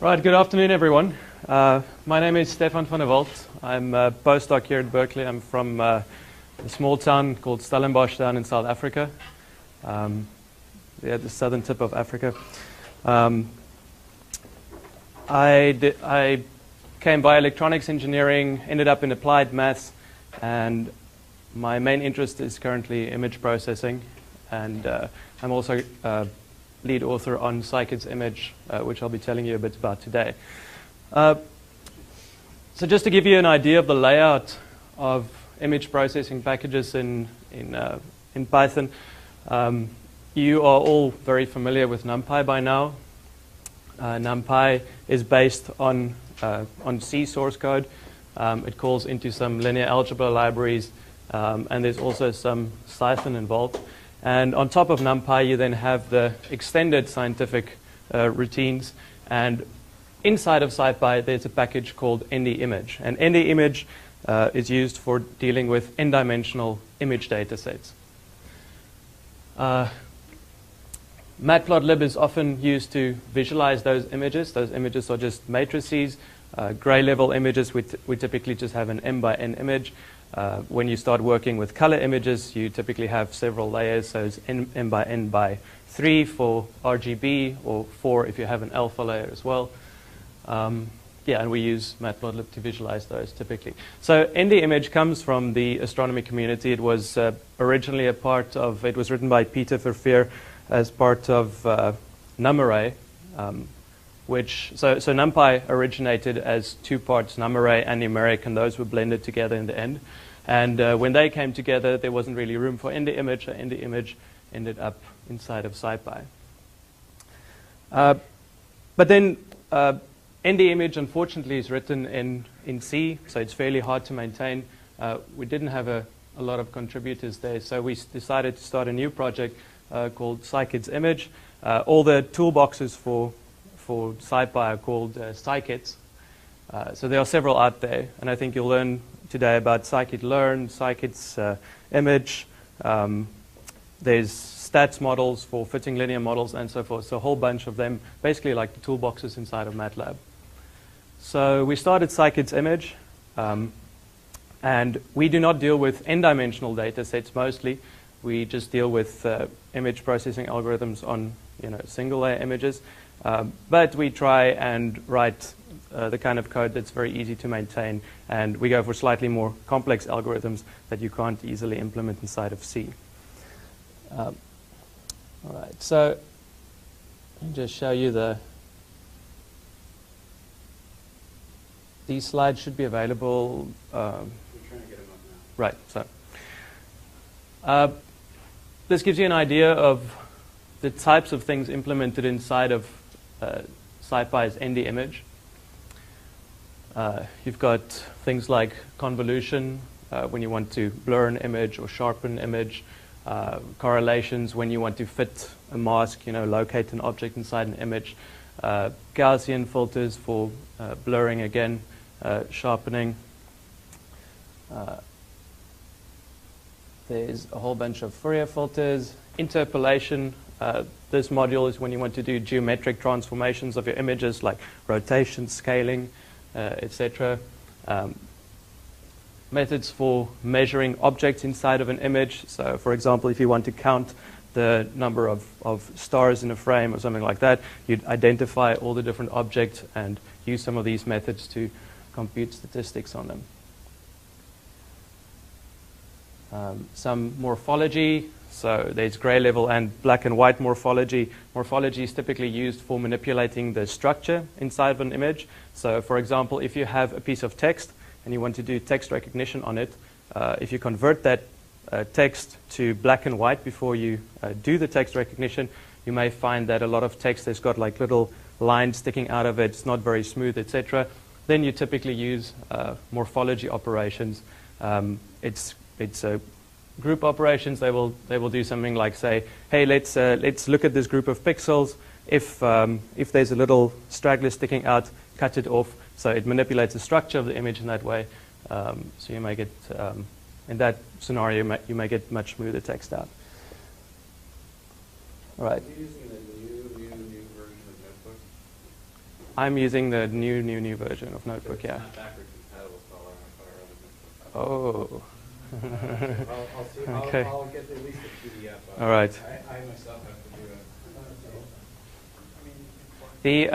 Right, good afternoon, everyone. My name is Stefan van der Walt. I'm a postdoc here at Berkeley. I'm from a small town called Stellenbosch down in South Africa, the southern tip of Africa. I came by electronics engineering, ended up in applied maths, and my main interest is currently image processing. And I'm also lead author on Scikit image, which I'll be telling you a bit about today. So just to give you an idea of the layout of image processing packages in Python, you are all very familiar with NumPy by now. NumPy is based on C source code. It calls into some linear algebra libraries, and there's also some Python involved. And on top of NumPy, you then have the extended scientific routines. And inside of SciPy, there's a package called NDImage. And NDImage is used for dealing with n-dimensional image data sets. Matplotlib is often used to visualize those images. Those images are just matrices. Gray level images, we typically just have an m by n image. When you start working with color images, you typically have several layers. So it's m by n by 3 for RGB, or 4 if you have an alpha layer as well. Yeah, and we use Matplotlib to visualize those typically. So NDImage comes from the astronomy community. It was originally it was written by Peter Verveer as part of NumArray, so NumPy originated as two parts, NumArray and numeric, and those were blended together in the end. And when they came together, there wasn't really room for NDImage, so NDImage ended up inside of SciPy. But then NDImage, unfortunately, is written in C, so it's fairly hard to maintain. We didn't have a lot of contributors there, so we decided to start a new project called Scikit image. All the toolboxes for SciPy are called Scikits. So there are several out there, and I think you'll learn today about scikit-learn, Scikit image. There's stats models for fitting linear models and so forth, so a whole bunch of them, basically like the toolboxes inside of MATLAB. So we started Scikit image, and we do not deal with n-dimensional data sets mostly. We just deal with image processing algorithms on single-layer images. But we try and write the kind of code that's very easy to maintain, and we go for slightly more complex algorithms that you can't easily implement inside of C. All right, so let me just show you these slides should be available. We're trying to get them up now. Right, so this gives you an idea of the types of things implemented inside of SciPy's NDImage. You've got things like convolution, when you want to blur an image or sharpen an image, correlations when you want to fit a mask, locate an object inside an image, Gaussian filters for blurring again, sharpening. There's a whole bunch of Fourier filters, interpolation. This module is when you want to do geometric transformations of your images, like rotation, scaling, etc. Methods for measuring objects inside of an image. So, for example, if you want to count the number of stars in a frame or something like that, you'd identify all the different objects and use some of these methods to compute statistics on them. Some morphology. So there's gray level and black and white morphology. Morphology is typically used for manipulating the structure inside of an image. So for example, if you have a piece of text and you want to do text recognition on it, if you convert that text to black and white before you do the text recognition, you may find that a lot of text has got like little lines sticking out of it, it's not very smooth, etc. Then you typically use morphology operations. It's a group operations. They will do something like say, hey, let's look at this group of pixels. If there's a little straggler sticking out, cut it off. So it manipulates the structure of the image in that way. So you may get in that scenario you may get much smoother text out. All right. Are you using the new version of Notebook? I'm using the new version of Notebook, So yeah. it's not backwards compatible with our other notebook. Oh. I'll see. Okay. I'll get at least a PDF. All right. I myself have to do The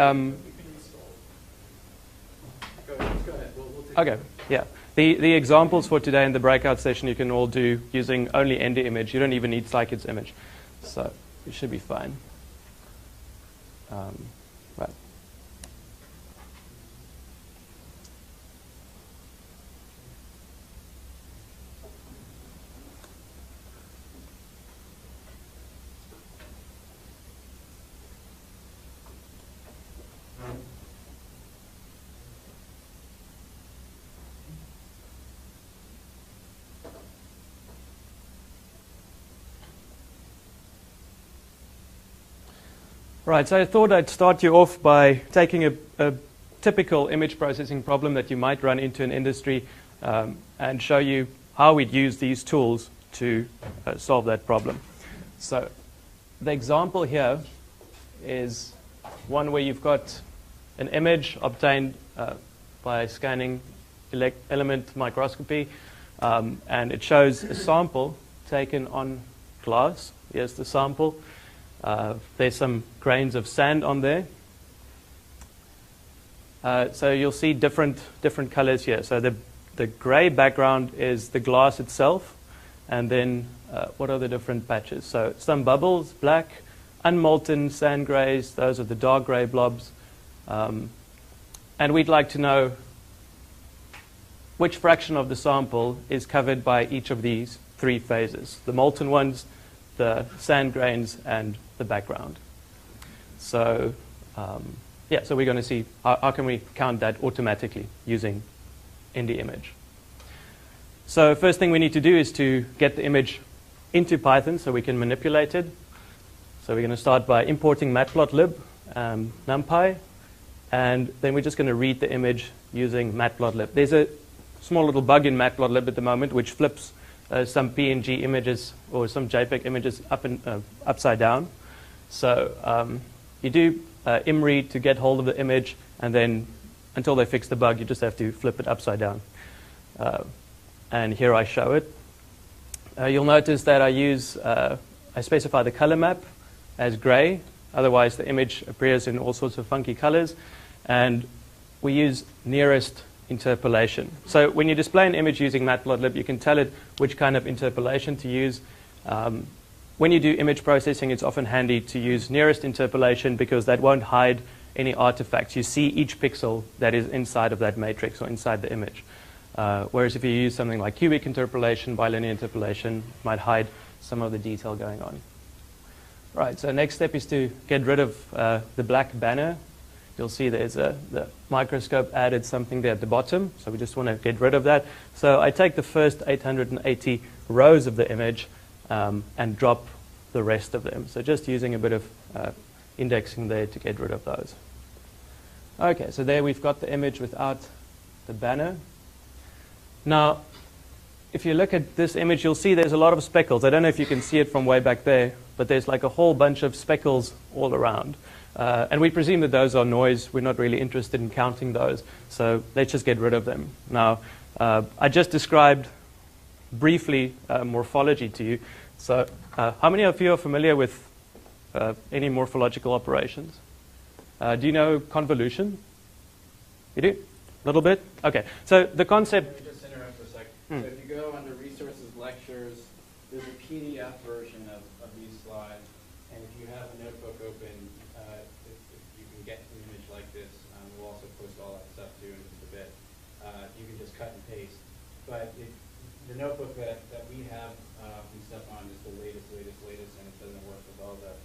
Go ahead. We'll take okay, yeah. The examples for today in the breakout session you can all do using only ND image. You don't even need Scikit's image, so it should be fine. Right. Right, so I thought I'd start you off by taking a typical image processing problem that you might run into in industry and show you how we'd use these tools to solve that problem. So the example here is one where you've got an image obtained by scanning element microscopy, and it shows a sample taken on glass. Here's the sample. There's some grains of sand on there. So you'll see different colors here. So the gray background is the glass itself, and then what are the different patches? So some bubbles, black, unmolten sand grays, those are the dark gray blobs. And we'd like to know which fraction of the sample is covered by each of these three phases: the molten ones, the sand grains, and the background. So yeah, so we're going to see how can we count that automatically using ND image. So first thing we need to do is to get the image into Python so we can manipulate it. So we're going to start by importing matplotlib, NumPy, and then we're just going to read the image using matplotlib. There's a small little bug in matplotlib at the moment which flips some PNG images or some JPEG images upside down. So you do imread to get hold of the image, and then until they fix the bug, you just have to flip it upside down. And here I show it. You'll notice that I specify the color map as gray. Otherwise, the image appears in all sorts of funky colors. And we use nearest interpolation. So when you display an image using matplotlib, you can tell it which kind of interpolation to use. When you do image processing, it's often handy to use nearest interpolation because that won't hide any artifacts. You see each pixel that is inside of that matrix or inside the image. Whereas if you use something like cubic interpolation, bilinear interpolation, it might hide some of the detail going on. Right, so next step is to get rid of the black banner. You'll see there's the microscope added something there at the bottom, so we just want to get rid of that. So I take the first 880 rows of the image and drop the rest of them. So just using a bit of indexing there to get rid of those. Okay, so there we've got the image without the banner. Now, if you look at this image, you'll see there's a lot of speckles. I don't know if you can see it from way back there, but there's like a whole bunch of speckles all around. And we presume that those are noise. We're not really interested in counting those, so let's just get rid of them. Now, I just described briefly morphology to you. So how many of you are familiar with any morphological operations? Do you know convolution? You do? A little bit? Okay. So the concept... Let me just interrupt for a second. So if you go under Resources Lectures, there's a PDF version of these slides. And if you have a notebook open, if you can get an image like this, we'll also post all that stuff too in just a bit. You can just cut and paste. But the notebook that we have from Stefan is the latest, and it doesn't work with all the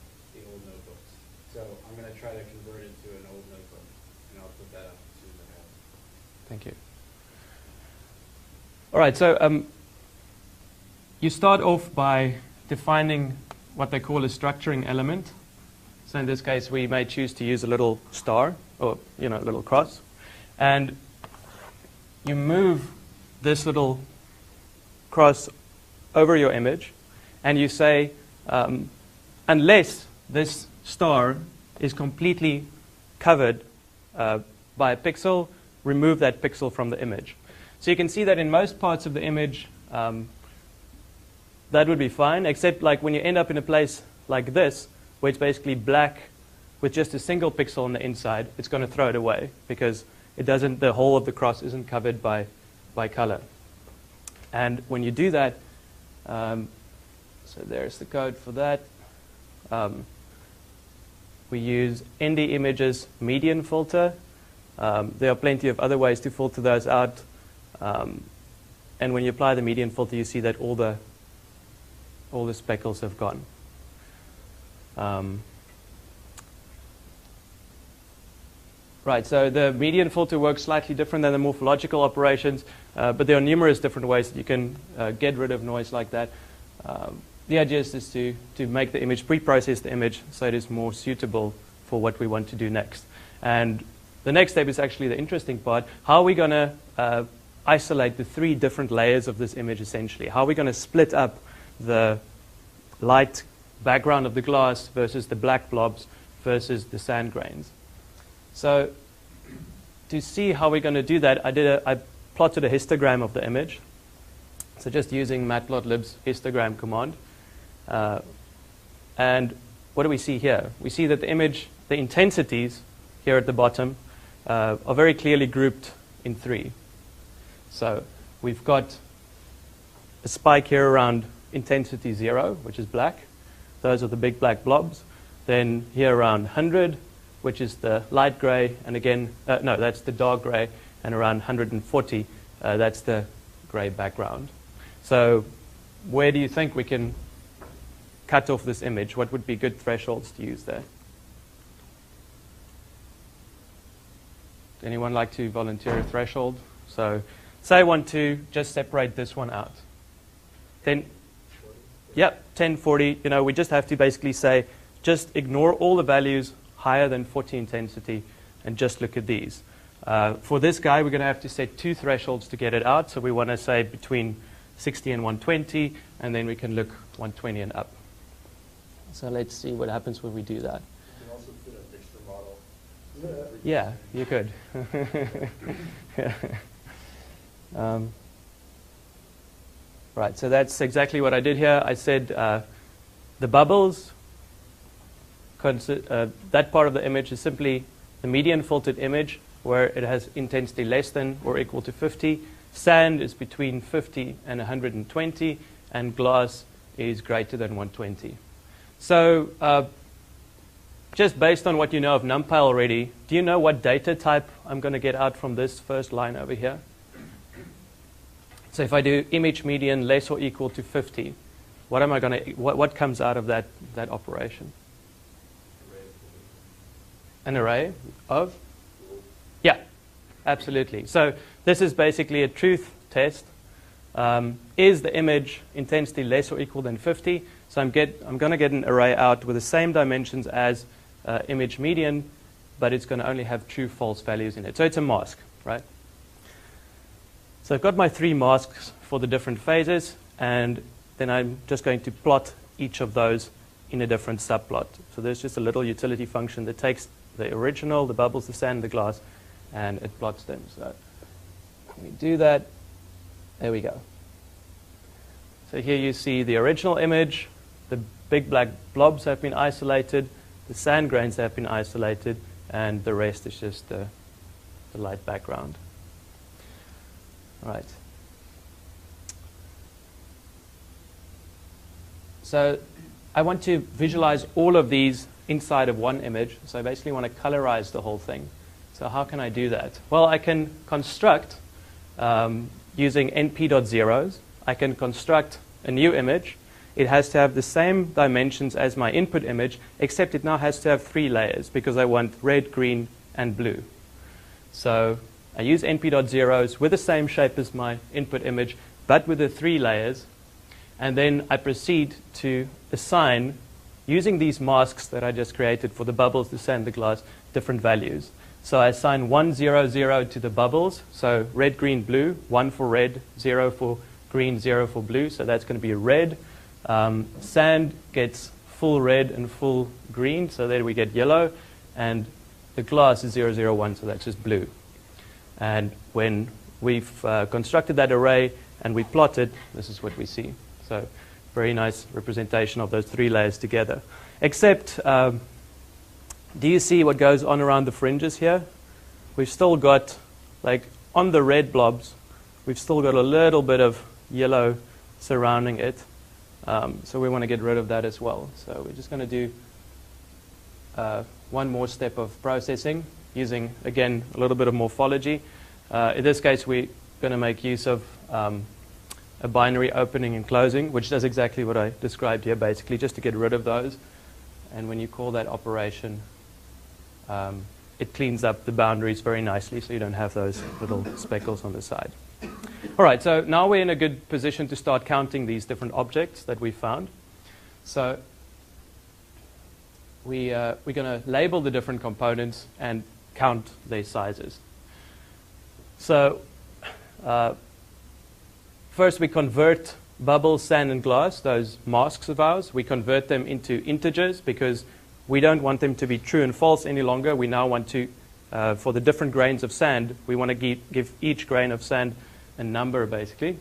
old notebooks. So I'm going to try to convert it to an old notebook, and I'll put that up as soon as I have it. Thank you. All right, so you start off by defining what they call a structuring element. So in this case, we may choose to use a little star or a little cross, and you move this little cross over your image, and you say, unless this star is completely covered by a pixel, remove that pixel from the image. So you can see that in most parts of the image, that would be fine, except like when you end up in a place like this, where it's basically black with just a single pixel on the inside, it's going to throw it away because it doesn't, the whole of the cross isn't covered by color. And when you do that, so there's the code for that. We use ND Images median filter. There are plenty of other ways to filter those out. And when you apply the median filter, you see that all the speckles have gone. Right, so the median filter works slightly different than the morphological operations, but there are numerous different ways that you can get rid of noise like that. The idea is just to make the image, pre-process the image so it is more suitable for what we want to do next. And the next step is actually the interesting part. How are we going to isolate the 3 different layers of this image essentially? How are we going to split up the light background of the glass versus the black blobs versus the sand grains? So to see how we're going to do that, I plotted a histogram of the image. So just using matplotlib's histogram command. And what do we see here? We see that the image, the intensities here at the bottom are very clearly grouped in 3. So we've got a spike here around intensity 0, which is black. Those are the big black blobs. Then here around 100, which is the light gray, and again, no, that's the dark gray, and around 140, that's the gray background. So where do you think we can cut off this image? What would be good thresholds to use there? Does anyone like to volunteer a threshold? So say I want to just separate this one out. Then, yep, 1040, we just have to basically say, just ignore all the values higher than 40 intensity and just look at these. For this guy, we're going to have to set 2 thresholds to get it out. So we want to say between 60 and 120, and then we can look 120 and up. So let's see what happens when we do that. You can also fit a mixture model. Yeah, you could. Right, so that's exactly what I did here. I said the bubbles, that part of the image is simply the median filtered image where it has intensity less than or equal to 50. Sand is between 50 and 120, and glass is greater than 120. So just based on what you know of NumPy already, do you know what data type I'm going to get out from this first line over here? So if I do image median less or equal to 50, what am I going to? What comes out of that operation? An array of? Yeah, absolutely. So this is basically a truth test. Is the image intensity less or equal than 50? So I'm going to get an array out with the same dimensions as image median, but it's going to only have true false values in it. So it's a mask, right? So I've got my 3 masks for the different phases, and then I'm just going to plot each of those in a different subplot. So there's just a little utility function that takes the original, the bubbles, the sand, the glass, and it plots them. So when we do that, there we go. So here you see the original image, the big black blobs have been isolated, the sand grains have been isolated, and the rest is just the light background. Right. So I want to visualize all of these inside of one image. So I basically want to colorize the whole thing. So how can I do that? Well, I can construct using np.zeros. I can construct a new image. It has to have the same dimensions as my input image, except it now has to have 3 layers because I want red, green, and blue. So I use np.zeros with the same shape as my input image, but with the 3 layers. And then I proceed to assign, using these masks that I just created for the bubbles, the sand, the glass, different values. So I assign 1, 0, 0 to the bubbles. So red, green, blue. 1 for red, 0 for green, 0 for blue. So that's going to be red. Sand gets full red and full green. So there we get yellow. And the glass is 0, 0, 1, so that's just blue. And when we've constructed that array and we plot it, this is what we see. So very nice representation of those three layers together. Except, do you see what goes on around the fringes here? We've still got, like, on the red blobs, we've still got a little bit of yellow surrounding it. So we want to get rid of that as well. So we're just going to do one more step of processing using, again, a little bit of morphology. In this case, we're going to make use of a binary opening and closing, which does exactly what I described here, basically, just to get rid of those. And when you call that operation, it cleans up the boundaries very nicely, so you don't have those little speckles on the side. All right, so now we're in a good position to start counting these different objects that we found. So we're going to label the different components and count their sizes. So first we convert bubbles, sand, and glass, those masks of ours. We convert them into integers because we don't want them to be true and false any longer. We now want to, for the different grains of sand, we want to give each grain of sand a number, basically.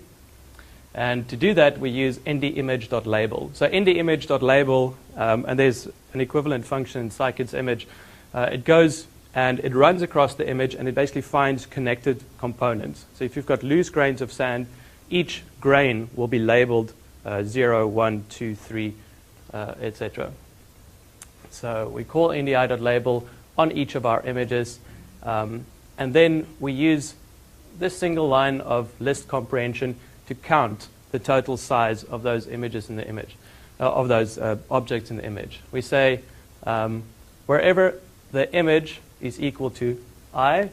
And to do that, we use ndimage.label. So ndimage.label, and there's an equivalent function in scikit image. It goes and it runs across the image, and it basically finds connected components. So if you've got loose grains of sand, each grain will be labeled 0, 1, 2, 3, etc. So we call ndi.label on each of our images, and then we use this single line of list comprehension to count the total size of those images in the image, of those objects in the image. We say wherever the image is equal to I,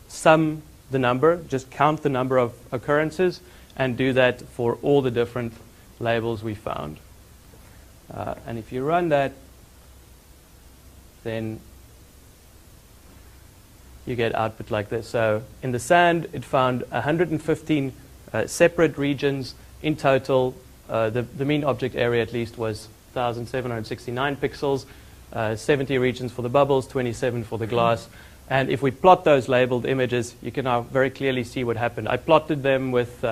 sum the number, just count the number of occurrences, and do that for all the different labels we found. And if you run that, then you get output like this. So in the sand, it found 115 separate regions. In total, the mean object area at least was 1,769 pixels, 70 regions for the bubbles, 27 for the glass. And if we plot those labeled images, you can now very clearly see what happened. I plotted them with,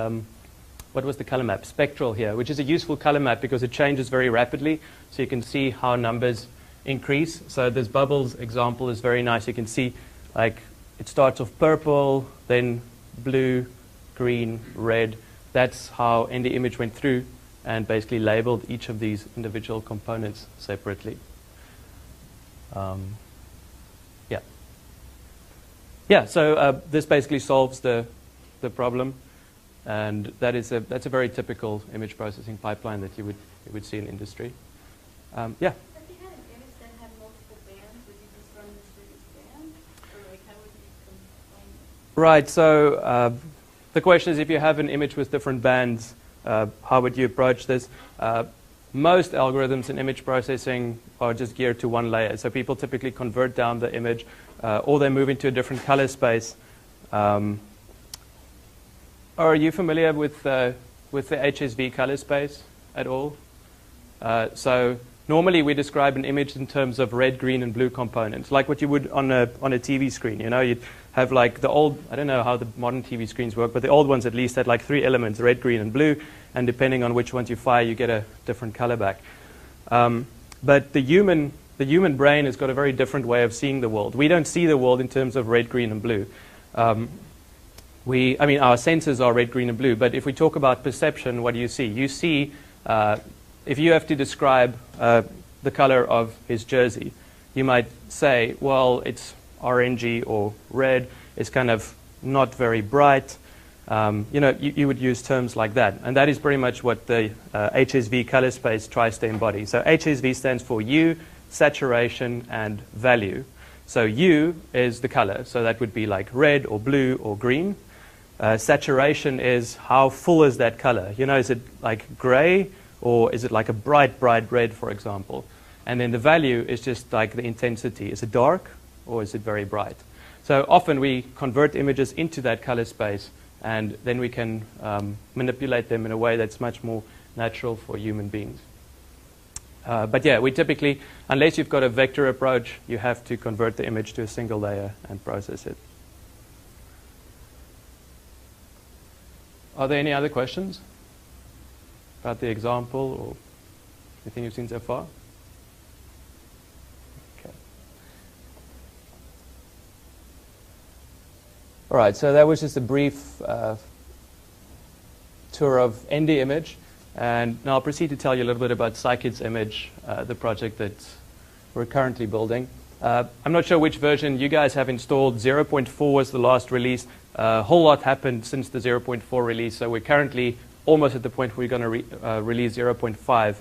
what was the color map? Spectral here, which is a useful color map because it changes very rapidly. So you can see how numbers increase. So this bubbles example is very nice. You can see like it starts off purple, then blue, green, red. That's how ndimage went through and basically labeled each of these individual components separately. So this basically solves the problem, and that's a very typical image processing pipeline that you would see in industry. If you had an image that had multiple bands, would you just run this through these bands, or like how would you combine it? Right. So the question is, if you have an image with different bands, how would you approach this? Most algorithms in image processing are just geared to one layer. So people typically convert down the image, or they move into a different color space. Are you familiar with the HSV color space at all? So normally we describe an image in terms of red, green, and blue components, like what you would on a TV screen. You know, you'd have like the old, I don't know how the modern TV screens work, but the old ones at least had like 3 elements, red, green, and blue, and depending on which ones you fire, you get a different color back. But the human brain has got a very different way of seeing the world. We don't see the world in terms of red, green, and blue. Our senses are red, green, and blue, but if we talk about perception, what do you see? You see, if you have to describe the color of his jersey, you might say, well, it's orangey or red, it's kind of not very bright. You would use terms like that. And that is pretty much what the HSV color space tries to embody. So HSV stands for hue, saturation, and value. So hue is the color. So that would be like red or blue or green. Saturation is how full is that color. Is it like gray or is it like a bright, bright red, for example? And then the value is just like the intensity. Is it dark or is it very bright? So often we convert images into that color space, and then we can manipulate them in a way that's much more natural for human beings. But yeah, we typically, unless you've got a vector approach, you have to convert the image to a single layer and process it. Are there any other questions about the example or anything you've seen so far? Okay. All right, so that was just a brief tour of ND image. And now I'll proceed to tell you a little bit about Scikit image, the project that we're currently building. I'm not sure which version you guys have installed. 0.4 was the last release. A whole lot happened since the 0.4 release, so we're currently almost at the point where we're going to release 0.5.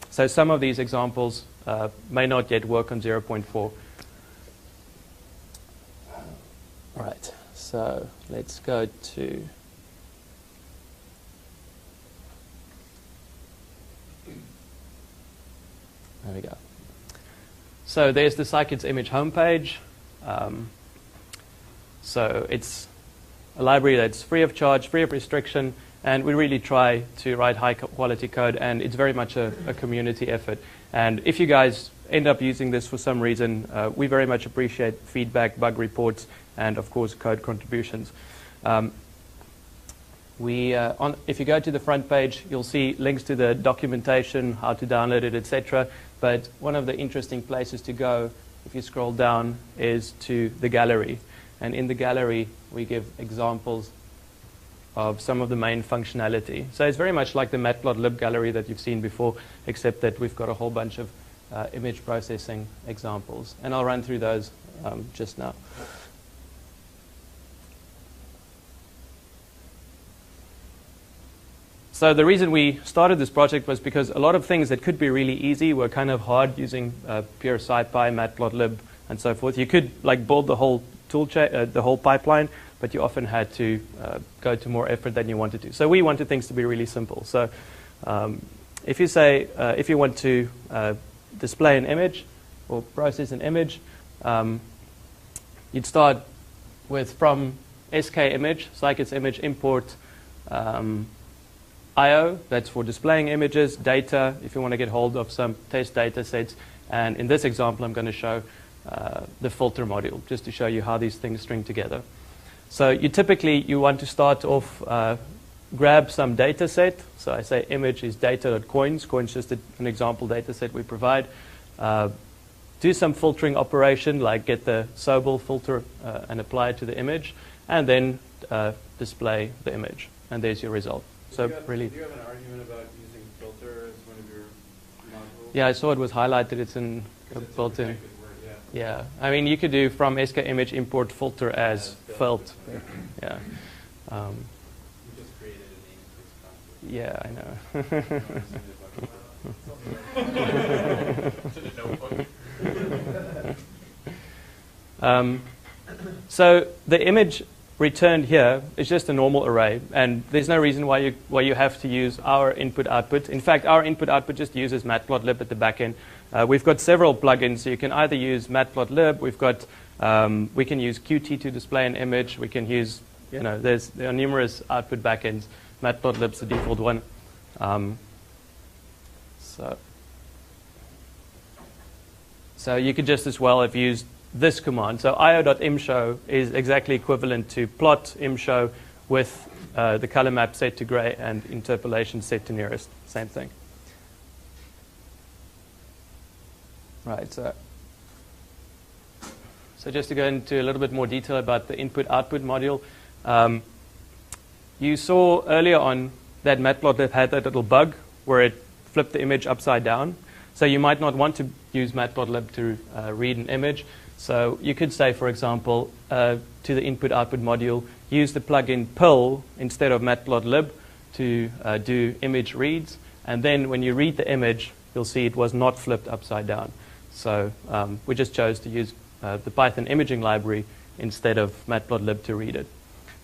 So some of these examples may not yet work on 0.4. All right, so let's go to... There we go. So there's the Scikit image homepage. So it's a library that's free of charge, free of restriction, and we really try to write high quality code, and it's very much a community effort. And if you guys end up using this for some reason, we very much appreciate feedback, bug reports, and of course code contributions. If you go to the front page, you'll see links to the documentation, how to download it, etc. But one of the interesting places to go, if you scroll down, is to the gallery. And in the gallery, we give examples of some of the main functionality. So it's very much like the matplotlib gallery that you've seen before, except that we've got a whole bunch of image processing examples. And I'll run through those just now. So the reason we started this project was because a lot of things that could be really easy were kind of hard using pure SciPy, Matplotlib, and so forth. You could like build the whole the whole pipeline, but you often had to go to more effort than you wanted to. So we wanted things to be really simple. So if you say, if you want to display an image or process an image, you'd start with from SK image, Scikit image import IO, that's for displaying images, data, if you want to get hold of some test data sets. And in this example, I'm going to show the filter module, just to show you how these things string together. So you want to start off, grab some data set. So I say image is data.coins. Coins just an example data set we provide. Do some filtering operation, like get the Sobel filter and apply it to the image, and then display the image. And there's your result. So do you have an argument about using filter as one of your modules? Yeah, I saw it was highlighted. It's built in. Yeah, I mean, you could do from SK image import filter as felt. Yeah. You just created a name. Yeah, I know. So the image returned here is just a normal array, and there's no reason why you have to use our input-output. In fact, our input-output just uses Matplotlib at the back end. We've got several plugins, so you can either use Matplotlib. We can use Qt to display an image. We can use, there are numerous output backends. Matplotlib's the default one. So you could just as well have used this command. So io.imshow is exactly equivalent to plot imshow with the color map set to gray and interpolation set to nearest. Same thing. Right. So just to go into a little bit more detail about the input-output module, you saw earlier on that Matplotlib had that little bug where it flipped the image upside down. So you might not want to use Matplotlib to read an image. So you could say, for example, to the input-output module, use the plugin pill instead of Matplotlib to do image reads. And then when you read the image, you'll see it was not flipped upside down. So we just chose to use the Python imaging library instead of Matplotlib to read it.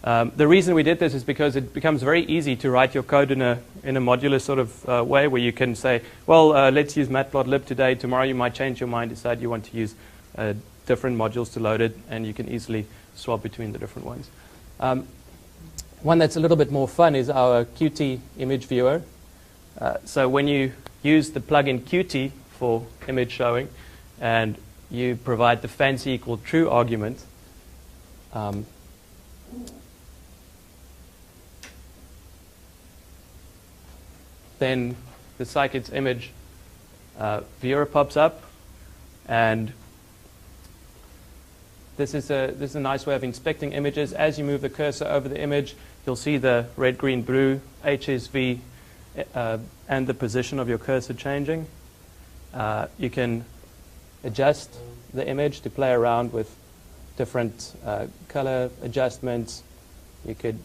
The reason we did this is because it becomes very easy to write your code in a modular sort of way where you can say, well, let's use Matplotlib today. Tomorrow you might change your mind, decide you want to use different modules to load it, and you can easily swap between the different ones. One that's a little bit more fun is our Qt image viewer. So when you use the plugin Qt for image showing, and you provide the fancy equal true argument. Then the scikit image viewer pops up, and this is a nice way of inspecting images. As you move the cursor over the image, you'll see the red, green, blue, HSV, and the position of your cursor changing. You can adjust the image to play around with different color adjustments. You could,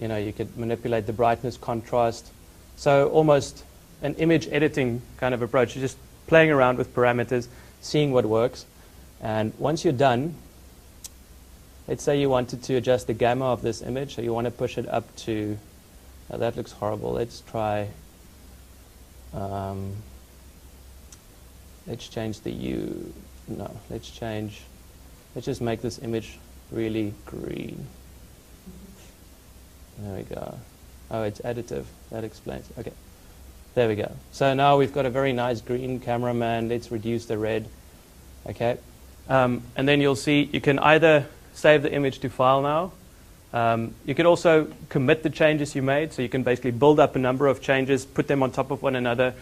you could manipulate the brightness, contrast. So almost an image editing kind of approach. You're just playing around with parameters, seeing what works. And once you're done, let's say you wanted to adjust the gamma of this image, so you want to push it up to, that looks horrible. Let's try, let's change the U. No, let's just make this image really green. There we go. Oh, it's additive. That explains. Okay. There we go. So now we've got a very nice green cameraman. Let's reduce the red. Okay. And then you'll see you can either save the image to file now. You can also commit the changes you made. So you can basically build up a number of changes, put them on top of one another,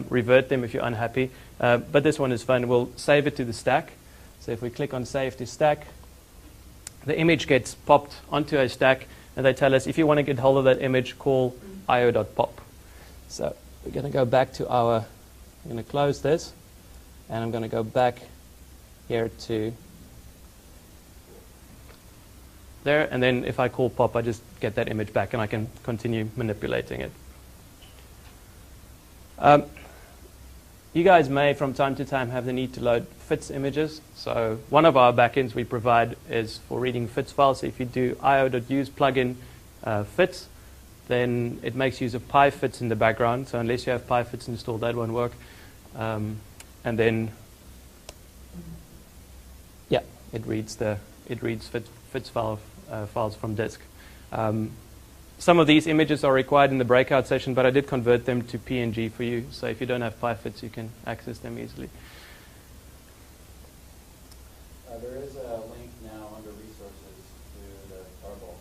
revert them if you're unhappy. But this one is fun. We'll save it to the stack. So if we click on Save to Stack, the image gets popped onto a stack, and they tell us if you want to get hold of that image, call io.pop. So we're going to go back to I'm going to close this, and I'm going to go back here to there, and then if I call pop, I just get that image back, and I can continue manipulating it. You guys may, from time to time, have the need to load FITS images. So one of our backends we provide is for reading FITS files. So if you do io.use plugin FITS, then it makes use of PyFits in the background. So unless you have PyFits installed, that won't work. And then, yeah, it reads FITS files from disk. Some of these images are required in the breakout session, but I did convert them to PNG for you. So if you don't have PyFits, you can access them easily. There is a link now under resources to the tarball.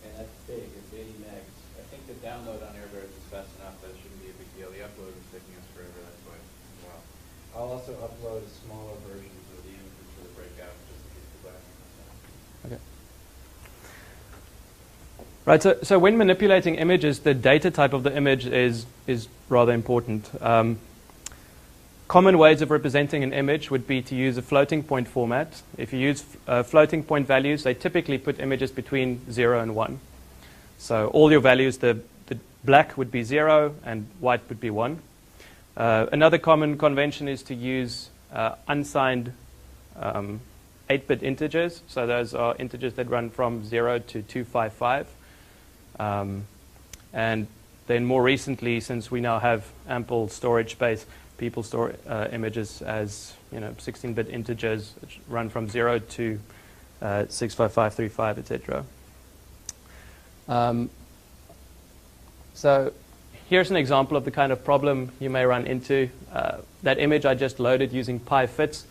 And that's big. It's 80 megs. I think the download on Airbus is fast enough that it shouldn't be a big deal. The upload is taking us forever. That's why as well. I'll also upload smaller versions of the images for the breakout, just in case people ask me. Okay. Right, so when manipulating images, the data type of the image is rather important. Common ways of representing an image would be to use a floating point format. If you use floating point values, they typically put images between 0 and 1. So all your values, the black would be 0 and white would be 1. Another common convention is to use unsigned 8-bit integers. So those are integers that run from 0 to 255. And then more recently, since we now have ample storage space, people store images as 16-bit integers which run from 0 to 65535, etc. So here's an example of the kind of problem you may run into. That image I just loaded using PyFits,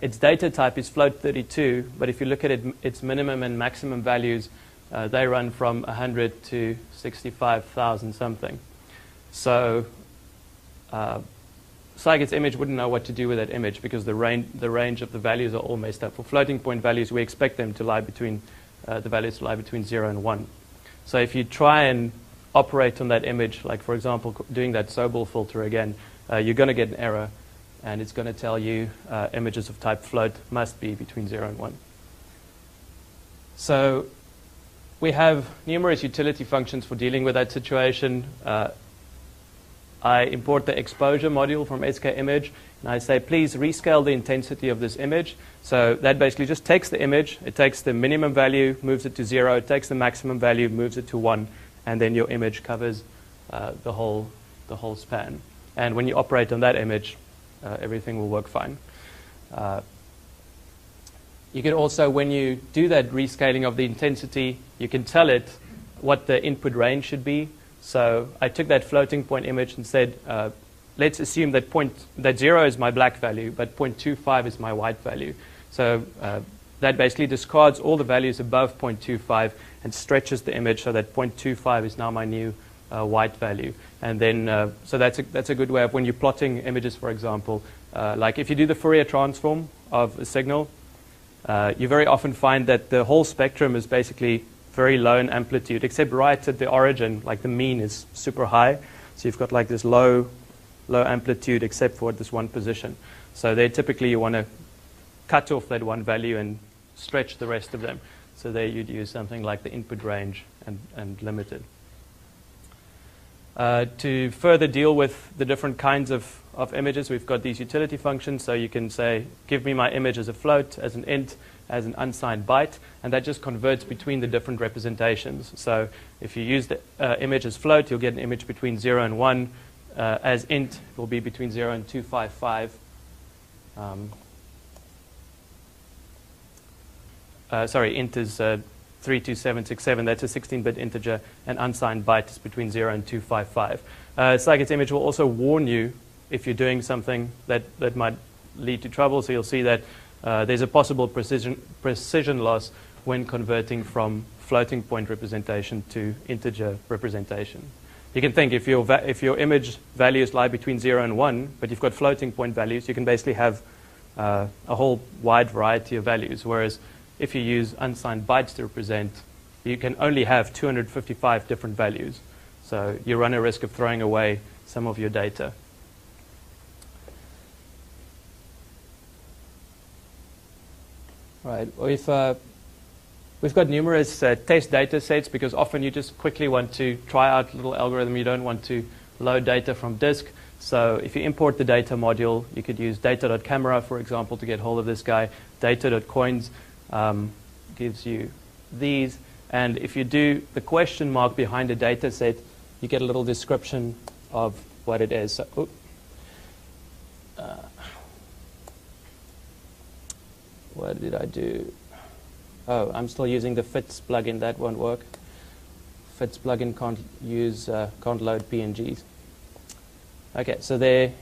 its data type is float32, but if you look at its minimum and maximum values, they run from 100 to 65,000 something. So scikit's image wouldn't know what to do with that image because the range of the values are all messed up. For floating point values, we expect them to lie between the values to lie between 0 and 1. So if you try and operate on that image, like for example doing that Sobel filter again, you're going to get an error, and it's going to tell you images of type float must be between 0 and 1. So we have numerous utility functions for dealing with that situation. I import the exposure module from skimage, and I say, please rescale the intensity of this image. So that basically just takes the image, it takes the minimum value, moves it to 0, it takes the maximum value, moves it to 1, and then your image covers the whole span. And when you operate on that image, everything will work fine. You can also, when you do that rescaling of the intensity, you can tell it what the input range should be. So I took that floating point image and said, let's assume that 0 is my black value, but 0.25 is my white value. So that basically discards all the values above 0.25 and stretches the image so that 0.25 is now my new white value. And then, so that's a good way of when you're plotting images, for example. Like if you do the Fourier transform of a signal, you very often find that the whole spectrum is basically very low in amplitude, except right at the origin, like the mean is super high. So you've got like this low amplitude except for this one position. So there typically you want to cut off that one value and stretch the rest of them. So there you'd use something like the input range and limited. To further deal with the different kinds of images, we've got these utility functions. So you can say, give me my image as a float, as an int, as an unsigned byte, and that just converts between the different representations. So if you use the image as float, you'll get an image between 0 and 1. As int, it will be between 0 and 255. Sorry, int is 32767. That's a 16-bit integer, and unsigned byte is between 0 and 255. Scikit image will also warn you if you're doing something that might lead to trouble. So you'll see that there's a possible precision loss when converting from floating point representation to integer representation. You can think if your image values lie between 0 and 1, but you've got floating point values, you can basically have a whole wide variety of values. Whereas if you use unsigned bytes to represent, you can only have 255 different values. So you run a risk of throwing away some of your data. Right. We've got numerous test data sets because often you just quickly want to try out a little algorithm. You don't want to load data from disk. So if you import the data module, you could use data.camera, for example, to get hold of this guy. Data.coins gives you these. And if you do the question mark behind a data set, you get a little description of what it is. So, what did I do? Oh, I'm still using the FITS plugin. That won't work. FITS plugin can't load PNGs. Okay, so there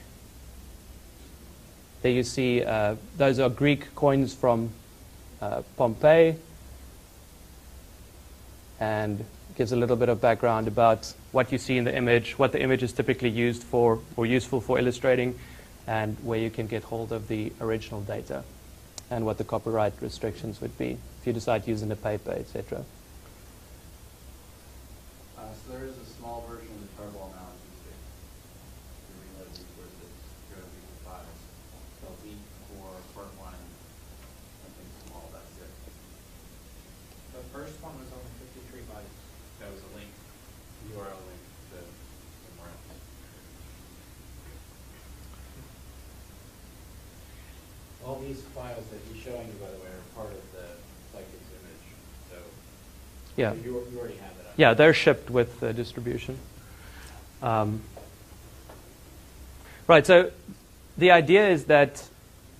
you see those are Greek coins from Pompeii, and gives a little bit of background about what you see in the image, what the image is typically used for or useful for illustrating, and where you can get hold of the original data, and what the copyright restrictions would be if you decide to use in a paper, etc. So there is a small version of the tarball analysis that you reload resources, go to the files. So week for part 1, something small, that's it. The first one was only 53 bytes. That was a link, URL link to somewhere else. All these files that he's showing you, by the way, are part of the Scikit's image. So Yeah. you already have it. Yeah, they're shipped with the distribution. Right, so the idea is that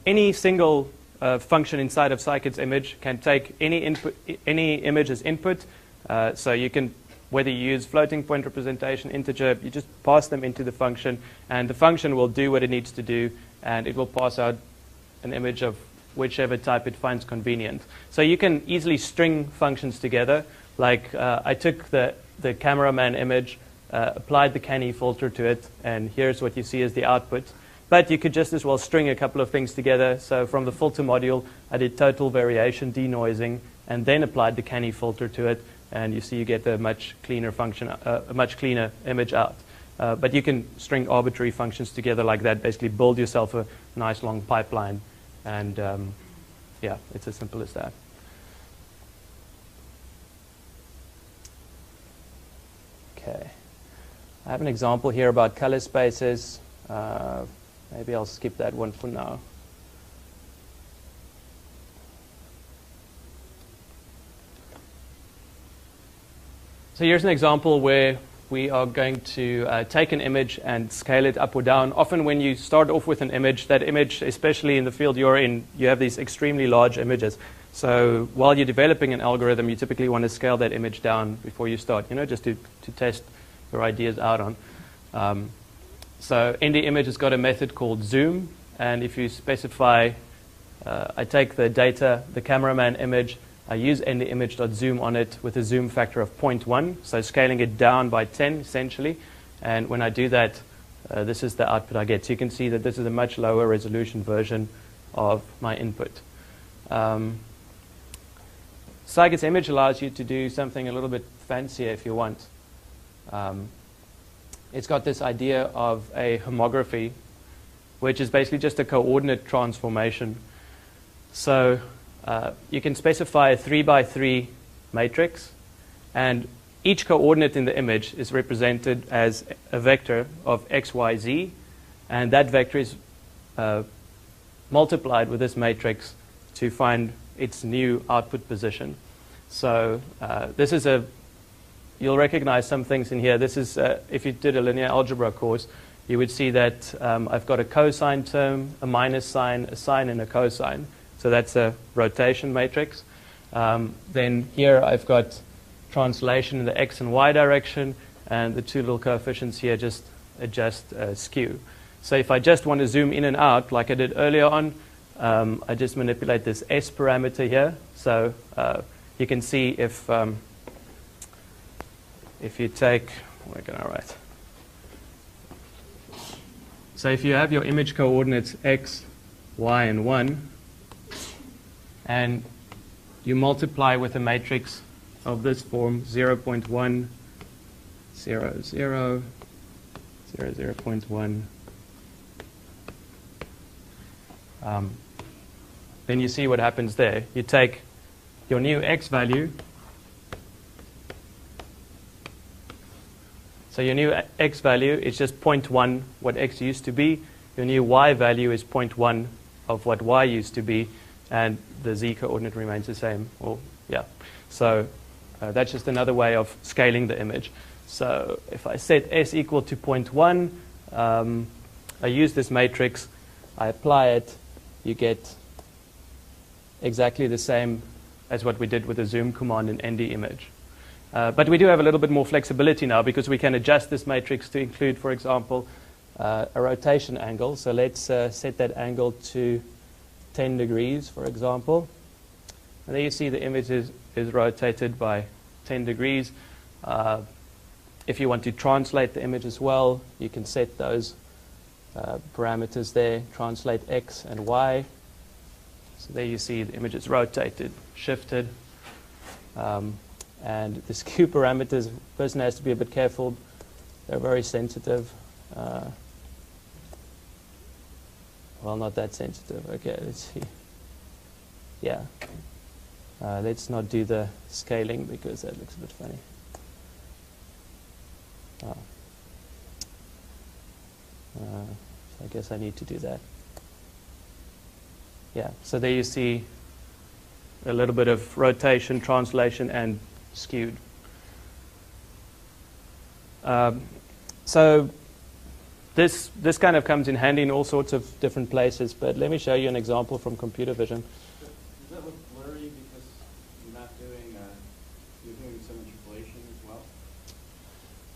any single function inside of Scikit's image can take any image as input. So you can, whether you use floating point representation, integer, you just pass them into the function, and the function will do what it needs to do, and it will pass out an image of whichever type it finds convenient. So you can easily string functions together. Like I took the cameraman image, applied the canny filter to it, and here's what you see as the output. But you could just as well string a couple of things together. So from the filter module, I did total variation denoising, and then applied the canny filter to it, and you see you get a much cleaner function, a much cleaner image out. But you can string arbitrary functions together like that, basically build yourself a nice long pipeline, and yeah, it's as simple as that. Okay, I have an example here about color spaces. Maybe I'll skip that one for now. So here's an example where we are going to take an image and scale it up or down. Often when you start off with an image, that image, especially in the field you're in, you have these extremely large images. So while you're developing an algorithm, you typically want to scale that image down before you start, just to test your ideas out on. So ND image has got a method called zoom, and if you specify, I take the data, the cameraman image, I use ndimage.zoom on it with a zoom factor of 0.1, so scaling it down by 10 essentially. And when I do that, this is the output I get. So you can see that this is a much lower resolution version of my input. Cygot's image allows you to do something a little bit fancier if you want. It's got this idea of a homography, which is basically just a coordinate transformation. So you can specify a 3x3 matrix, and each coordinate in the image is represented as a vector of x, y, z, and that vector is multiplied with this matrix to find its new output position. So this is you'll recognize some things in here. This is, if you did a linear algebra course, you would see that I've got a cosine term, a minus sign, a sine, and a cosine. So that's a rotation matrix. Then here I've got translation in the x and y direction, and the two little coefficients here just adjust skew. So if I just want to zoom in and out, like I did earlier on, I just manipulate this S parameter here. So you can see if you take, we're going to write. So if you have your image coordinates x, y, and 1, and you multiply with a matrix of this form, 0.1, 0, 0, 0, 0.1, then you see what happens there. You take your new x value, so your new x value is just 0.1 what x used to be. Your new y value is 0.1 of what y used to be, and the z coordinate remains the same. Well, yeah. So that's just another way of scaling the image. So if I set s equal to 0.1, I use this matrix, I apply it, you get exactly the same as what we did with the zoom command in ND image. But we do have a little bit more flexibility now because we can adjust this matrix to include, for example, a rotation angle. So let's set that angle to 10 degrees, for example. And there you see the image is rotated by 10 degrees. If you want to translate the image as well, you can set those parameters there, translate x and y. So there you see the image is rotated, shifted. And the skew parameters, person has to be a bit careful. They're very sensitive. Well, not that sensitive. Okay, let's see. Yeah. Let's not do the scaling because that looks a bit funny. So I guess I need to do that. Yeah, so there you see a little bit of rotation, translation, and skewed. So this kind of comes in handy in all sorts of different places, but let me show you an example from computer vision. Does that look blurry because you're not doing, you're doing some interpolation as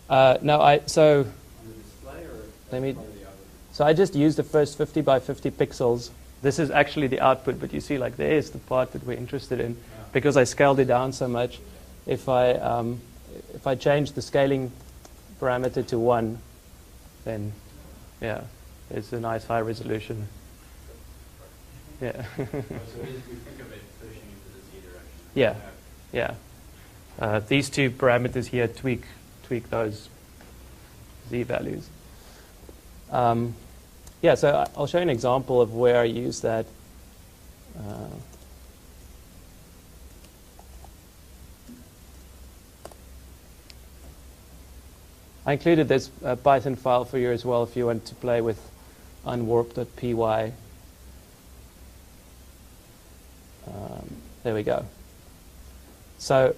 well? No, so On the display or let me. part of the algorithm? So I just used the first 50 by 50 pixels. This is actually the output, but you see, like, there's the part that we're interested in because I scaled it down so much. If I change the scaling parameter to 1, then yeah, it's a nice high resolution. Yeah. So we think of it pushing into the z direction. Yeah. Yeah. These two parameters here tweak those z values. Yeah, so I'll show you an example of where I use that. I included this Python file for you as well if you want to play with unwarp.py. There we go. So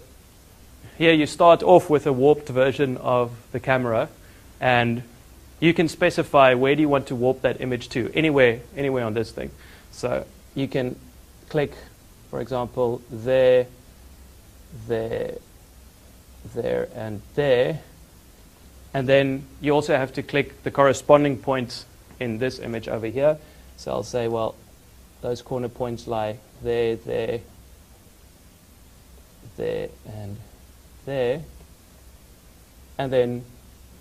here you start off with a warped version of the camera, and you can specify where do you want to warp that image to, anywhere on this thing. So you can click for example, there, there, there, and there. And then you also have to click the corresponding points in this image over here. So I'll say, well, those corner points lie there, there, there, and there. And then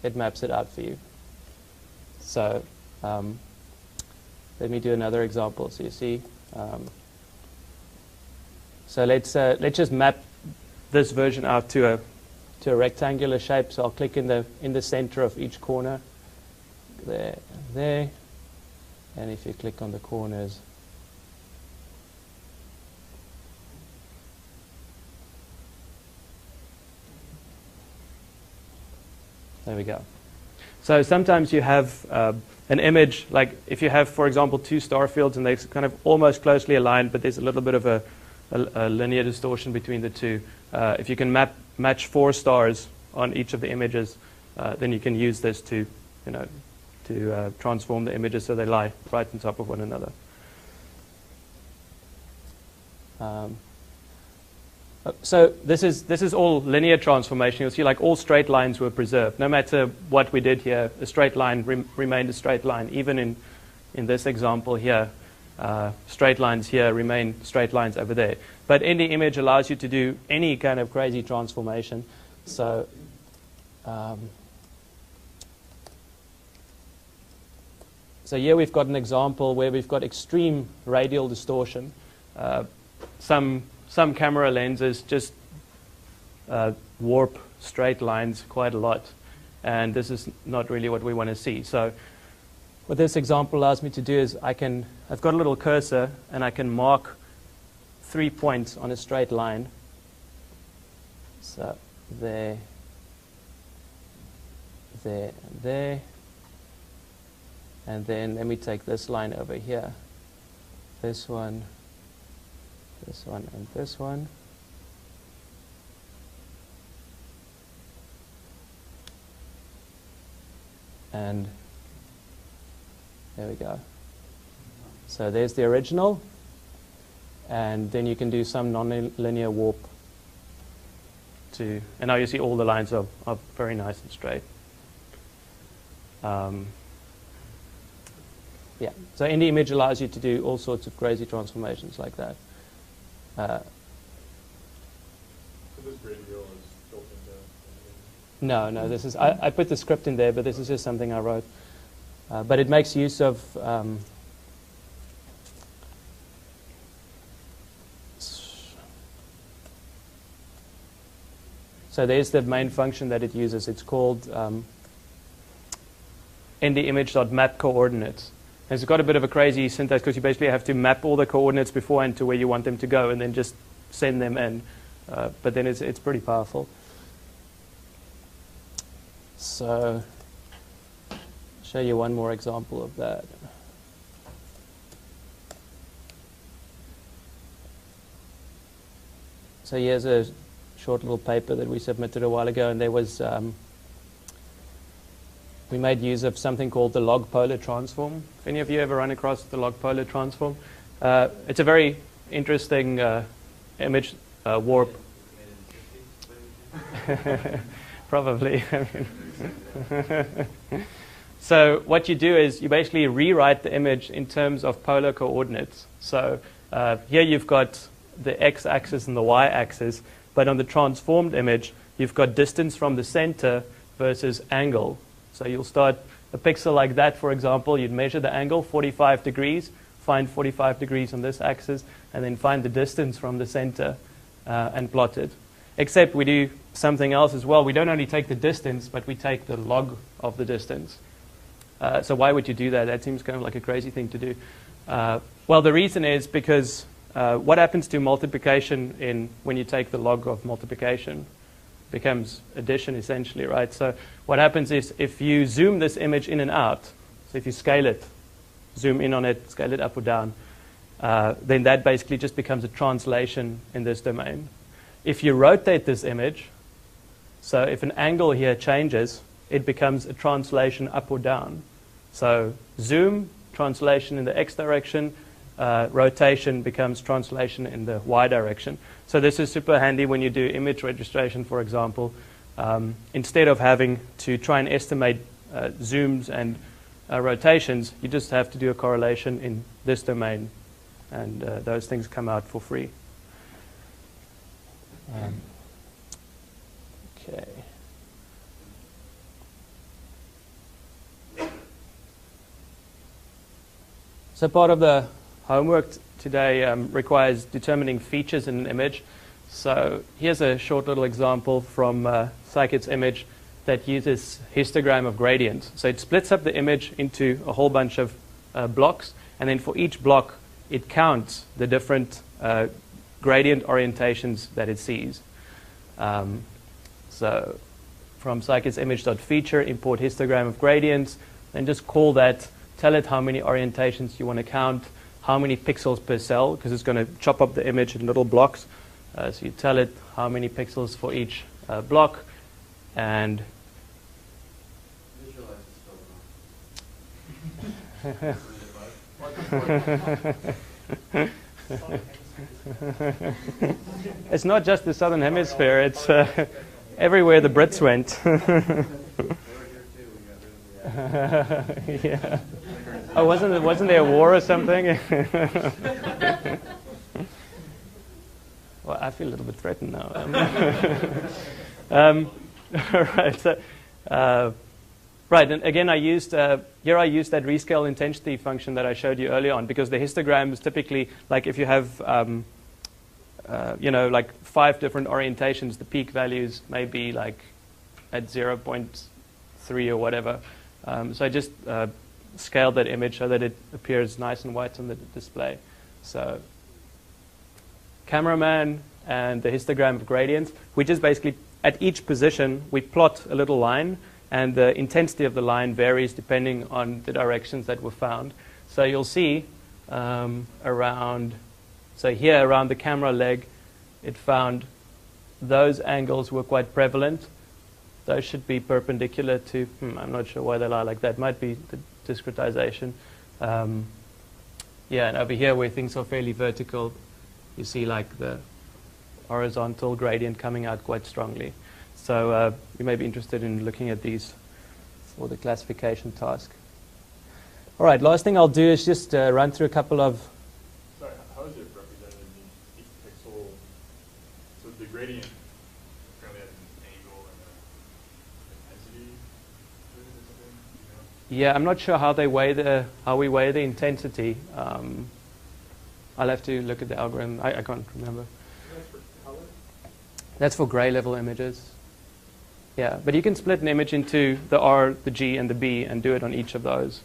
it maps it out for you. So let me do another example. So you see, so let's just map this version out to a rectangular shape. So I'll click in the center of each corner, there and there. And if you click on the corners, there we go. So sometimes you have an image, like if you have, for example, two star fields and they're kind of almost closely aligned, but there's a little bit of a linear distortion between the two. If you can match 4 stars on each of the images, then you can use this to, to transform the images so they lie right on top of one another. So this is all linear transformation. You'll see like all straight lines were preserved. No matter what we did here, a straight line remained a straight line. Even in this example here, straight lines here remain straight lines over there. But any image allows you to do any kind of crazy transformation. So so here we've got an example where we've got extreme radial distortion. Some camera lenses just warp straight lines quite a lot, and this is not really what we want to see. So what this example allows me to do is I've got a little cursor and I can mark 3 points on a straight line. So there, there, and there. And then let me take this line over here. This one, and this one. And there we go. So there's the original. And then you can do some nonlinear warp and now you see all the lines are very nice and straight. Yeah, so any image allows you to do all sorts of crazy transformations like that. So this radial is built into... No, this is I put the script in there, but this is just something I wrote. But it makes use of so there's the main function that it uses. It's called ndimage.mapCoordinates. And it's got a bit of a crazy syntax because you basically have to map all the coordinates beforehand to where you want them to go and then just send them in. But then it's pretty powerful. So I'll show you one more example of that. So here's a short little paper that we submitted a while ago, and there was we made use of something called the log polar transform. If any of you ever run across the log polar transform, it's a very interesting image warp. Probably. So what you do is you basically rewrite the image in terms of polar coordinates. So here you've got the x-axis and the y-axis, but on the transformed image, you've got distance from the center versus angle. So you'll start a pixel like that, for example. You'd measure the angle, 45 degrees, find 45 degrees on this axis, and then find the distance from the center and plot it. Except we do something else as well. We don't only take the distance, but we take the log of the distance. So why would you do that? That seems kind of like a crazy thing to do. Well, the reason is because what happens to multiplication when you take the log of multiplication? Becomes addition, essentially, right? So what happens is if you zoom this image in and out, so if you scale it, zoom in on it, scale it up or down, then that basically just becomes a translation in this domain. If you rotate this image, so if an angle here changes, it becomes a translation up or down. So zoom, translation in the x direction, rotation becomes translation in the y direction. So this is super handy when you do image registration, for example. Instead of having to try and estimate zooms and rotations, you just have to do a correlation in this domain, and those things come out for free. Okay. So part of the homework today requires determining features in an image. So here's a short little example from Scikit's image that uses histogram of gradients. So it splits up the image into a whole bunch of blocks, and then for each block it counts the different gradient orientations that it sees. So from Scikit's image.feature, import histogram of gradients, and just call that, tell it how many orientations you want to count, how many pixels per cell, because it's going to chop up the image in little blocks. So you tell it how many pixels for each block, and Visualize it's not just the southern hemisphere, it's everywhere the Brits went. Yeah. Oh, wasn't there a war or something? Well, I feel a little bit threatened now. Right. So, right. And again, I used that rescale intensity function that I showed you earlier on, because the histogram is typically like if you have, like 5 different orientations, the peak values may be like at 0.3 or whatever. So I just scaled that image so that it appears nice and white on the display. So cameraman and the histogram of gradients, we just basically, at each position, we plot a little line, and the intensity of the line varies depending on the directions that were found. So you'll see around the camera leg, it found those angles were quite prevalent. Those should be perpendicular to, I'm not sure why they lie like that. Might be the discretization. And over here where things are fairly vertical, you see like the horizontal gradient coming out quite strongly. So you may be interested in looking at these for the classification task. All right, last thing I'll do is just run through a couple of... Sorry, how is it represented in each pixel? So the gradient currently has an angle and an intensity to it or something? You know? Yeah, I'm not sure how we weigh the intensity. I'll have to look at the algorithm. I can't remember. That's for color? That's for gray level images. Yeah, but you can split an image into the R, the G, and the B and do it on each of those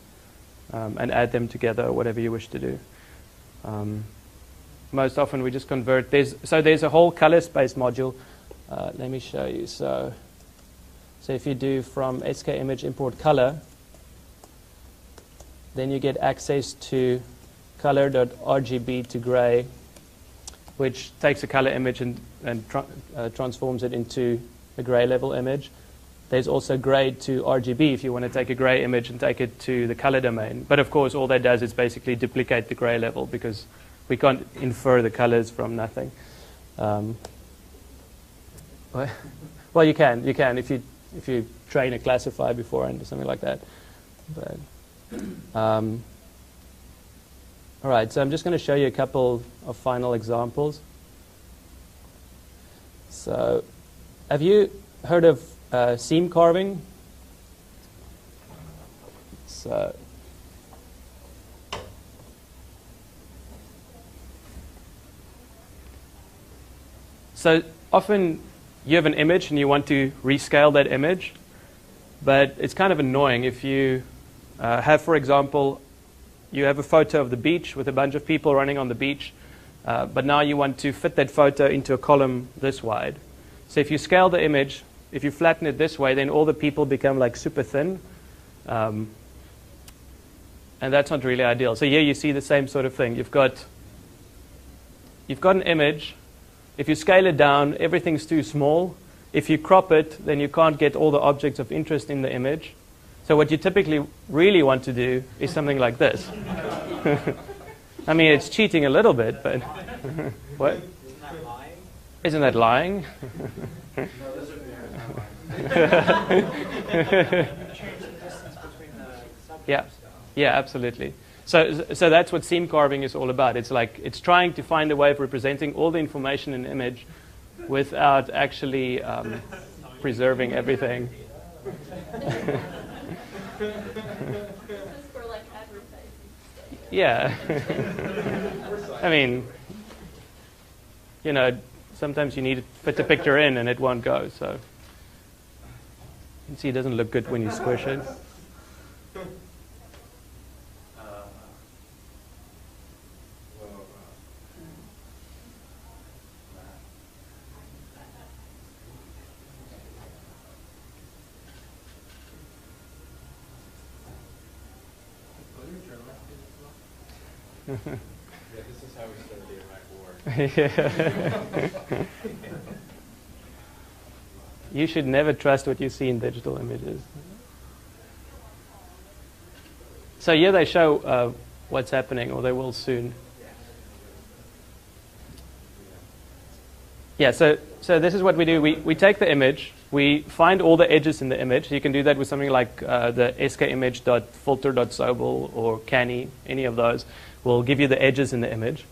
and add them together, whatever you wish to do. Most often we just convert. There's a whole color space module. Let me show you. So if you do from SK image import color, then you get access to color.rgb to gray, which takes a color image and transforms it into a gray level image. There's also grade to RGB if you want to take a gray image and take it to the color domain. But of course, all that does is basically duplicate the gray level, because we can't infer the colors from nothing. Well, you can if you train a classifier beforehand or something like that. But all right, so I'm just going to show you a couple of final examples. So, have you heard of seam carving? So, often you have an image and you want to rescale that image, but it's kind of annoying if you have, for example, you have a photo of the beach with a bunch of people running on the beach, but now you want to fit that photo into a column this wide. So if you scale the image, if you flatten it this way, then all the people become like super thin, and that's not really ideal. So here you see the same sort of thing. You've got an image. If you scale it down, everything's too small. If you crop it, then you can't get all the objects of interest in the image. So what you typically really want to do is something like this. I mean, it's cheating a little bit, but what? Isn't that lying? Isn't that lying? No, those are not lying. Change the distance between the subjects. Yeah. Yeah, absolutely. So that's what seam carving is all about. It's like it's trying to find a way of representing all the information in the image without actually preserving everything. This is for like advertising. Yeah. I mean, you know, sometimes you need to fit the picture in and it won't go. So you can see it doesn't look good when you squish it. Yeah, this is how we started the Iraq War. You should never trust what you see in digital images. So here they show what's happening, or they will soon. Yeah, so this is what we do. We take the image, we find all the edges in the image. You can do that with something like the skimage.filter.sobel or Canny, any of those will give you the edges in the image.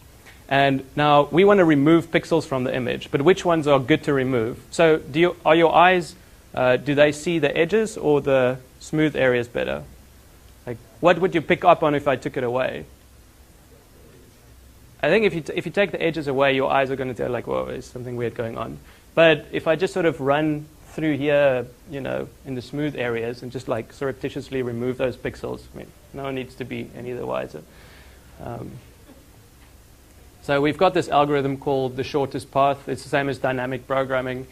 And now we want to remove pixels from the image, but which ones are good to remove? So are your eyes, do they see the edges or the smooth areas better? Like, what would you pick up on if I took it away? I think if you take the edges away, your eyes are going to tell like, whoa, there's something weird going on. But if I just sort of run through here, you know, in the smooth areas and just like surreptitiously remove those pixels, I mean, no one needs to be any the wiser. So we've got this algorithm called the shortest path. It's the same as dynamic programming.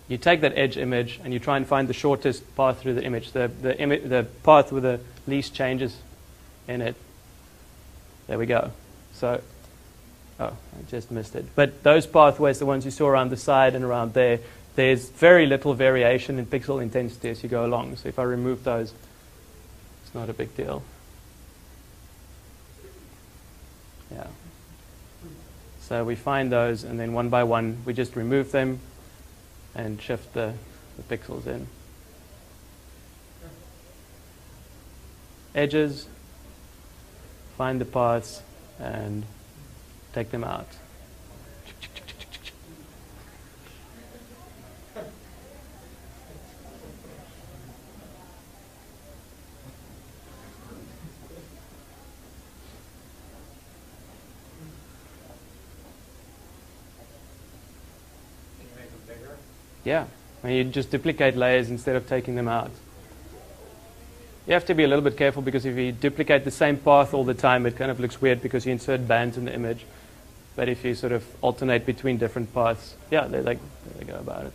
You take that edge image and you try and find the shortest path through the image, the path with the least changes in it. There we go. So, oh, I just missed it. But those pathways, the ones you saw around the side and around there, there's very little variation in pixel intensity as you go along. So if I remove those, it's not a big deal. Yeah. So we find those, and then one by one, we just remove them and shift the pixels in. Edges, find the paths, and take them out. Yeah, and you just duplicate layers instead of taking them out. You have to be a little bit careful because if you duplicate the same path all the time, it kind of looks weird because you insert bands in the image. But if you sort of alternate between different paths, yeah, there they go about it.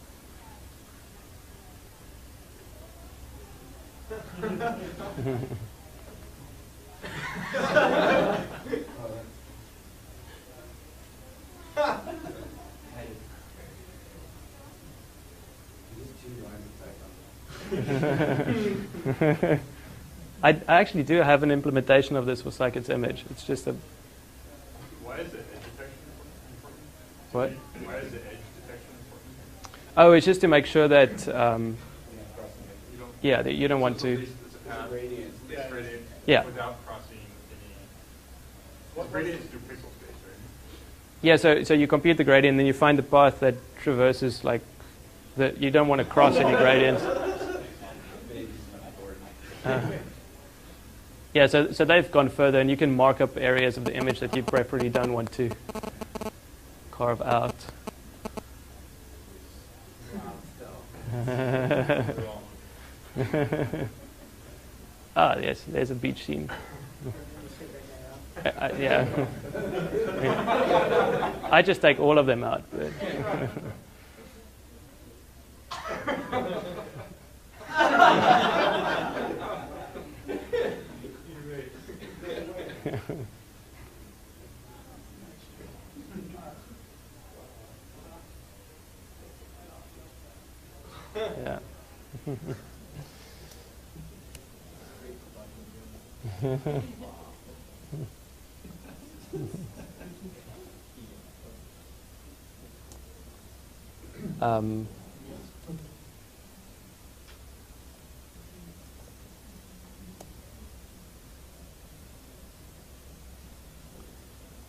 I actually do have an implementation of this for Scikit's image. It's just a... Why is the edge detection important? What? Why is the edge detection important? Oh, it's just to make sure that, yeah, that you don't want to... Gradient. Yeah. Without crossing any... What gradients do pixel space, right? Yeah, so you compute the gradient and then you find the path that traverses, like, you don't want to cross any gradients. Yeah, so they've gone further, and you can mark up areas of the image that you preferably don't want to carve out. Ah, yes, there's a beach scene. Yeah. I just take all of them out. Yeah.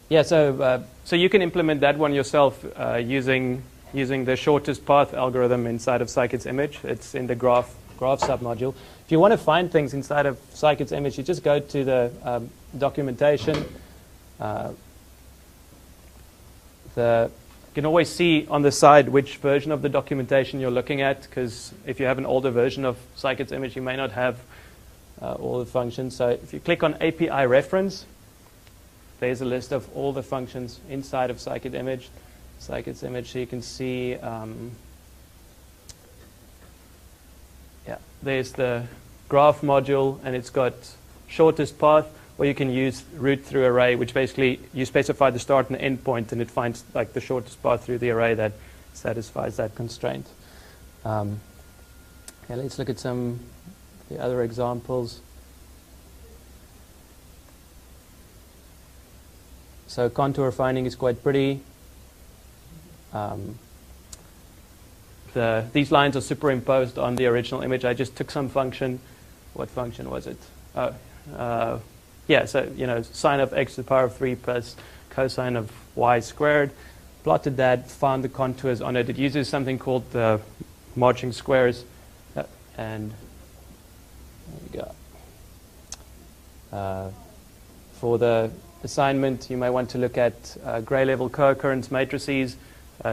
Yeah, so you can implement that one yourself using the shortest path algorithm inside of Scikit's image. It's in the graph submodule. If you want to find things inside of Scikit's image, you just go to the documentation. You can always see on the side which version of the documentation you're looking at, because if you have an older version of Scikit's image, you may not have all the functions. So if you click on API reference, there's a list of all the functions inside of Scikit's image. So you can see, there's the graph module, and it's got shortest path, or you can use route through array, which basically you specify the start and the end point, and it finds like the shortest path through the array that satisfies that constraint. Let's look at some of the other examples. So contour finding is quite pretty. These lines are superimposed on the original image. I just took some function. What function was it? Sine of x to the power of 3 plus cosine of y squared. Plotted that, found the contours on it. It uses something called the marching squares. And there we go. For the assignment, you may want to look at gray level co-occurrence matrices.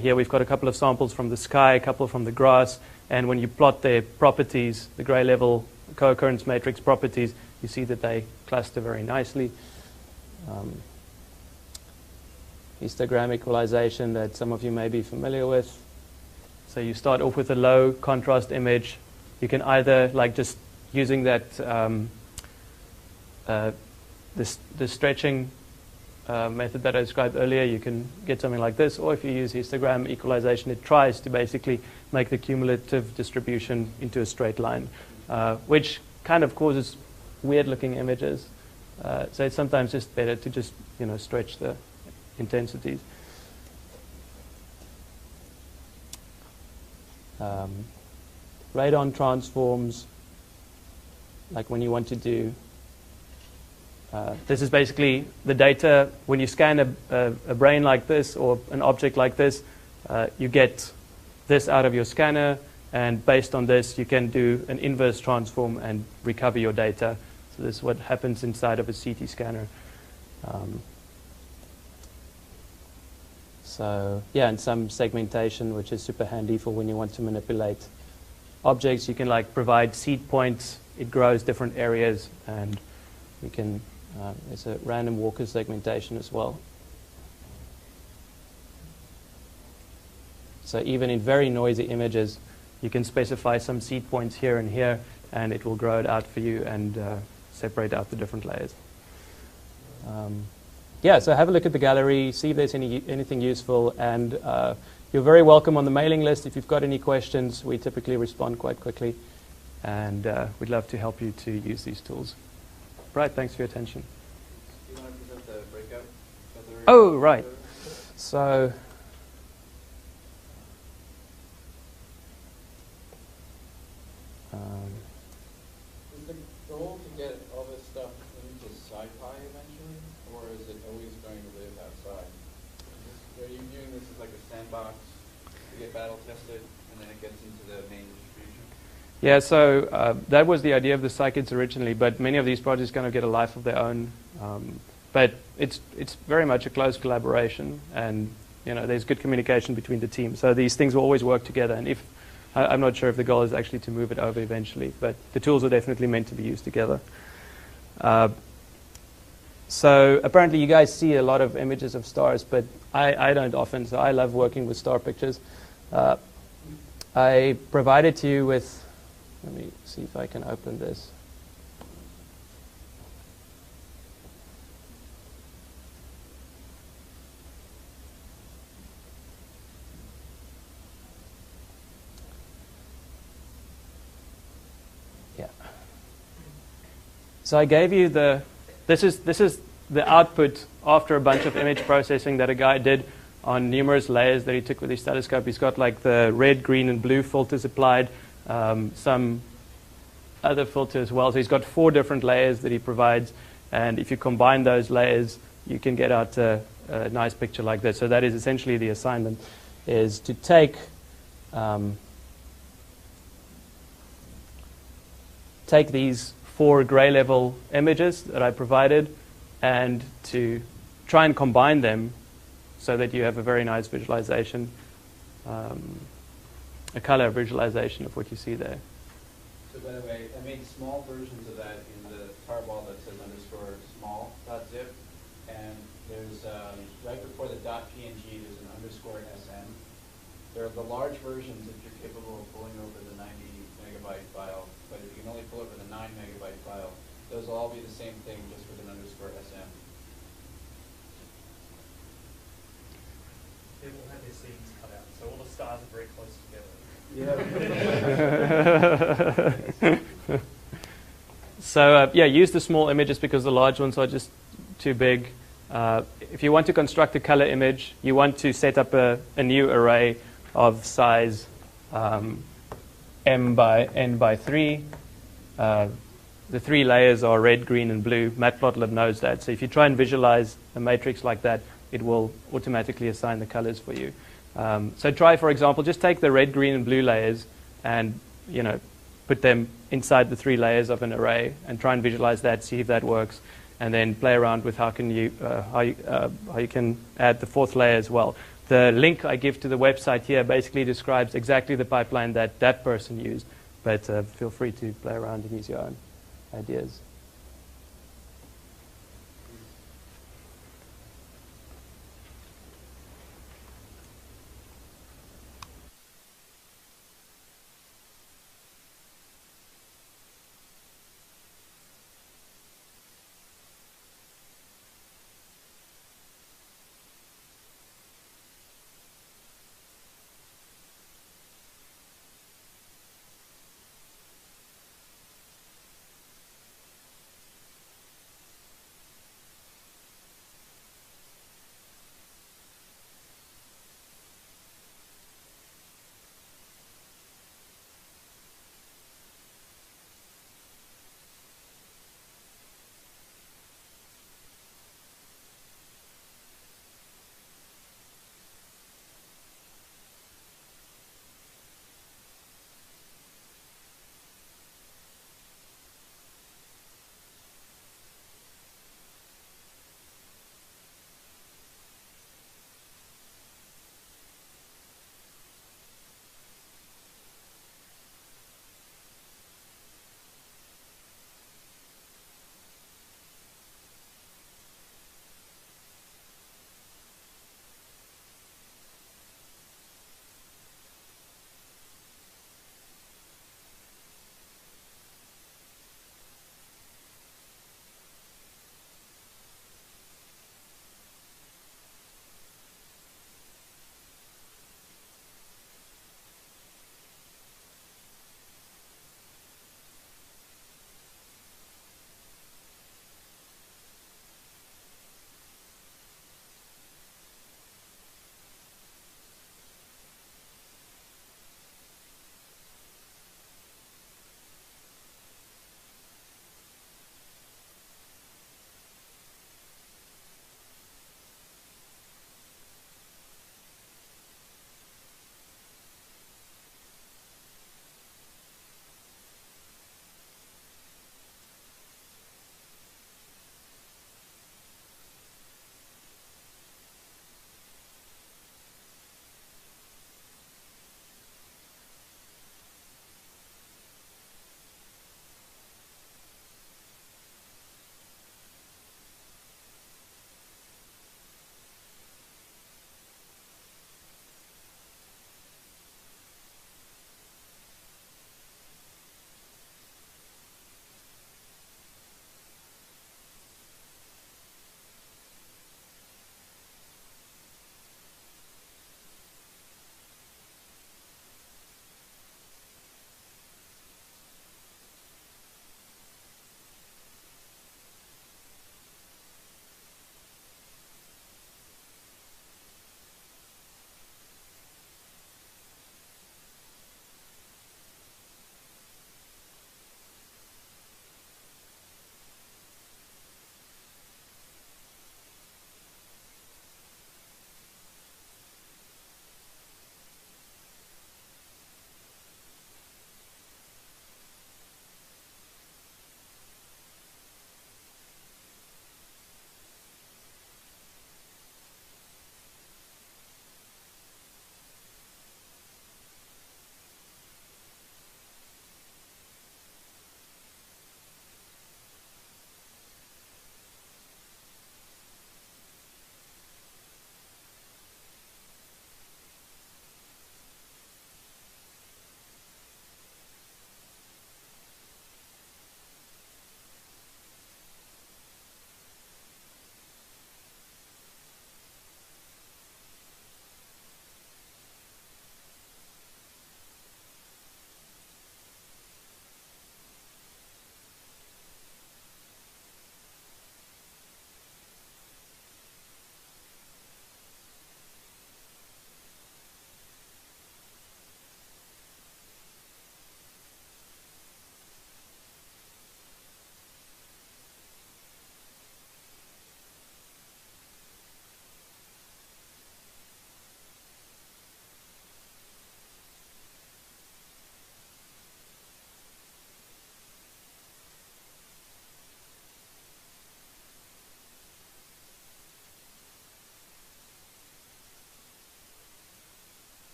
Here we've got a couple of samples from the sky, a couple from the grass, and when you plot their properties, the gray level co-occurrence matrix properties, you see that they cluster very nicely. Histogram equalization that some of you may be familiar with. So you start off with a low contrast image. You can either, like just using that the stretching method that I described earlier, you can get something like this, or if you use histogram equalization, it tries to basically make the cumulative distribution into a straight line, which kind of causes weird-looking images. So it's sometimes just better to just stretch the intensities. Radon transforms, like when you want to do. This is basically the data. When you scan a brain like this or an object like this, you get this out of your scanner, and based on this, you can do an inverse transform and recover your data. So this is what happens inside of a CT scanner. And some segmentation, which is super handy for when you want to manipulate objects. You can provide seed points. It grows different areas, and we can. There's a random walker segmentation as well. So even in very noisy images, you can specify some seed points here and here, and it will grow it out for you and separate out the different layers. So have a look at the gallery, see if there's anything useful, and you're very welcome on the mailing list. If you've got any questions, we typically respond quite quickly, and we'd love to help you to use these tools. Right, thanks for your attention. Do you want to present the breakout? Oh, right. So, is the goal to get all this stuff into sci-fi eventually, or is it always going to live outside? Are you viewing this as like a sandbox to get battle tested, and then it gets into the main distribution? yeah, so that was the idea of the Scikits originally, but many of these projects kind of get a life of their own. But it's very much a close collaboration, and there's good communication between the teams. So these things will always work together. And I'm not sure if the goal is actually to move it over eventually, but the tools are definitely meant to be used together. So apparently you guys see a lot of images of stars, but I don't often. So I love working with star pictures. I provided to you with. Let me see if I can open this. Yeah. So I gave you this is the output after a bunch of image processing that a guy did on numerous layers that he took with his telescope. He's got like the red, green, and blue filters applied, some other filter as well. So he's got 4 different layers that he provides, and if you combine those layers, you can get out a nice picture like this. So that is essentially the assignment, is to take these 4 gray level images that I provided and to try and combine them so that you have a very nice visualization, a color visualization of what you see there. So by the way, I made small versions of that in the tarball that says _small.zip, and there's right before the .png there's an _sm. There are the large versions if you're capable of pulling over the 90 megabyte file, but if you can only pull over the 9 megabyte file, those will all be the same thing, just with an _sm. They will have their seams cut out, so all the stars are very close together. Yeah. So yeah, use the small images because the large ones are just too big. If you want to construct a color image, you want to set up a new array of size m by n by 3. The 3 layers are red, green, and blue. Matplotlib knows that. So if you try and visualize a matrix like that, it will automatically assign the colors for you. So try, for example, just take the red, green, and blue layers and put them inside the 3 layers of an array and try and visualize that, see if that works, and then play around with how you can add the 4th layer as well. The link I give to the website here basically describes exactly the pipeline that that person used, but feel free to play around and use your own ideas.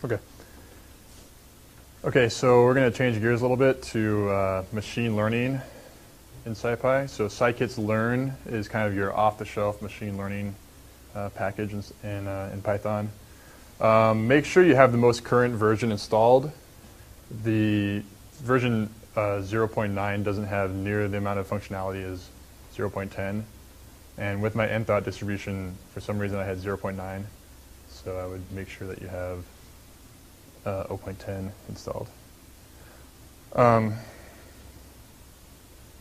Okay. Okay, so we're going to change gears a little bit to machine learning in SciPy. So scikit-learn is kind of your off-the-shelf machine learning package in Python. Make sure you have the most current version installed. The version 0.9 doesn't have near the amount of functionality as 0.10. And with my nthought distribution, for some reason I had 0.9. So I would make sure that you have 0.10 installed.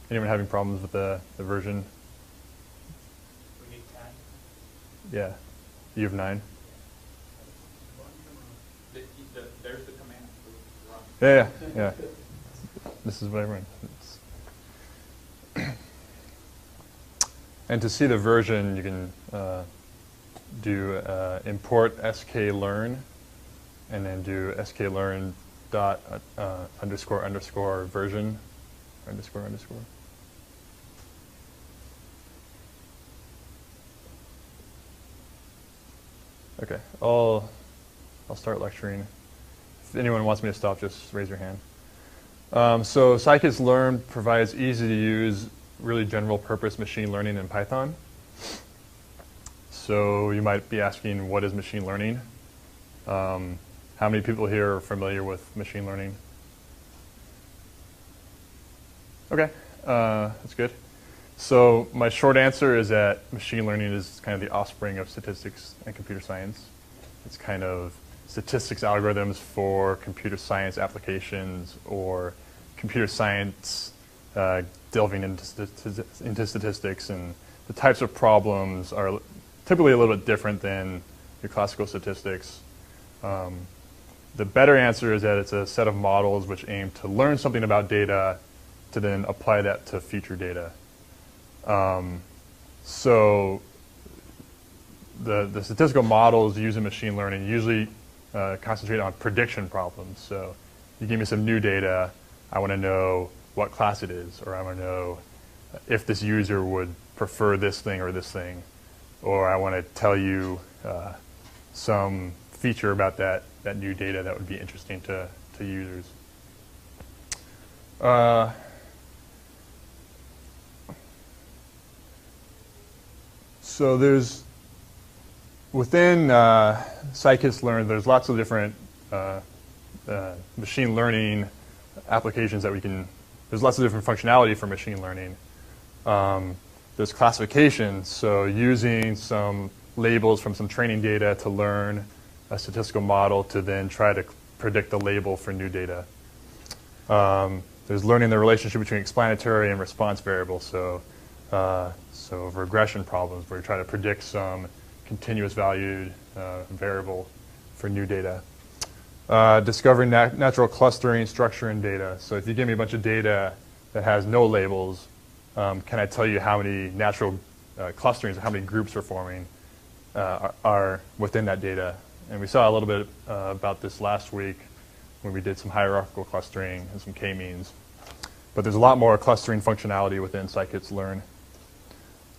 Anyone having problems with the version? We need 10. Yeah. You have 9? There's the command. Yeah. This is what I run. And to see the version, you can do import sklearn, and then do sklearn dot __ version __. Okay, I'll start lecturing. If anyone wants me to stop, just raise your hand. So scikit-learn provides easy-to-use, really general-purpose machine learning in Python. So you might be asking, what is machine learning? How many people here are familiar with machine learning? Okay, that's good. So my short answer is that machine learning is kind of the offspring of statistics and computer science. It's kind of statistics algorithms for computer science applications, or computer science delving into statistics, and the types of problems are typically a little bit different than your classical statistics. The better answer is that it's a set of models which aim to learn something about data to then apply that to future data. So the statistical models used in machine learning usually concentrate on prediction problems. So you give me some new data, I want to know what class it is, or I want to know if this user would prefer this thing or this thing, or I want to tell you some feature about that new data that would be interesting to users. So there's, within scikit-learn, there's lots of different machine learning applications that we can, there's lots of different functionality for machine learning. There's classification, so using some labels from some training data to learn a statistical model to then try to predict the label for new data. There's learning the relationship between explanatory and response variables, so regression problems where you try to predict some continuous valued variable for new data. Discovering natural clustering structure in data. So if you give me a bunch of data that has no labels, can I tell you how many natural clusterings, or how many groups are forming are within that data? And we saw a little bit about this last week when we did some hierarchical clustering and some k-means. But there's a lot more clustering functionality within scikit-learn.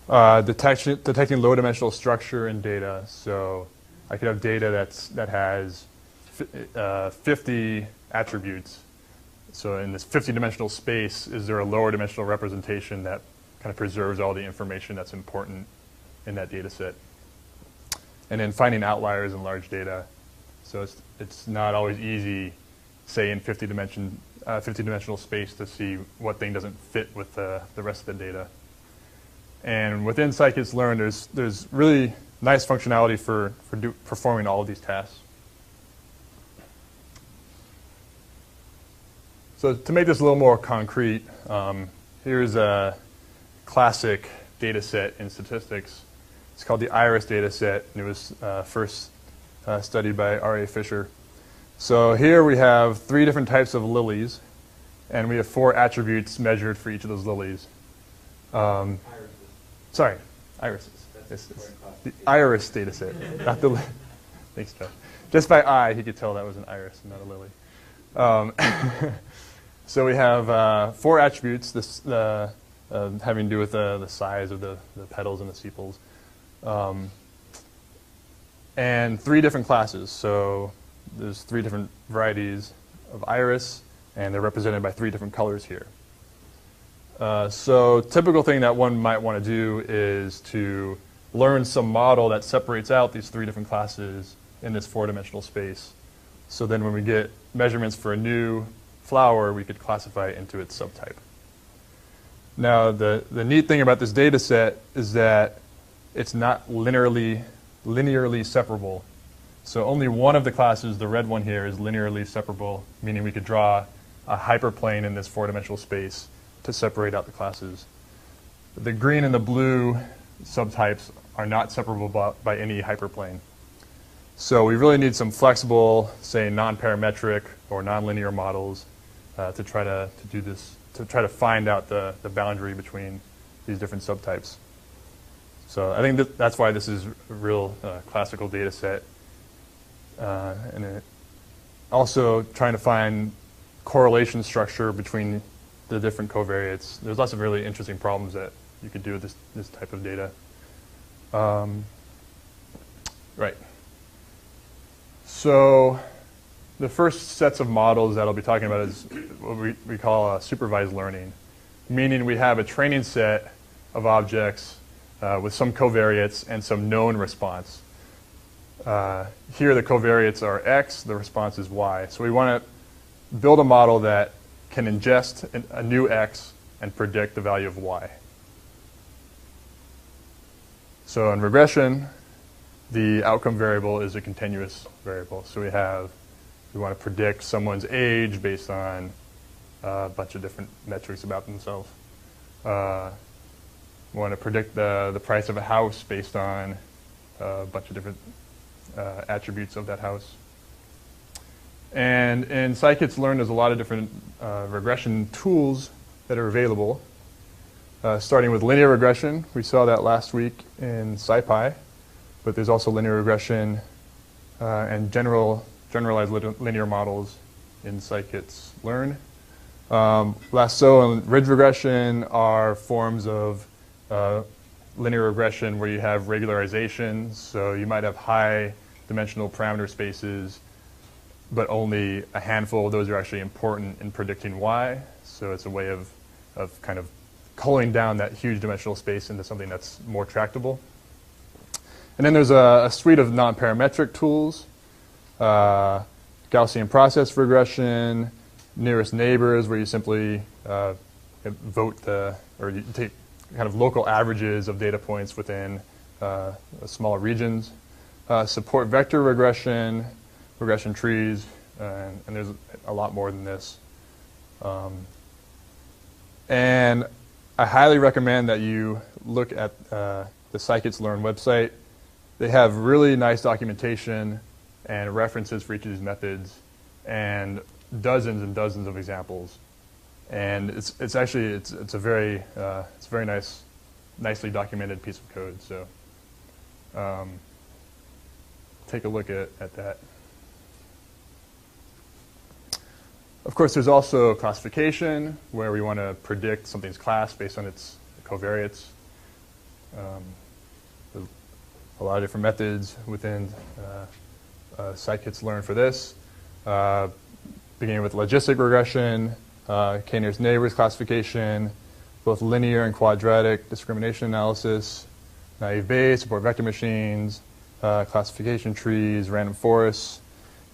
Detecting low-dimensional structure in data. So I could have data that has 50 attributes. So in this 50-dimensional space, is there a lower dimensional representation that kind of preserves all the information that's important in that data set? And then finding outliers in large data. So it's not always easy, say in 50-dimensional space, to see what thing doesn't fit with the rest of the data. And within scikit-learn, there's really nice functionality for performing all of these tasks. So to make this a little more concrete, here's a classic data set in statistics. It's called the IRIS data set, and it was first studied by R.A. Fisher. So here we have 3 different types of lilies, and we have 4 attributes measured for each of those lilies. Irises. Sorry, irises. That's It's the the iris data set, not the thanks, Josh. Just by eye, he could tell that was an iris, not a lily. So we have 4 attributes, having to do with the size of the petals and the sepals. And 3 different classes. So there's 3 different varieties of iris, and they're represented by 3 different colors here. So typical thing that one might want to do is to learn some model that separates out these 3 different classes in this 4-dimensional space. So then when we get measurements for a new flower, we could classify it into its subtype. Now, the neat thing about this data set is that it's not linearly separable. So only one of the classes, the red one here, is linearly separable, meaning we could draw a hyperplane in this 4-dimensional space to separate out the classes. The green and the blue subtypes are not separable by any hyperplane. So we really need some flexible, say, non-parametric or nonlinear models to try to do this, to try to find out the boundary between these different subtypes. So I think that's why this is a real classical data set. And also trying to find correlation structure between the different covariates. There's lots of really interesting problems that you could do with this type of data. Right. So the first sets of models that I'll be talking about is what we call supervised learning, meaning we have a training set of objects with some covariates and some known response. Here the covariates are X, the response is Y. So we want to build a model that can ingest a new X and predict the value of Y. So in regression, the outcome variable is a continuous variable. So we want to predict someone's age based on a bunch of different metrics about themselves. We want to predict the price of a house based on a bunch of different attributes of that house. And in scikit-learn, there's a lot of different regression tools that are available. Starting with linear regression, we saw that last week in SciPy, but there's also linear regression and generalized linear models in scikit-learn. Lasso and ridge regression are forms of linear regression where you have regularization. So you might have high dimensional parameter spaces, but only a handful of those are actually important in predicting Y. So it's a way of kind of culling down that huge dimensional space into something that's more tractable. And then there's a suite of non-parametric tools, Gaussian process regression, nearest neighbors, where you simply vote or you take kind of local averages of data points within smaller regions. Support vector regression, regression trees, and there's a lot more than this. And I highly recommend that you look at the scikit-learn website. They have really nice documentation and references for each of these methods, and dozens and dozens of examples. And it's actually a very nicely documented piece of code. So take a look at that. Of course, there's also classification, where we want to predict something's class based on its covariates. There's a lot of different methods within scikit-learn for this, beginning with logistic regression, k-nearest neighbors classification, both linear and quadratic discrimination analysis, naive Bayes, support vector machines, classification trees, random forests.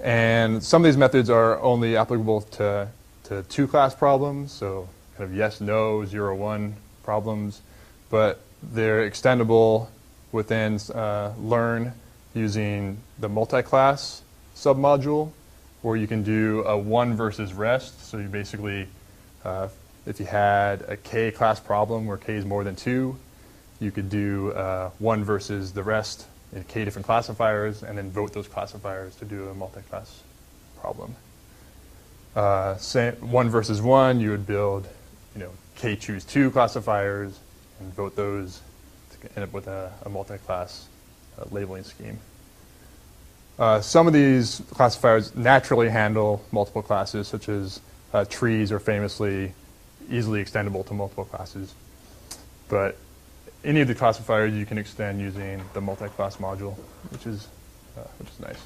And some of these methods are only applicable to 2-class problems, so kind of yes, no, 0, 1 problems, but they're extendable within Learn using the multi-class submodule, or you can do a one versus rest. So you basically, if you had a k class problem where k is more than 2, you could do one versus the rest in k different classifiers, and then vote those classifiers to do a multi-class problem. One versus one, you would build, k choose 2 classifiers and vote those to end up with a multi-class labeling scheme. Some of these classifiers naturally handle multiple classes, such as trees are famously easily extendable to multiple classes. But any of the classifiers you can extend using the multi-class module, which is nice.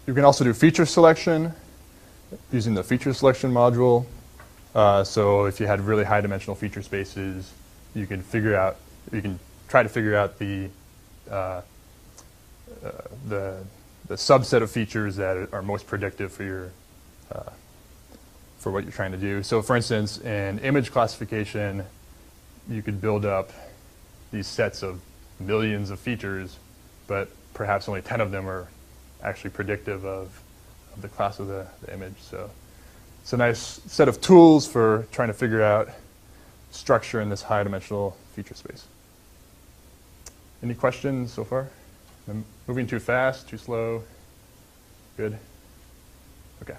You can also do feature selection using the feature selection module. So if you had really high dimensional feature spaces, you can try to figure out the subset of features that are most predictive for what you're trying to do. So for instance, in image classification, you could build up these sets of millions of features, but perhaps only 10 of them are actually predictive of the class of the image. So it's a nice set of tools for trying to figure out structure in this high dimensional feature space. Any questions so far? I'm moving too fast, too slow? Good? Okay.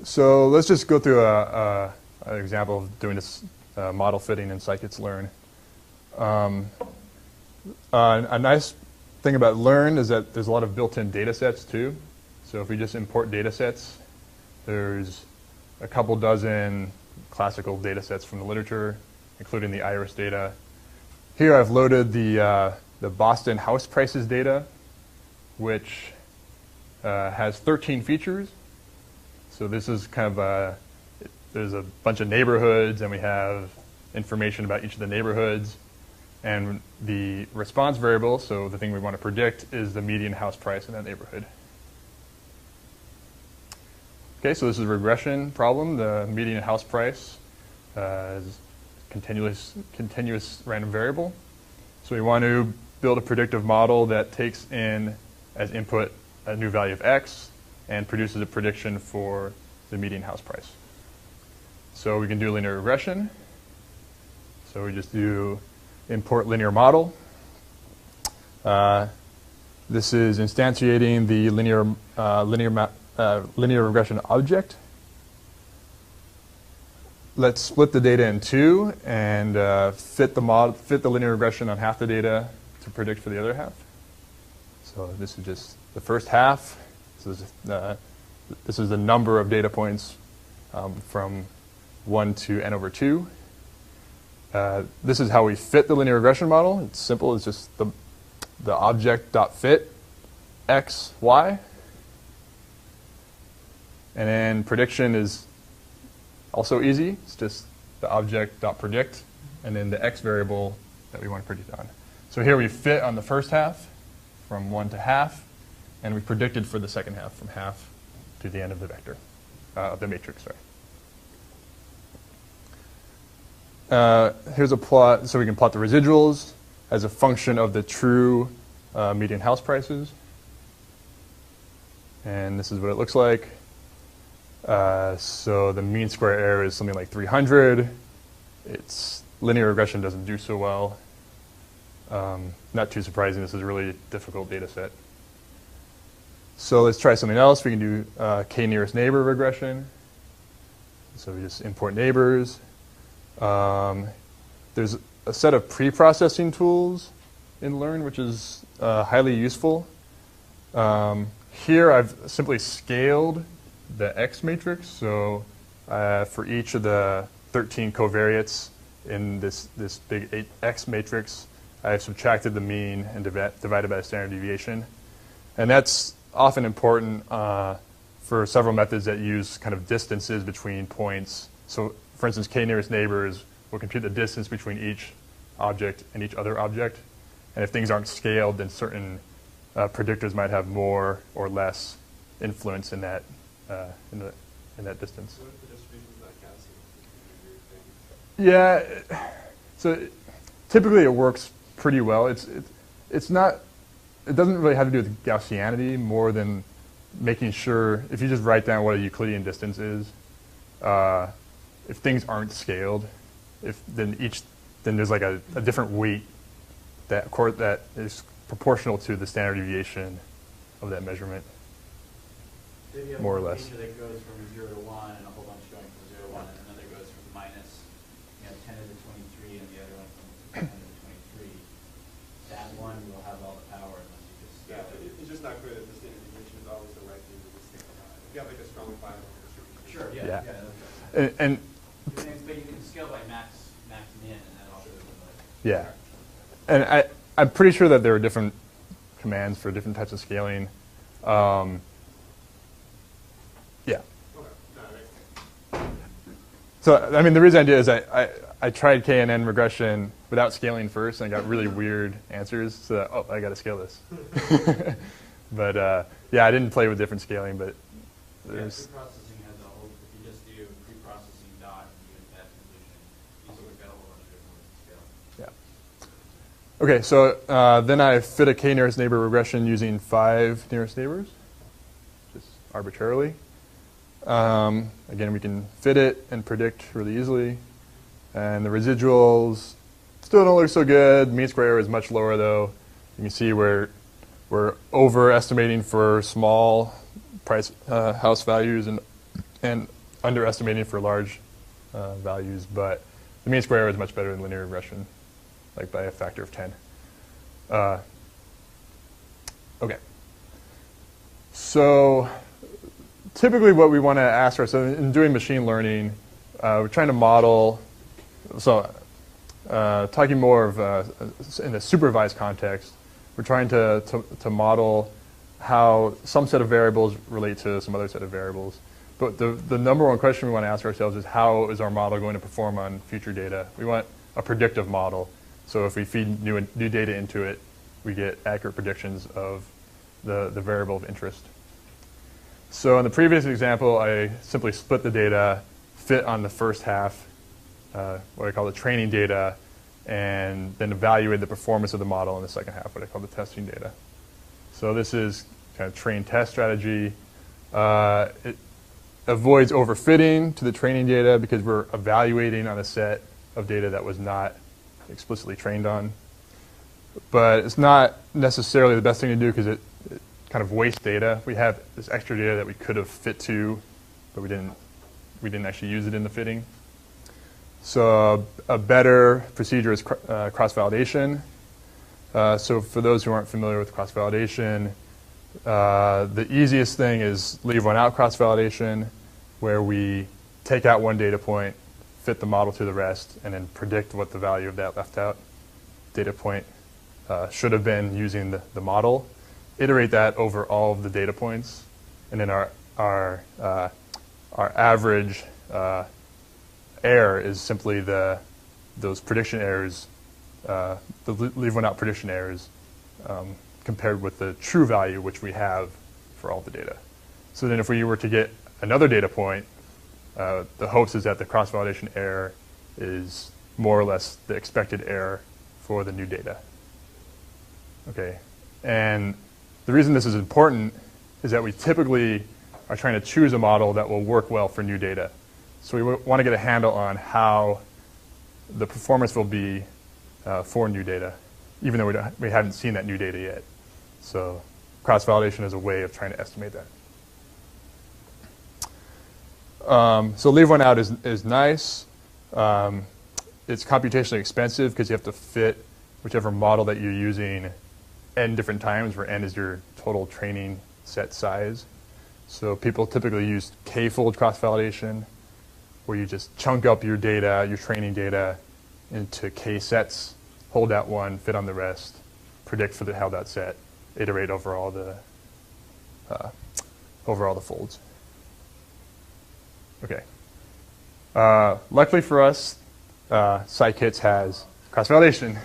So let's just go through an example of doing this model fitting in scikit-learn. A nice thing about Learn is that there's a lot of built-in data sets too. So if we just import data sets, there's a couple dozen classical data sets from the literature, including the iris data. Here I've loaded the Boston house prices data, which has 13 features. So this is kind of there's a bunch of neighborhoods, and we have information about each of the neighborhoods. And the response variable, so the thing we want to predict, is the median house price in that neighborhood. Okay, so this is a regression problem. The median house price is continuous random variable. So we want to build a predictive model that takes in as input a new value of x and produces a prediction for the median house price. So we can do linear regression. So we just do import linear model. This is instantiating the linear regression object. Let's split the data in two and fit the linear regression on half the data to predict for the other half. So this is just the first half. This is the number of data points from 1 to n over 2. This is how we fit the linear regression model. It's simple. It's just the object.fit x, y. And then prediction is also easy. It's just the object.predict and then the x variable that we want to predict on. So here we fit on the first half from 1 to half, and we predicted for the second half from half to the end of the vector, of the matrix, sorry. Here's a plot, so we can plot the residuals as a function of the true median house prices. And this is what it looks like. So the mean square error is something like 300. Linear regression doesn't do so well. Not too surprising. This is a really difficult data set. So let's try something else. We can do k nearest neighbor regression. So we just import neighbors. There's a set of pre-processing tools in Learn, which is highly useful. Here I've simply scaled the X matrix. So for each of the 13 covariates in this big X matrix, I've subtracted the mean and divided by the standard deviation. And that's often important for several methods that use kind of distances between points. So for instance, k nearest neighbors will compute the distance between each object and each other object. And if things aren't scaled, then certain predictors might have more or less influence in that distance. What if the distribution is not Gaussian? Yeah, so typically it works pretty well. It's not it doesn't really have to do with Gaussianity more than making sure, if you just write down what a Euclidean distance is, if things aren't scaled, then there's like a different weight that is proportional to the standard deviation of that measurement, more or less. Feature that goes from 0 to 1 and a whole bunch going from 0 to 1, and another goes from minus 10 to the 23 and the other one from 10 to the 23. That one will have all the power unless you just scale it. It's just not clear that the standard deviation is always the right thing to scale. If you have like a strong binomial distribution. Sure, Yeah. yeah. But you can scale by max min, and that also is like. Yeah. And I'm pretty sure that there are different commands for different types of scaling. Yeah. Okay. No, that makes sense. So, I mean, the reason I did is I tried KNN regression without scaling first, and I got really weird answers. So, I got to scale this. But, yeah, I didn't play with different scaling, but there's... Preprocessing has a whole, if you just do preprocessing dot and use that condition, you sort of got a whole bunch of different ways to scale. Yeah. Okay, so then I fit a k-nearest neighbor regression using 5 nearest neighbors, just arbitrarily. Again, we can fit it and predict really easily. And the residuals still don't look so good. Mean square error is much lower, though. You can see we're overestimating for small price house values and underestimating for large values. But the mean square error is much better than linear regression, like by a factor of 10. Okay. So typically what we want to ask ourselves in doing machine learning, we're trying to model, so talking more of in a supervised context, we're trying to model how some set of variables relate to some other set of variables. But the number one question we want to ask ourselves is, how is our model going to perform on future data? We want a predictive model. So if we feed new data into it, we get accurate predictions of the variable of interest. So in the previous example, I simply split the data, fit on the first half, what I call the training data, and then evaluate the performance of the model in the second half, what I call the testing data. So this is kind of train test strategy. It avoids overfitting to the training data because we're evaluating on a set of data that was not explicitly trained on. But it's not necessarily the best thing to do because it kind of wastes data. We have this extra data that we could have fit to, but we didn't actually use it in the fitting. So a better procedure is cross-validation. So for those who aren't familiar with cross-validation, the easiest thing is leave one out cross-validation, where we take out one data point, fit the model to the rest, and then predict what the value of that left out data point should have been using the model. Iterate that over all of the data points, and then our average error is simply those prediction errors, the leave one out prediction errors, compared with the true value which we have for all the data. So then if we were to get another data point, the hopes is that the cross-validation error is more or less the expected error for the new data. Okay, and the reason this is important is that we typically are trying to choose a model that will work well for new data. So we want to get a handle on how the performance will be for new data, even though we haven't seen that new data yet. So cross-validation is a way of trying to estimate that. So leave one out is nice. It's computationally expensive because you have to fit whichever model that you're using n different times, where n is your total training set size. So people typically use k-fold cross-validation, where you just chunk up your data, your training data, into k sets, hold out one, fit on the rest, predict for how that set, iterate over all the folds. Okay. Luckily for us, scikits has cross-validation,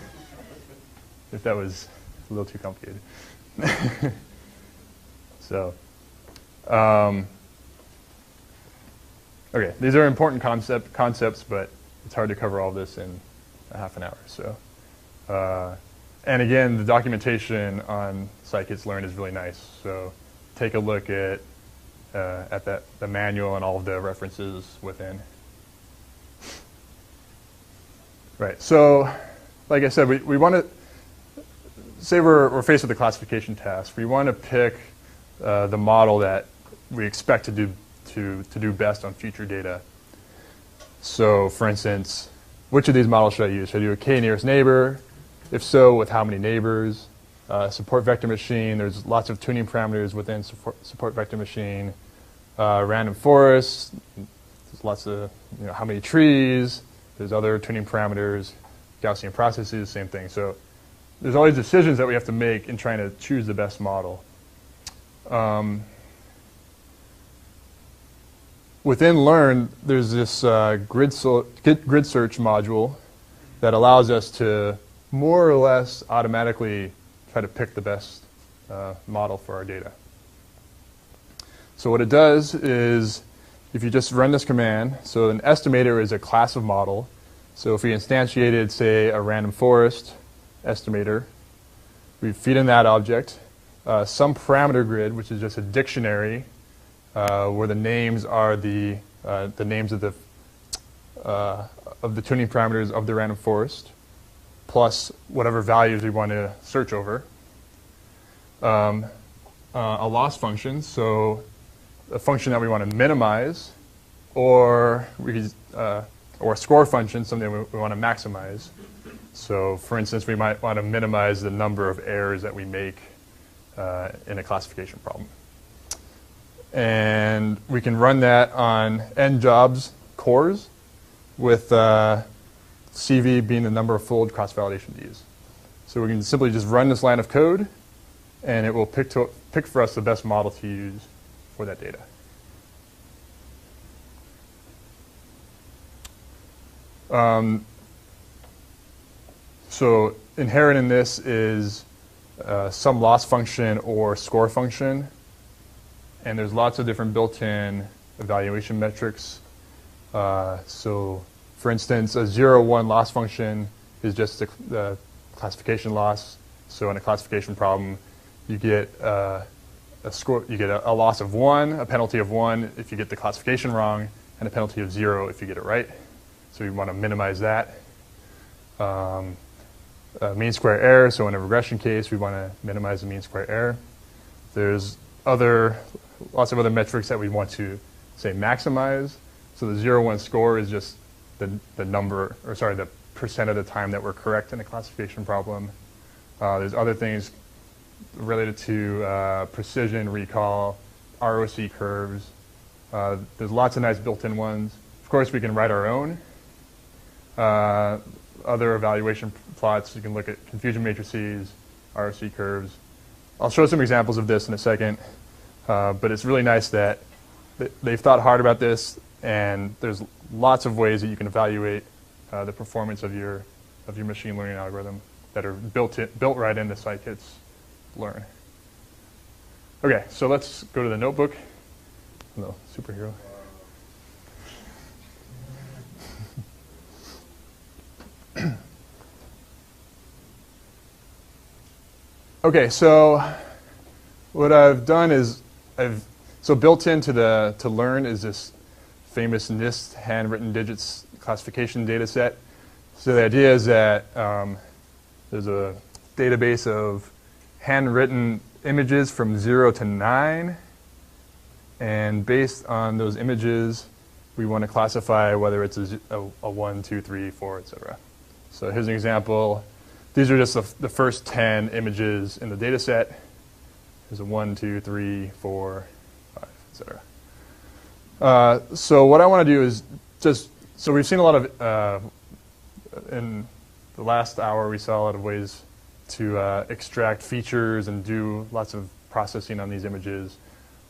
if that was a little too complicated. So, okay, these are important concepts, but it's hard to cover all this in a half an hour. So, And again, the documentation on scikit-learn is really nice. So take a look at the manual and all of the references within. Right, so like I said, we want to, say we're faced with a classification task. We want to pick the model that we expect to do best on future data. So for instance, which of these models should I use? Should I do a k-nearest neighbor? If so, with how many neighbors? Support vector machine, there's lots of tuning parameters within support vector machine. Random forest, there's lots of, how many trees, there's other tuning parameters. Gaussian processes, same thing. So there's always decisions that we have to make in trying to choose the best model. Within Learn, there's this grid search module that allows us to more or less automatically try to pick the best model for our data. So what it does is, if you just run this command, so an estimator is a class of model. So if we instantiated, say, a random forest estimator, we feed in that object some parameter grid, which is just a dictionary where the names are the names of the tuning parameters of the random forest, plus whatever values we want to search over. A loss function, so a function that we want to minimize, or a score function, something we want to maximize. So for instance, we might want to minimize the number of errors that we make in a classification problem. And we can run that on njobs cores with CV being the number of fold cross-validation Ds. So we can simply just run this line of code, and it will pick for us the best model to use for that data. So inherent in this is some loss function or score function. And there's lots of different built-in evaluation metrics. So for instance, a 0-1 loss function is just the classification loss. So in a classification problem, you get a loss of 1, a penalty of 1 if you get the classification wrong, and a penalty of 0 if you get it right. So we want to minimize that. Mean square error, so in a regression case, we want to minimize the mean square error. There's lots of other metrics that we want to, say, maximize. So the 0-1 score is just the number, or sorry, the percent of the time that we're correct in a classification problem. There's other things related to precision, recall, ROC curves. There's lots of nice built-in ones. Of course, we can write our own. Other evaluation plots, you can look at confusion matrices, ROC curves. I'll show some examples of this in a second, but it's really nice that they've thought hard about this, and there's lots of ways that you can evaluate the performance of your machine learning algorithm that are built right into scikit-learn. Okay, so let's go to the notebook. No, superhero. Okay, so what I've done is built into to Learn is this famous NIST handwritten digits classification data set. So the idea is that there's a database of handwritten images from 0 to 9, and based on those images, we want to classify whether it's a 1, 2, 3, 4, etc. So here's an example. These are just the first 10 images in the data set. There's a 1, 2, 3, 4, 5, etc. So what I want to do is so we've seen a lot of, in the last hour, we saw a lot of ways to extract features and do lots of processing on these images.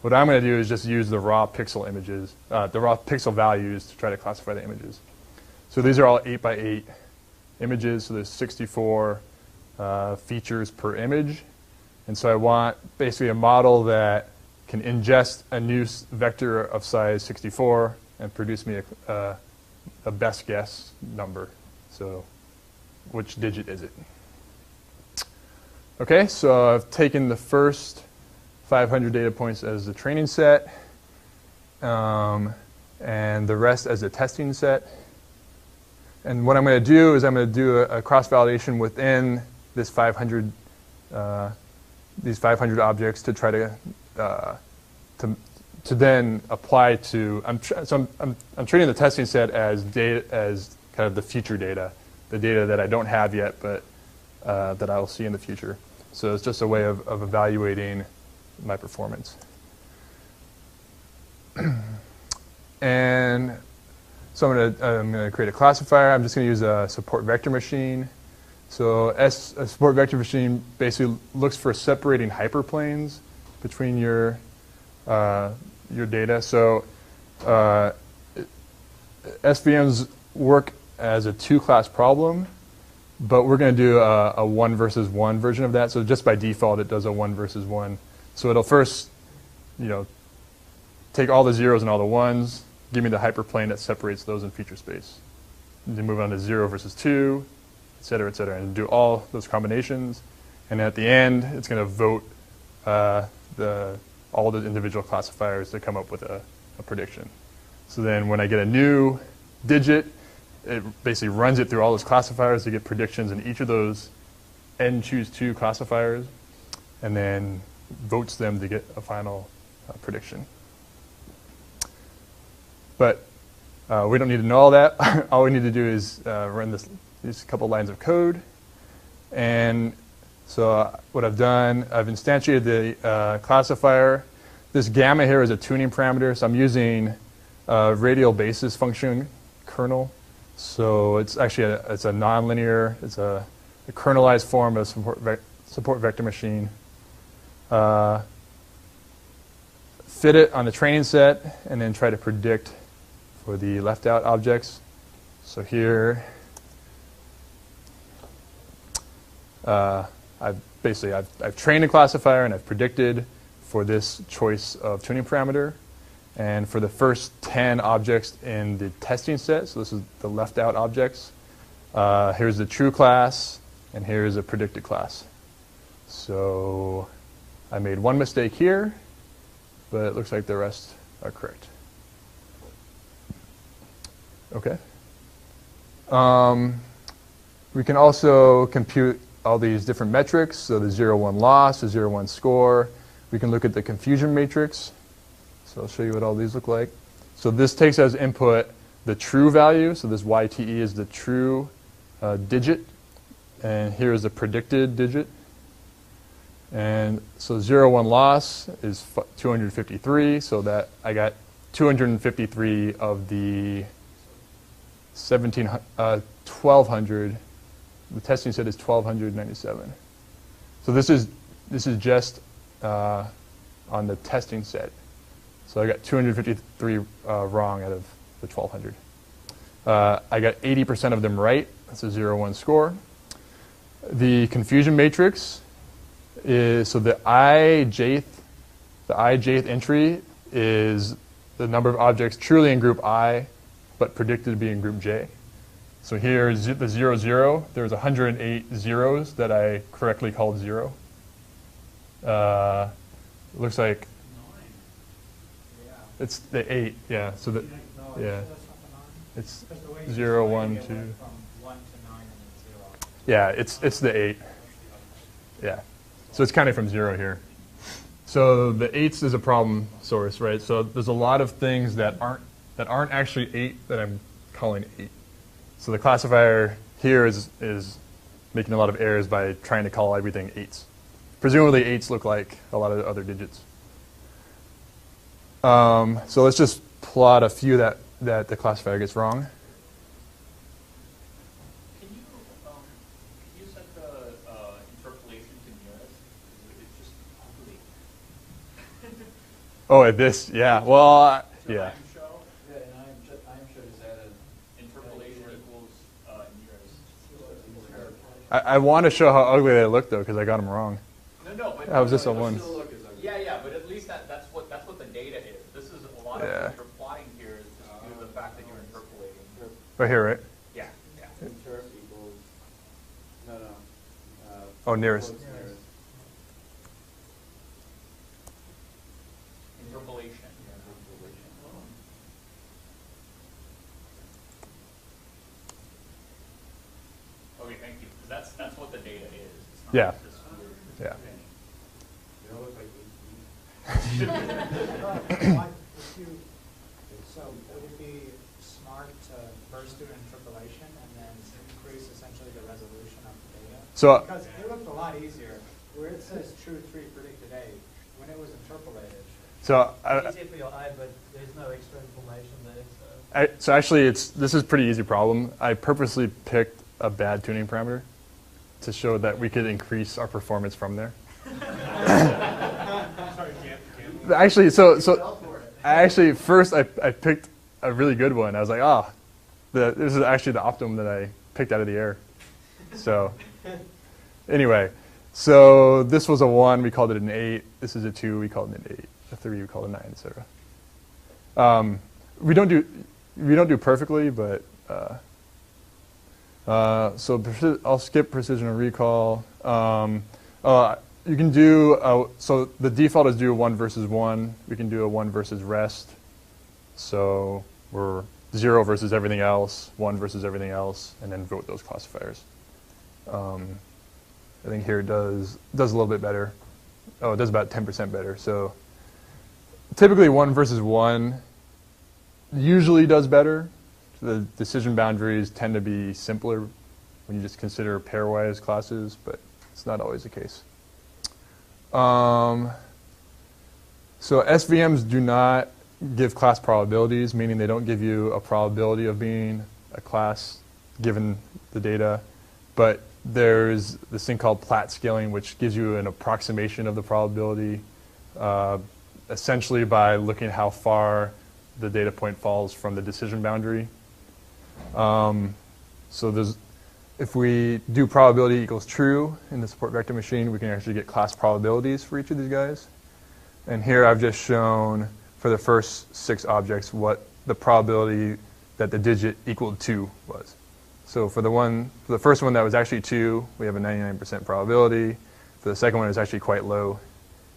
What I'm going to do is just use the raw pixel images, the raw pixel values to try to classify the images. So these are all 8x8 images, so there's 64 features per image. And so I want basically a model that can ingest a new vector of size 64 and produce me a best guess number. So which digit is it? Okay, so I've taken the first 500 data points as the training set, and the rest as a testing set. And what I'm going to do is I'm going to do a cross-validation within this 500, these 500 objects to try to then apply to. I'm treating the testing set as data, as kind of the future data, the data that I don't have yet, but that I will see in the future. So it's just a way of evaluating my performance. And so I'm going to create a classifier. I'm just going to use a support vector machine. So a support vector machine basically looks for separating hyperplanes between your data. So SVMs work as a two-class problem, but we're going to do a 1 versus 1 version of that. So just by default, it does a 1 versus 1. So it'll first, take all the zeros and all the ones, give me the hyperplane that separates those in feature space. And then move on to 0 versus 2, et cetera, and do all those combinations. And at the end, it's going to vote all the individual classifiers to come up with a prediction. So then when I get a new digit, it basically runs it through all those classifiers to get predictions in each of those n choose 2 classifiers, and then votes them to get a final prediction. But we don't need to know all that. All we need to do is run these couple lines of code. And so what I've done, I've instantiated the classifier. This gamma here is a tuning parameter, so I'm using radial basis function kernel. So it's actually it's a nonlinear, it's a kernelized form of support vector machine. Fit it on the training set, and then try to predict for the left out objects. So here, I've trained a classifier and I've predicted for this choice of tuning parameter. And for the first 10 objects in the testing set, so this is the left out objects, here's the true class, and here's a predicted class. So I made one mistake here, but it looks like the rest are correct. Okay. We can also compute all these different metrics, so the 0-1 loss, the 0-1 score. We can look at the confusion matrix. So I'll show you what all these look like. So this takes as input the true value. So this YTE is the true digit. And here is the predicted digit. And so 0-1 loss is 253. So that I got 253 of the 1,200. The testing set is 1,297. So this is just on the testing set. So I got 253 wrong out of the 1,200. I got 80% of them right. That's a 0-1 score. The confusion matrix is, so the ijth entry is the number of objects truly in group I, but predicted to be in group J. So here is the 0, 0. There's 108 zeros that I correctly called 0. It looks like it's the 8, yeah. So that, yeah, it's 0, 1, 2. Yeah, it's the 8. Yeah, so it's counting from 0 here. So the 8s is a problem source, right? So there's a lot of things that aren't actually 8 that I'm calling 8. So the classifier here is making a lot of errors by trying to call everything 8s. Presumably 8s look like a lot of other digits. So let's just plot a few that the classifier gets wrong. Can you set the interpolation to nearest? It's just ugly. Oh, at this, yeah. Well, yeah. I want to show how ugly they look though, because I got them wrong. No, but that was just a 1. Yeah, but at least that's what the data is. This is a lot of what you're plotting here is just due to the fact that you're interpolating. Right here, right? Yeah. Interp equals, Oh, nearest. that's what the data is. It's not Yeah. this weird Yeah. thing. They all look like So would it be smart to first do an interpolation and then increase essentially the resolution of the data? So Because it looked a lot easier where it says true 3 predicted 8 when it was interpolated. so It's easier for your eye, but there's no extra information there. so actually, this is a pretty easy problem. I purposely picked a bad tuning parameter to show that we could increase our performance from there. Actually, so first I picked a really good one. I was like, this is actually the optimum that I picked out of the air. So anyway, so this was a 1, we called it an 8. This is a 2, we called it an 8. A 3, we called it a 9, etc. We don't do perfectly, but so I'll skip precision and recall. You can do so the default is do a 1 versus 1. We can do a 1 versus rest. So we're 0 versus everything else, 1 versus everything else, and then vote those classifiers. I think here it does a little bit better. Oh, it does about 10% better. So typically 1 versus 1 usually does better. The decision boundaries tend to be simpler when you just consider pairwise classes, but it's not always the case. So SVMs do not give class probabilities, meaning they don't give you a probability of being a class given the data, but there's this thing called Platt scaling, which gives you an approximation of the probability, essentially by looking at how far the data point falls from the decision boundary. So if we do probability equals true in the support vector machine, we can actually get class probabilities for each of these guys. And here I've just shown for the first 6 objects what the probability that the digit equaled 2 was. So for the first one that was actually 2, we have a 99% probability. For the second one, it's actually quite low.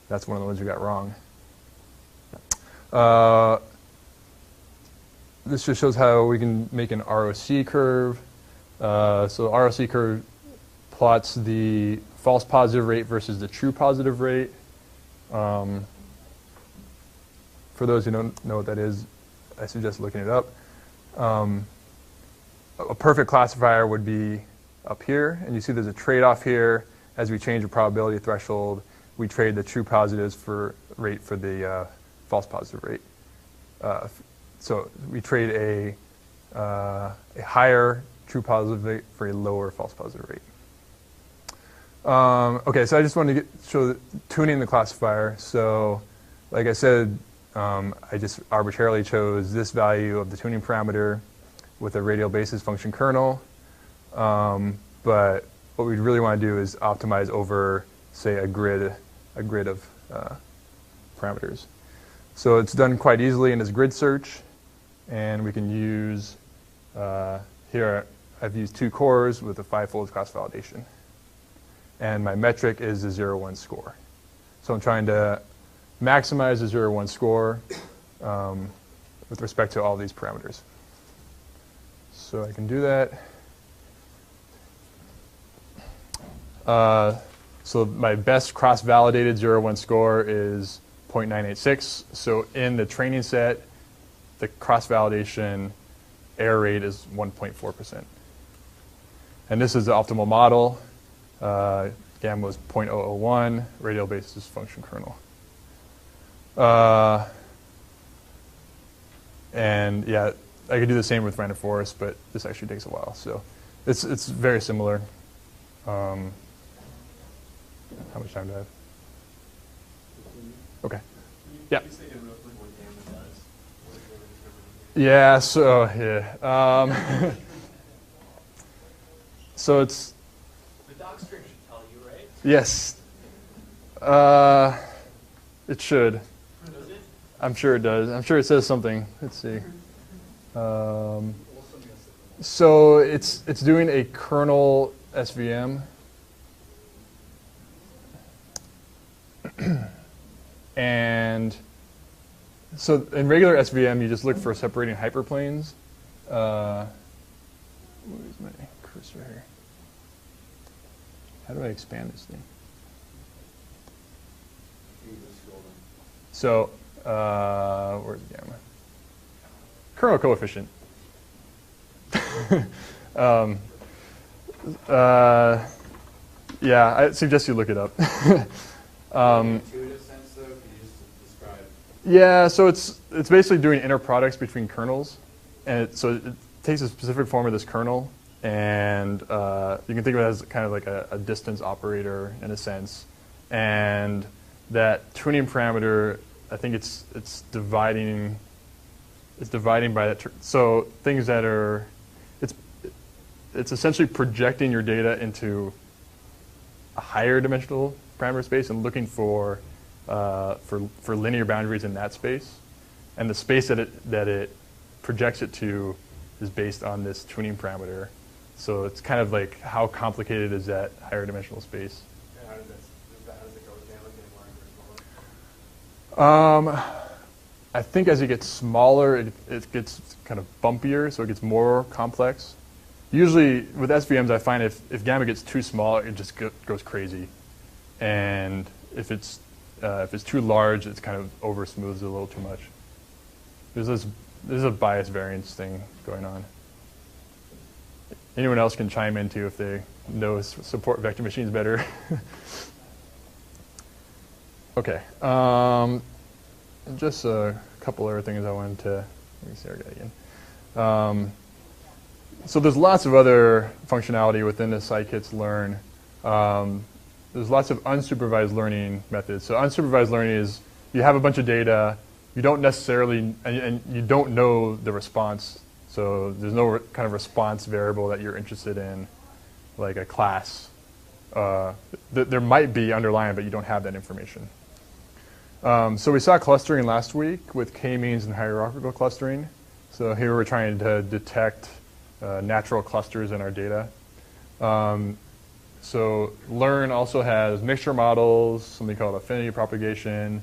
That's one of the ones we got wrong. This just shows how we can make an ROC curve. So the ROC curve plots the false positive rate versus the true positive rate. For those who don't know what that is, I suggest looking it up. A perfect classifier would be up here, and you see there's a trade-off here. As we change the probability threshold, we trade the true positives for rate for the false positive rate. So we trade a higher true positive rate for a lower false positive rate. Okay, so I just wanted to show tuning the classifier. So like I said, I just arbitrarily chose this value of the tuning parameter with a radial basis function kernel. But what we really want to do is optimize over, say, a grid of parameters. So it's done quite easily in this grid search. And we can use, here I've used 2 cores with a 5-fold cross validation. And my metric is the 0-1 score. So I'm trying to maximize the 0-1 score with respect to all these parameters. So I can do that. So my best cross-validated 0-1 score is 0.986. So in the training set, the cross-validation error rate is 1.4%. And this is the optimal model. Gamma was 0.001, radial basis function kernel. And yeah, I could do the same with random forest, but this actually takes a while. So it's very similar. How much time do I have? Okay. Yeah. Yeah, so yeah. So it's The doc string should tell you, right? yes. It should. Does it? I'm sure it does. I'm sure it says something. Let's see. So it's doing a kernel SVM. And so in regular SVM, you just look for separating hyperplanes. Where's my cursor here? how do I expand this thing? You can just scroll down. So, where's gamma? Kernel coefficient. Yeah, I suggest you look it up. Intuitive sense, though, can you just describe? Yeah, so it's basically doing inner products between kernels, and so it takes a specific form of this kernel, and you can think of it as kind of like a distance operator in a sense, and that tuning parameter, I think it's dividing by that. So things that are, it's essentially projecting your data into a higher dimensional parameter space and looking for linear boundaries in that space, and the space that it projects it to is based on this tuning parameter. So it's kind of like how complicated is that higher dimensional space. And how does it go with gamma getting larger or smaller? I think as it gets smaller, it gets kind of bumpier, so it gets more complex. Usually with SVMs, I find if gamma gets too small, it just goes crazy, and if it's too large, it's kind of over smooths it a little too much. There's a bias variance thing going on. Anyone else can chime in too if they know support vector machines better. Okay. Just a couple other things I wanted to, let me see our guy again. So there's lots of other functionality within the scikits learn. There's lots of unsupervised learning methods. So unsupervised learning is you have a bunch of data, you don't necessarily, and you don't know the response. So there's no kind of response variable that you're interested in, like a class. There might be underlying, but you don't have that information. So we saw clustering last week with k-means and hierarchical clustering. So here we're trying to detect natural clusters in our data. So Learn also has mixture models, something called affinity propagation,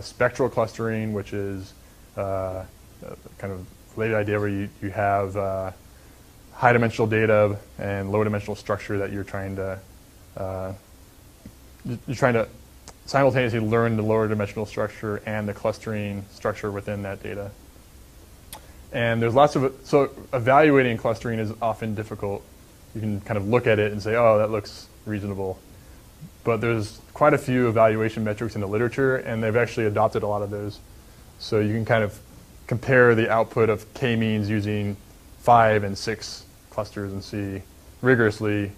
spectral clustering, which is kind of related idea where you have high dimensional data and low dimensional structure that you're trying to simultaneously learn the lower dimensional structure and the clustering structure within that data. And there's lots of, so evaluating clustering is often difficult. You can kind of look at it and say, oh, that looks reasonable. But there's quite a few evaluation metrics in the literature, and they've actually adopted a lot of those. So you can kind of compare the output of k-means using 5 and 6 clusters and see rigorously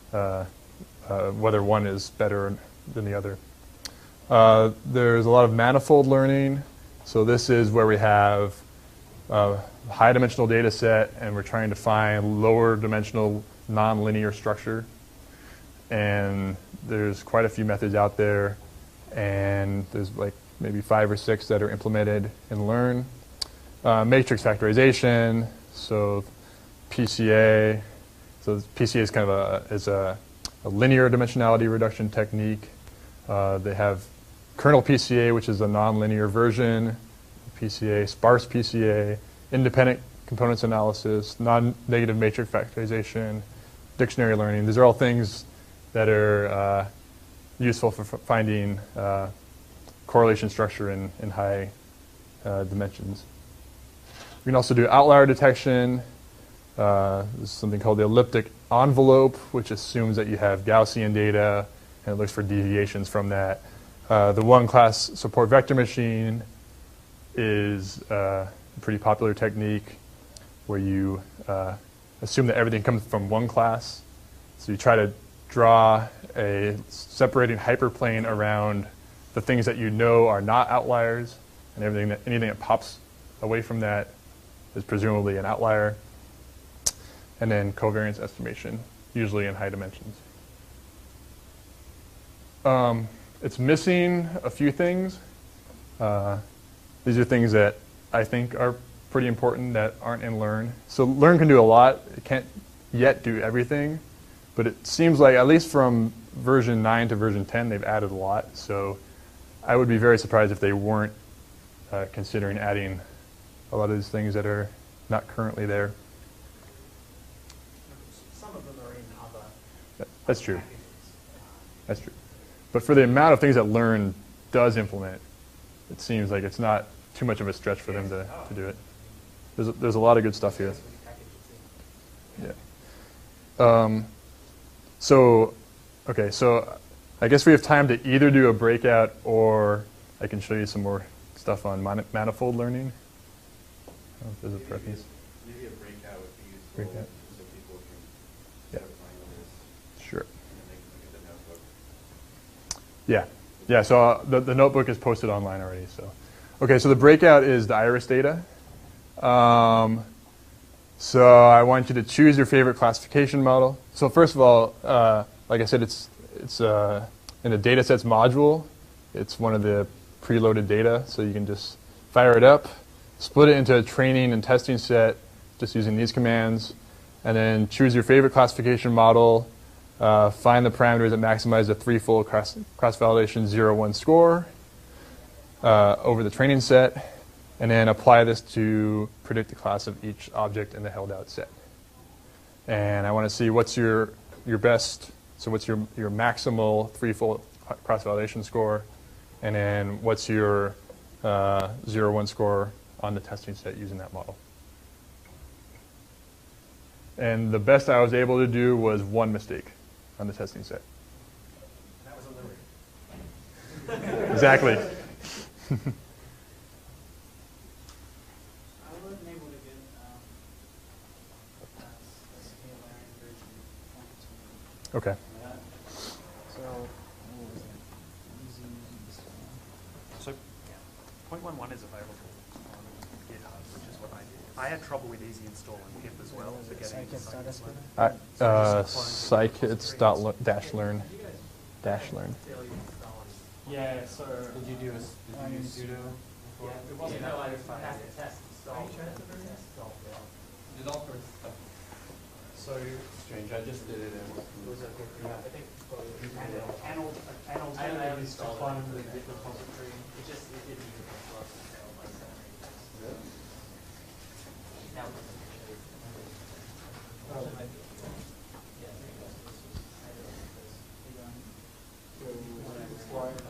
whether one is better than the other. There's a lot of manifold learning. So this is where we have high dimensional data set, and we're trying to find lower dimensional nonlinear structure. And there's quite a few methods out there, and there's like maybe 5 or 6 that are implemented in Learn. Matrix factorization, so PCA. So PCA is kind of a linear dimensionality reduction technique. They have kernel PCA, which is a nonlinear version. PCA, sparse PCA, independent components analysis, non-negative matrix factorization, dictionary learning. These are all things that are useful for finding correlation structure in high dimensions. We can also do outlier detection. There's something called the elliptic envelope, which assumes that you have Gaussian data, and it looks for deviations from that. The one-class support vector machine is a pretty popular technique where you assume that everything comes from one class. So you try to draw a separating hyperplane around the things that you know are not outliers, and anything that pops away from that is presumably an outlier. And then covariance estimation, usually in high dimensions. It's missing a few things. These are things that I think are pretty important that aren't in Learn. So Learn can do a lot. It can't yet do everything, but it seems like at least from version 9 to version 10, they've added a lot. So I would be very surprised if they weren't considering adding a lot of these things that are not currently there. Some of them are in other That's true. packages. That's true. But for the amount of things that Learn does implement, it seems like it's not too much of a stretch for them to do it. There's a lot of good stuff here. Yeah. So I guess we have time to either do a breakout or I can show you some more stuff on manifold learning. I don't know if there's a preference. Maybe a breakout would be useful Breakout. so people can Yeah. start playing with this Sure. and then they can look at the notebook. Yeah. Yeah, so the notebook is posted online already. Okay, so the breakout is the iris data. So I want you to choose your favorite classification model. So first of all, like I said, it's in the datasets module. It's one of the preloaded data, so you can just fire it up, split it into a training and testing set just using these commands, and then choose your favorite classification model, find the parameters that maximize the threefold cross-validation 0-1 score over the training set, and then apply this to predict the class of each object in the held out set. And I want to see what's your best, so what's your maximal threefold cross-validation score, and then what's your 0-1 score on the testing set using that model. And the best I was able to do was one mistake on the testing set. That was a Lhir. Exactly. I wasn't able to get a scalar version 1.2. Okay. So, what was it? Easy. So, 0.11 is available on GitHub, which is what I did. I had trouble with easy install on GitHub as well for getting into Scikits-learn. Yeah, so. Did you use sudo? Yeah, it wasn't that like test install. Developer stuff. So. Strange, I just did it and Was it, I think, an alternative is to clone the Git repository. It didn't even come to us until like 7 or 8 days. Now it doesn't show you. Yeah, there you go. So this was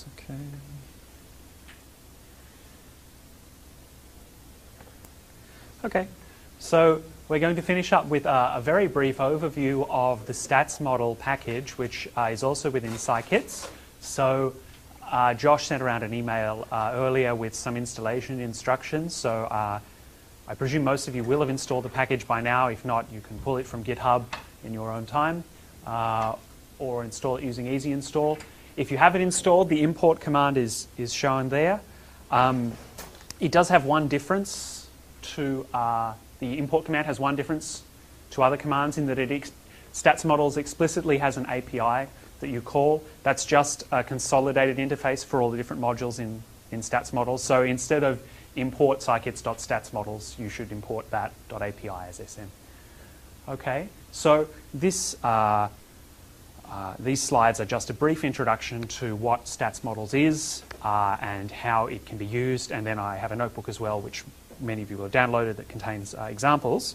Oops, okay. Okay, so we're going to finish up with a very brief overview of the stats model package, which is also within scikits. So Josh sent around an email earlier with some installation instructions. So I presume most of you will have installed the package by now. If not, you can pull it from GitHub in your own time or install it using easy install. If you have it installed, the import command is shown there. It does have one difference to the import command has one difference to other commands in that stats models explicitly has an API that you call. That's just a consolidated interface for all the different modules in stats models. So instead of import scikits.statsmodels, you should import that .api as SM. Okay, so this these slides are just a brief introduction to what stats models is and how it can be used, and then I have a notebook as well, which many of you will have downloaded, that contains examples.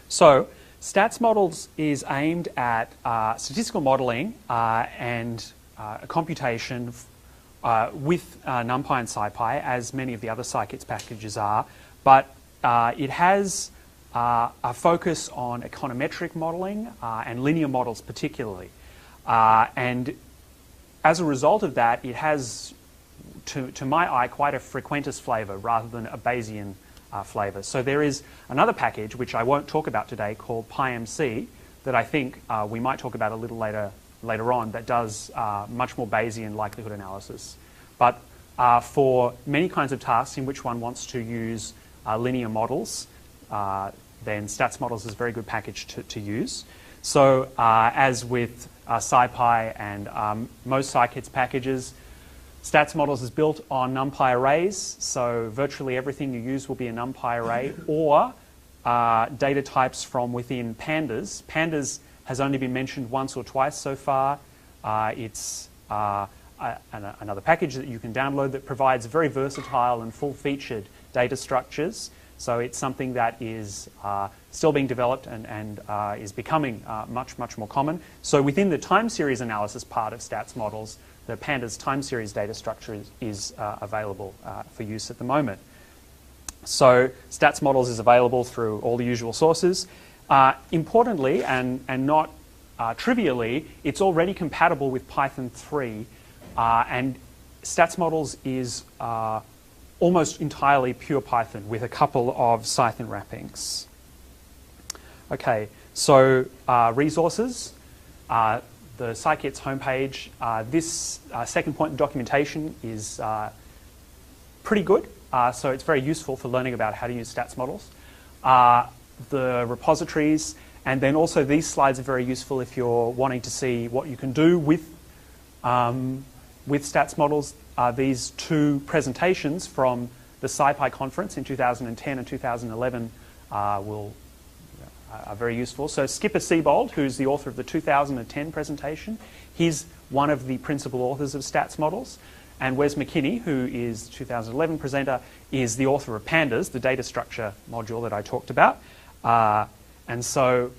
So stats models is aimed at statistical modeling and computation with NumPy and SciPy, as many of the other scikits packages are, but it has a focus on econometric modeling and linear models particularly. And as a result of that, it has, to my eye, quite a frequentist flavor rather than a Bayesian flavor. So there is another package, which I won't talk about today, called PyMC, that I think we might talk about a little later on, that does much more Bayesian likelihood analysis. But for many kinds of tasks in which one wants to use linear models, then stats models is a very good package to use. So as with SciPy and most scikits packages, stats models is built on NumPy arrays, so virtually everything you use will be a NumPy array, or data types from within pandas. Pandas has only been mentioned once or twice so far. It's another package that you can download that provides very versatile and full-featured data structures. So it's something that is still being developed and is becoming much more common. So within the time series analysis part of stats models, the pandas time series data structure is available for use at the moment. So stats models is available through all the usual sources. Importantly, and not trivially, it's already compatible with Python 3, and stats models is almost entirely pure Python with a couple of Cython wrappings. Okay, so resources. The scikits homepage, this second point in documentation is pretty good, so it's very useful for learning about how to use stats models. The repositories, and then also these slides are very useful if you're wanting to see what you can do with stats models. These two presentations from the SciPy conference in 2010 and 2011 are very useful. So Skipper Siebold, who's the author of the 2010 presentation, he's one of the principal authors of stats models. And Wes McKinney, who is the 2011 presenter, is the author of Pandas, the data structure module that I talked about. And so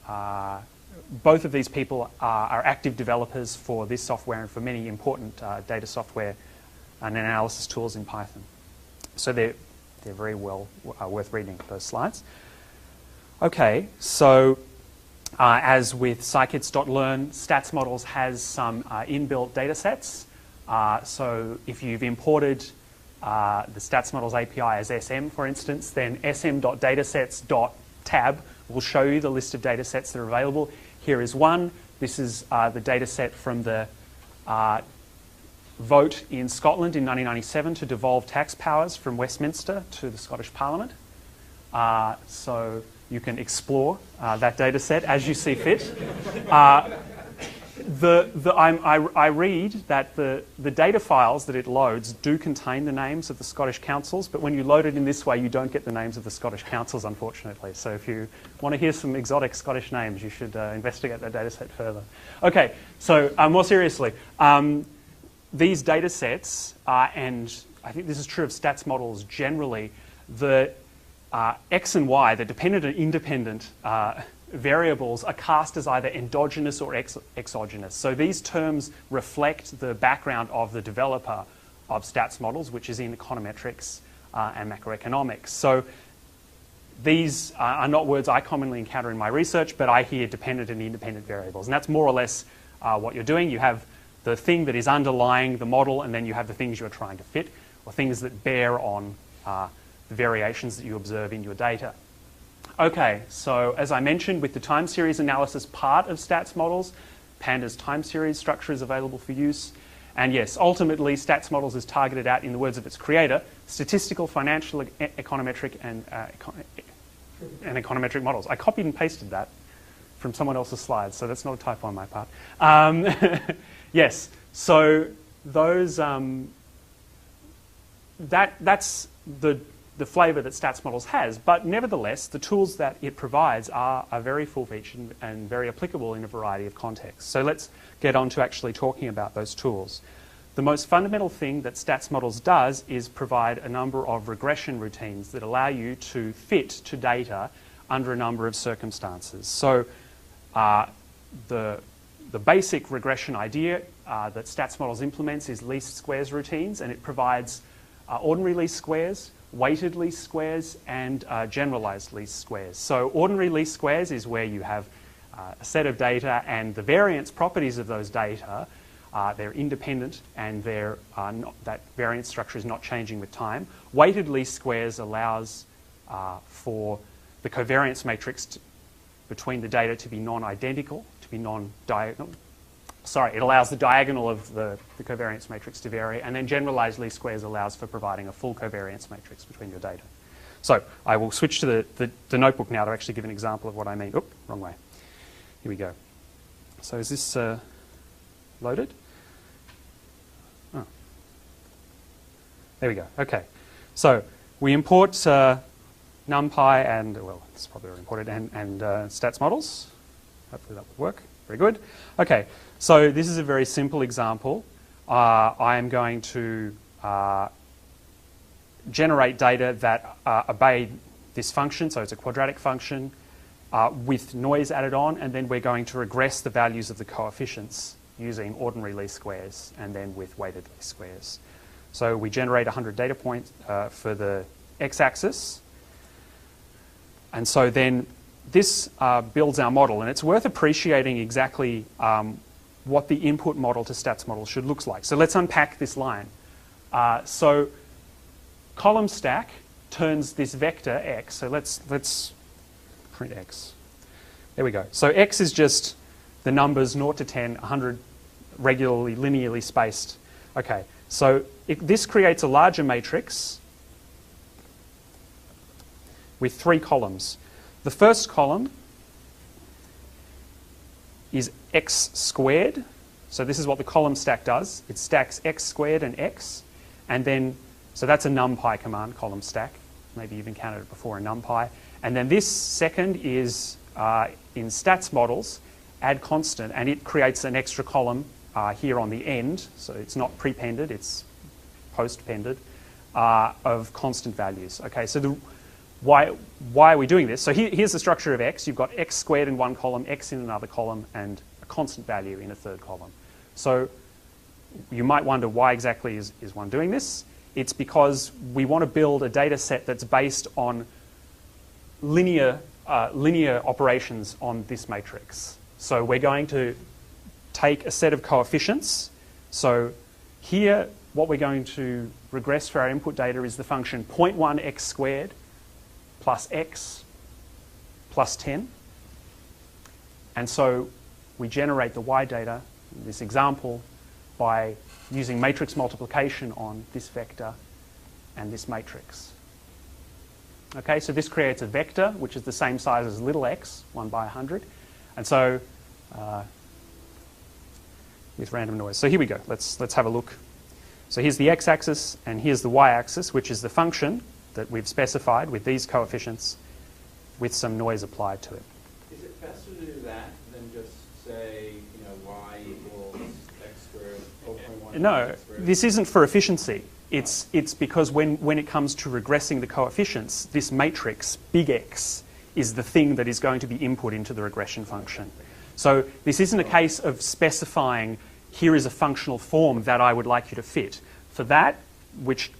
both of these people are active developers for this software and for many important data software and analysis tools in Python. So they're very well worth reading, those slides. Okay, so as with scikits.learn, stats models has some inbuilt data sets. So if you've imported the stats models API as SM, for instance, then sm.datasets.tab will show you the list of data sets that are available. Here is one. This is the data set from the vote in Scotland in 1997 to devolve tax powers from Westminster to the Scottish Parliament. So you can explore that data set as you see fit. I read that the data files that it loads do contain the names of the Scottish councils, but when you load it in this way, you don't get the names of the Scottish councils, unfortunately. So if you want to hear some exotic Scottish names, you should investigate that data set further. Okay, so more seriously, these data sets, and I think this is true of stats models generally, the X and Y, the dependent and independent variables are cast as either endogenous or exogenous. So these terms reflect the background of the developer of stats models, which is in econometrics and macroeconomics. So these are not words I commonly encounter in my research, but I hear dependent and independent variables. And that's more or less what you're doing. You have the thing that is underlying the model, and then you have the things you're trying to fit, or things that bear on the variations that you observe in your data. Okay, so as I mentioned, with the time series analysis part of stats models, Panda's time series structure is available for use. And yes, ultimately, stats models is targeted at, in the words of its creator, statistical, financial, econometric, and econometric models. I copied and pasted that from someone else's slides, so that's not a typo on my part. Yes, so those that's the flavour that stats models has, but nevertheless, the tools that it provides are very full-featured and very applicable in a variety of contexts. So let's get on to actually talking about those tools. The most fundamental thing that stats models does is provide a number of regression routines that allow you to fit to data under a number of circumstances. So the basic regression idea that stats models implements is least squares routines, and it provides ordinary least squares, weighted least squares, and generalized least squares. So ordinary least squares is where you have a set of data, and the variance properties of those data, they're independent, and that variance structure is not changing with time. Weighted least squares allows for the covariance matrix between the data to be non-identical, to be non-diagonal. Sorry, it allows the diagonal of the covariance matrix to vary, and then generalized least squares allows for providing a full covariance matrix between your data. So I will switch to the notebook now to actually give an example of what I mean. Oop, wrong way. Here we go. So is this loaded? Oh. There we go. Okay. So we import NumPy and, well, it's probably already imported, and stats models. Hopefully that will work. Very good. Okay. So this is a very simple example. I am going to generate data that obey this function, so it's a quadratic function with noise added on, and then we're going to regress the values of the coefficients using ordinary least squares and then with weighted least squares. So we generate 100 data points for the x-axis, and so then this builds our model, and it's worth appreciating exactly what the input model to stats model should look like. So let's unpack this line. So column stack turns this vector x. So let's print x. There we go. So x is just the numbers 0 to 10, 100 regularly, linearly spaced. Okay, so this creates a larger matrix with 3 columns. The first column is x squared. So this is what the column stack does. It stacks x squared and x. And then, so that's a NumPy command, column stack. Maybe you've encountered it before in NumPy. And then this second is, in stats models, add constant. And it creates an extra column here on the end. So it's not prepended, it's post-pended, of constant values. Okay, so why are we doing this? So here's the structure of x. You've got x squared in one column, x in another column, and a constant value in a third column. So you might wonder why exactly is one doing this. It's because we want to build a data set that's based on linear operations on this matrix. So we're going to take a set of coefficients. So here, what we're going to regress for our input data is the function 0.1 x squared plus x plus 10. And so we generate the y data, in this example, by using matrix multiplication on this vector and this matrix. Okay, so this creates a vector which is the same size as little x, 1 by 100. And so with random noise. So here we go. Let's have a look. So here's the x-axis and here's the y-axis, which is the function that we've specified with these coefficients with some noise applied to it. Is it faster to do that than just say, y equals x squared, 0.1 No, x squared? this isn't for efficiency. It's because when it comes to regressing the coefficients, this matrix, big X, is the thing that is going to be input into the regression function. So this isn't a case of specifying, here is a functional form that I would like you to fit. For that, which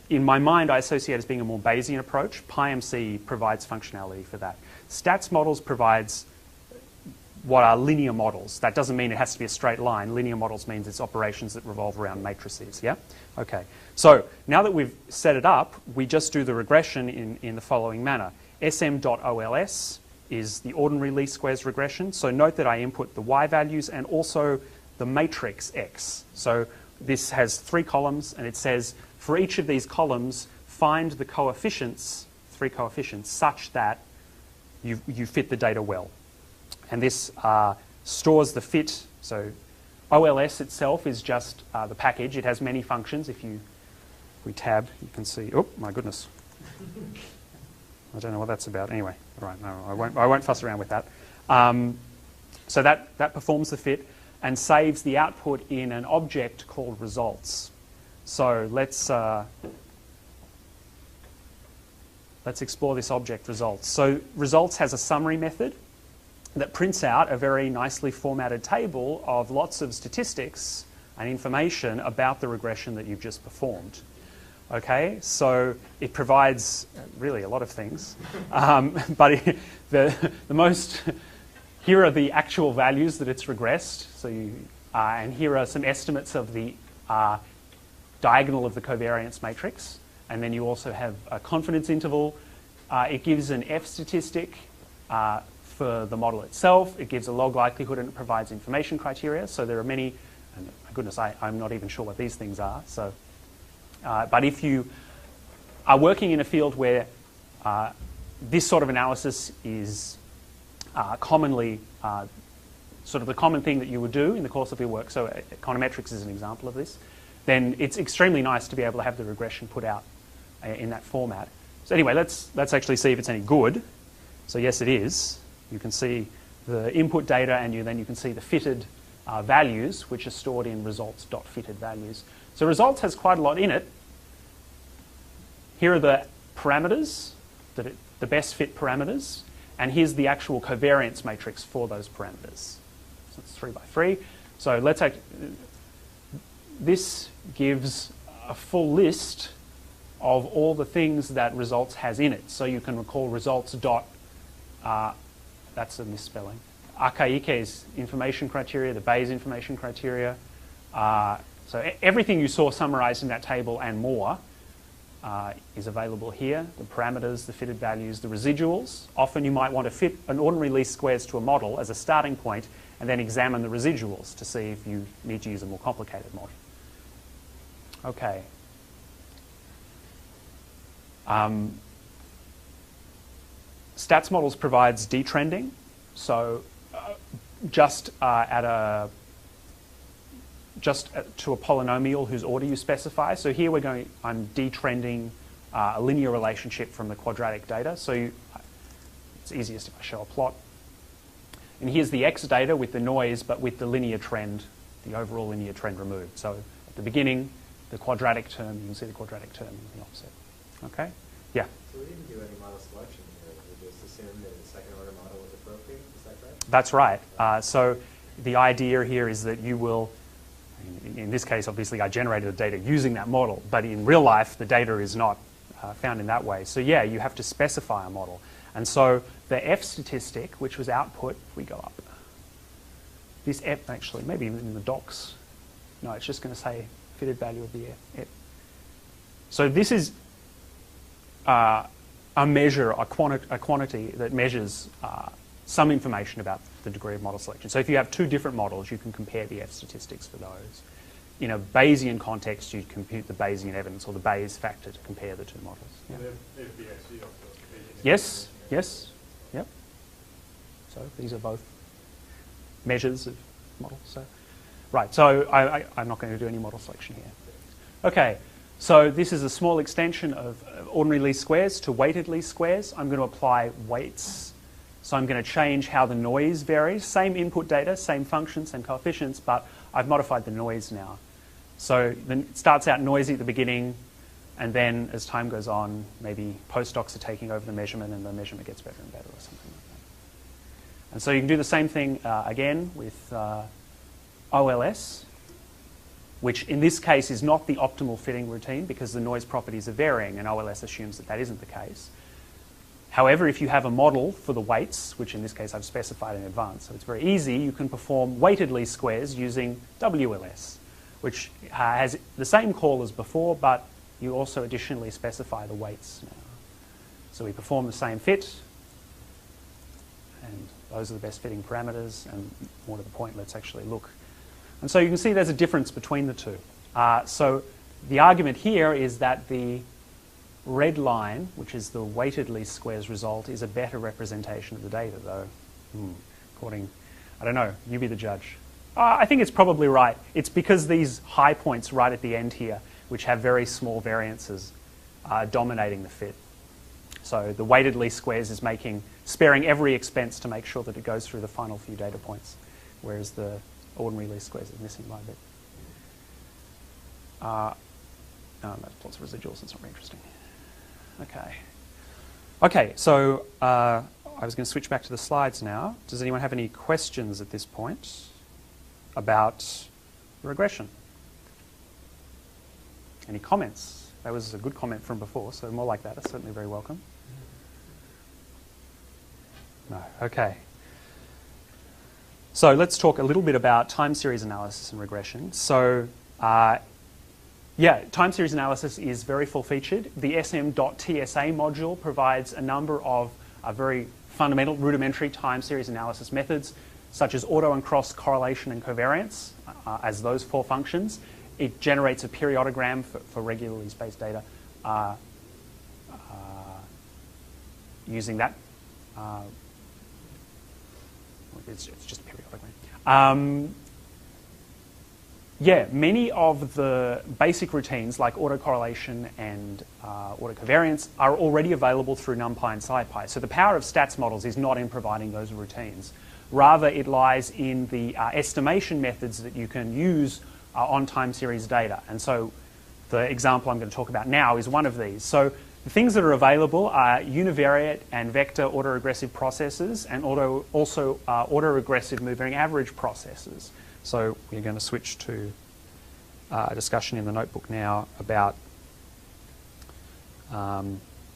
in my mind I associate as being a more Bayesian approach, PyMC provides functionality for that. Stats models provides what are linear models. That doesn't mean it has to be a straight line. Linear models means it's operations that revolve around matrices, yeah? Okay, so now that we've set it up, we just do the regression in the following manner. sm.ols is the ordinary least squares regression. So note that I input the y values and also the matrix x. So this has 3 columns, and it says for each of these columns, find the coefficients, 3 coefficients, such that you fit the data well. And this stores the fit. So OLS itself is just the package. It has many functions. If we tab, you can see, oh my goodness. I don't know what that's about. Anyway, all right, no, I won't fuss around with that. So that performs the fit and saves the output in an object called results. So let's explore this object results. So results has a summary method that prints out a very nicely formatted table of lots of statistics and information about the regression that you've just performed. Okay, so it provides really a lot of things, but the most, here are the actual values that it's regressed. So and here are some estimates of the diagonal of the covariance matrix, and then you also have a confidence interval. It gives an F statistic for the model itself. It gives a log likelihood, and it provides information criteria. So there are many, and my goodness, I'm not even sure what these things are. So. But if you are working in a field where this sort of analysis is commonly sort of the common thing that you would do in the course of your work, so econometrics is an example of this, then it's extremely nice to be able to have the regression put out in that format. So anyway, let's actually see if it's any good. So yes, it is. You can see the input data, and then you can see the fitted values, which are stored in results.fitted values. So results has quite a lot in it. Here are the parameters, the best fit parameters, and here's the actual covariance matrix for those parameters. So it's 3 by 3. So this gives a full list of all the things that results has in it. So you can recall results dot, that's a misspelling. Archaike is information criteria, the Bayes information criteria. So everything you saw summarized in that table and more is available here. The parameters, the fitted values, the residuals. Often you might want to fit an ordinary least squares to a model as a starting point and then examine the residuals to see if you need to use a more complicated model. Okay. Stats models provides detrending. So just to a polynomial whose order you specify. So here I'm detrending a linear relationship from the quadratic data. So it's easiest if I show a plot. And here's the x data with the noise, but with the linear trend, the overall linear trend removed. So at the beginning, the quadratic term, you can see the quadratic term in the offset. Okay? Yeah? So we didn't do any model selection here. We just assumed that the second order model was appropriate. Is that correct? That's right. So the idea here is that you will, in this case, obviously, I generated the data using that model, but in real life, the data is not found in that way. So yeah, you have to specify a model. And so the F statistic, which was output, if we go up, this F, actually, maybe even in the docs. No, it's just going to say fitted value of the F. So this is a measure, a quantity that measures some information about the degree of model selection. So if you have 2 different models, you can compare the F statistics for those. In a Bayesian context, you'd compute the Bayesian evidence or the Bayes factor to compare the 2 models. Yeah. Yes, yes, yep. So these are both measures of models. So, right, so I'm not going to do any model selection here. Okay, so this is a small extension of ordinary least squares to weighted least squares. I'm going to apply weights. So I'm going to change how the noise varies. Same input data, same functions, same coefficients, but I've modified the noise now. So then it starts out noisy at the beginning, And then as time goes on, maybe postdocs are taking over the measurement and the measurement gets better and better or something like that. And so you can do the same thing again with OLS, which in this case is not the optimal fitting routine because the noise properties are varying and OLS assumes that that isn't the case. However, if you have a model for the weights, which in this case I've specified in advance, so it's very easy, you can perform weighted least squares using WLS, which has the same call as before, but you also additionally specify the weights now. So we perform the same fit, and those are the best fitting parameters, and more to the point, let's actually look. And so you can see there's a difference between the two. So the argument here is that the red line, which is the weighted least squares result, is a better representation of the data, though. According, I don't know, you be the judge. I think it's probably right. It's because these high points right at the end here, which have very small variances, are dominating the fit. So the weighted least squares is sparing every expense to make sure that it goes through the final few data points, whereas the ordinary least squares is missing by a bit. That's plots of residuals, it's not very interesting. Okay, so I was going to switch back to the slides now. Does anyone have any questions at this point about regression? Any comments? That was a good comment from before, so more like that is certainly very welcome. No, okay. So let's talk a little bit about time series analysis and regression. So yeah, time series analysis is very full-featured. The sm.tsa module provides a number of very fundamental rudimentary time series analysis methods, such as auto and cross correlation and covariance as those 4 functions. It generates a periodogram for regularly spaced data using that. It's just a periodogram. Yeah, many of the basic routines like autocorrelation and autocovariance are already available through NumPy and SciPy. So the power of stats models is not in providing those routines. Rather, it lies in the estimation methods that you can use on time series data. And so the example I'm going to talk about now is one of these. So the things that are available are univariate and vector autoregressive processes and also autoregressive moving average processes. So we're going to switch to a discussion in the notebook now about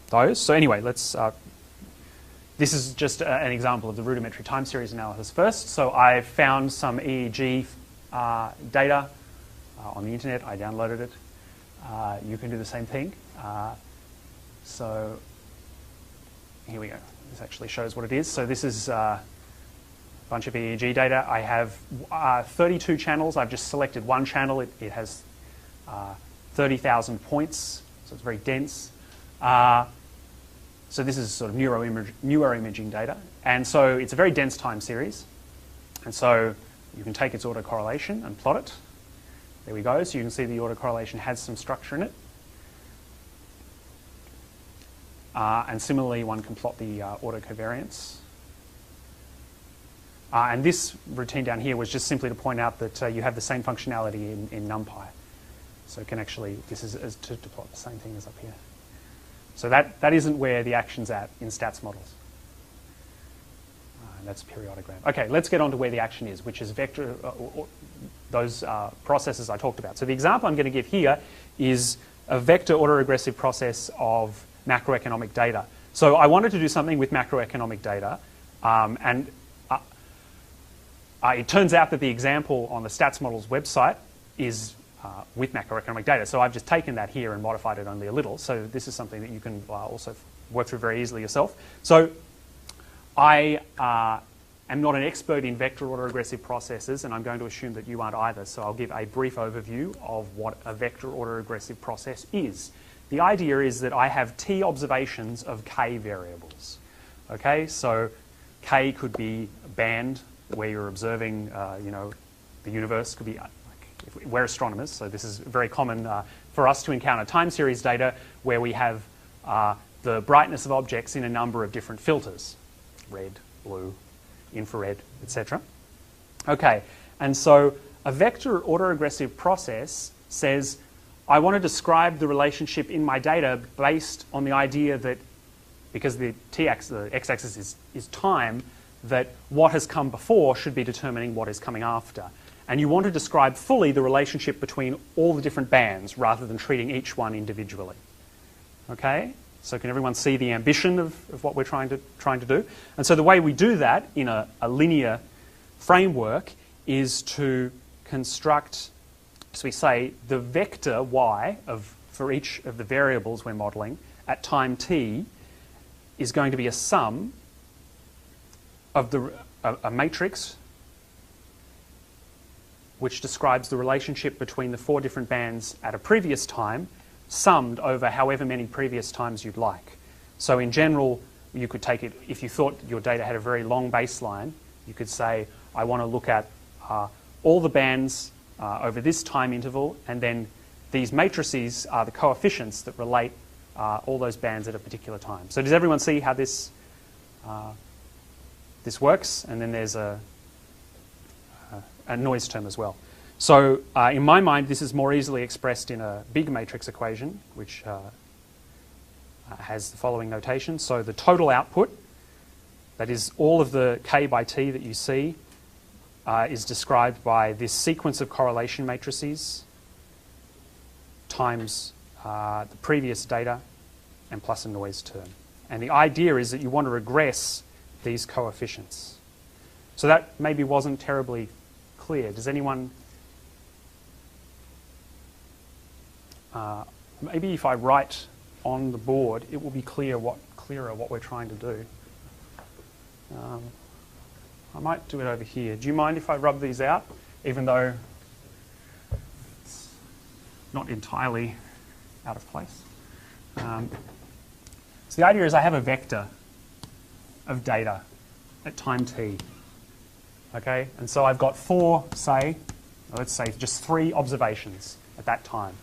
those. So anyway, let's. This is just an example of the rudimentary time series analysis first. So I found some EEG data on the internet. I downloaded it. You can do the same thing. So here we go. This actually shows what it is. So this is bunch of EEG data. I have 32 channels. I've just selected one channel. It has 30,000 points, so it's very dense. So this is sort of neuroimaging data. And so it's a very dense time series. And so you can take its autocorrelation and plot it. There we go. So you can see the autocorrelation has some structure in it. And similarly, one can plot the autocovariance. And this routine down here was just simply to point out that you have the same functionality in NumPy. So it can actually, this is to plot the same thing as up here. So that isn't where the action's at in stats models. And that's a periodogram. Okay, let's get on to where the action is, which is vector, those processes I talked about. So the example I'm going to give here is a vector autoregressive process of macroeconomic data. So I wanted to do something with macroeconomic data, and it turns out that the example on the stats models website is with macroeconomic data. So I've just taken that here and modified it only a little. So this is something that you can also work through very easily yourself. So I am not an expert in vector autoregressive processes, and I'm going to assume that you aren't either. So I'll give a brief overview of what a vector autoregressive process is. The idea is that I have t observations of k variables. Okay, so k could be a band where you're observing, the universe. Could be we're astronomers, so this is very common for us to encounter time series data where we have the brightness of objects in a number of different filters: red, blue, infrared, etc. Okay, and so a vector autoregressive process says I want to describe the relationship in my data based on the idea that, because the x-axis is time, that what has come before should be determining what is coming after. And you want to describe fully the relationship between all the different bands rather than treating each one individually. Okay? So can everyone see the ambition of what we're trying to do? And so the way we do that in a linear framework is to construct, so we say, the vector y for each of the variables we're modeling at time t is going to be a sum of a matrix which describes the relationship between the 4 different bands at a previous time, summed over however many previous times you'd like. So in general, you could take it, if you thought your data had a very long baseline, you could say, I want to look at all the bands over this time interval, and then these matrices are the coefficients that relate all those bands at a particular time. So does everyone see how this works? And then there's a noise term as well. So in my mind, this is more easily expressed in a big matrix equation, which has the following notation. So the total output, that is all of the k by t that you see, is described by this sequence of correlation matrices times the previous data and plus a noise term. And the idea is that you want to regress these coefficients. So that maybe wasn't terribly clear. Does anyone... maybe if I write on the board, it will be clearer what we're trying to do. I might do it over here. Do you mind if I rub these out, even though it's not entirely out of place? So the idea is I have a vector of data at time t. Okay, and so I've got 4, let's say just 3 observations at that time.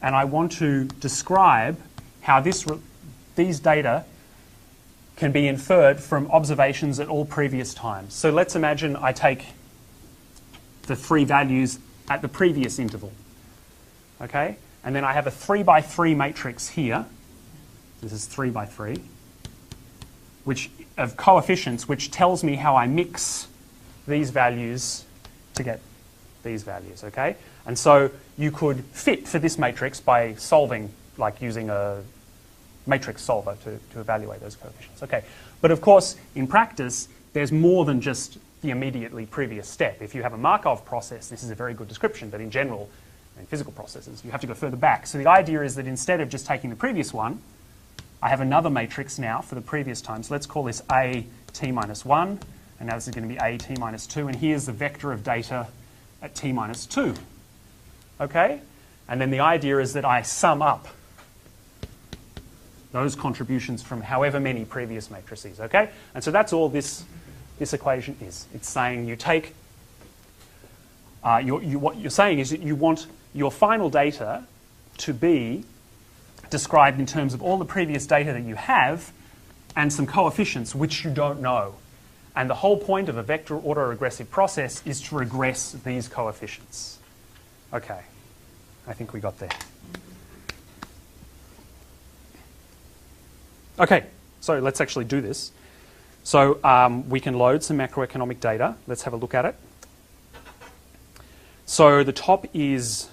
And I want to describe how these data can be inferred from observations at all previous times. So let's imagine I take the 3 values at the previous interval. Okay, and then I have a 3 by 3 matrix here. This is 3 by 3, of coefficients, which tells me how I mix these values to get these values, okay? And so you could fit for this matrix by solving, like using a matrix solver to evaluate those coefficients, okay? But of course, in practice, there's more than just the immediately previous step. If you have a Markov process, this is a very good description, but in general, in physical processes, you have to go further back. So the idea is that instead of just taking the previous one, I have another matrix now for the previous time. So let's call this A t minus 1, and now this is going to be A t minus 2, and here's the vector of data at t minus 2. Okay? And then the idea is that I sum up those contributions from however many previous matrices. Okay? And so that's all this equation is. It's saying you take, what you're saying is that you want your final data to be described in terms of all the previous data that you have and some coefficients which you don't know. And the whole point of a vector autoregressive process is to regress these coefficients. Okay, I think we got there. Okay, so let's actually do this. So we can load some macroeconomic data. Let's have a look at it. So the top is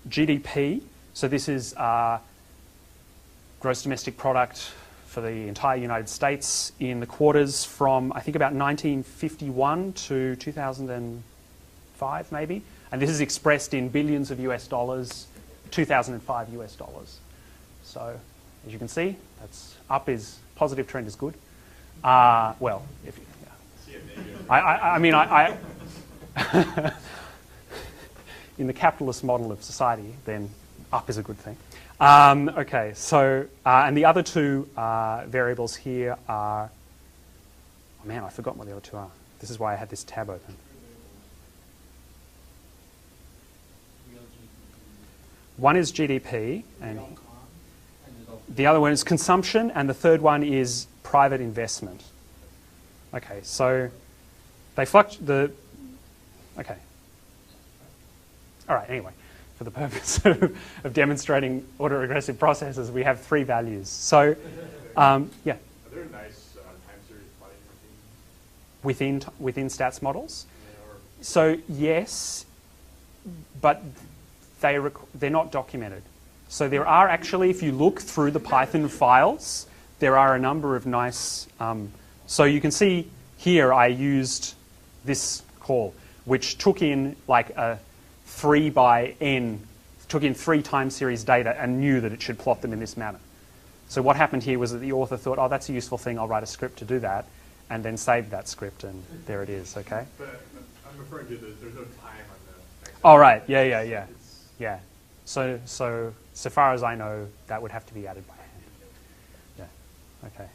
GDP. So this is gross domestic product for the entire United States in the quarters from, I think, about 1951 to 2005, maybe. And this is expressed in billions of US dollars, 2005 US dollars. So, as you can see, that's up is positive, trend is good. Well, if you, yeah. In the capitalist model of society, then up is a good thing. Okay, so, and the other 2 variables here are, oh man, I forgot what the other 2 are. This is why I had this tab open. One is GDP, and the other one is consumption, and the third one is private investment. Okay, so they fluctuate, okay. All right, anyway. for the purpose of demonstrating autoregressive processes, we have 3 values. So, yeah. Are there nice time series plotting routines? Within stats models? Yeah, or So yes, but they're not documented. So there are actually, if you look through the Python files, there are a number of nice, so you can see here I used this call, which took in like a 3 by n, took in 3 time series data and knew that it should plot them in this manner. So what happened here was that the author thought, oh, that's a useful thing, I'll write a script to do that, and then saved that script, and there it is, okay? But I'm referring to there's no time on the. Oh, right, yeah. Yeah, so far as I know, that would have to be added by hand. Yeah, okay.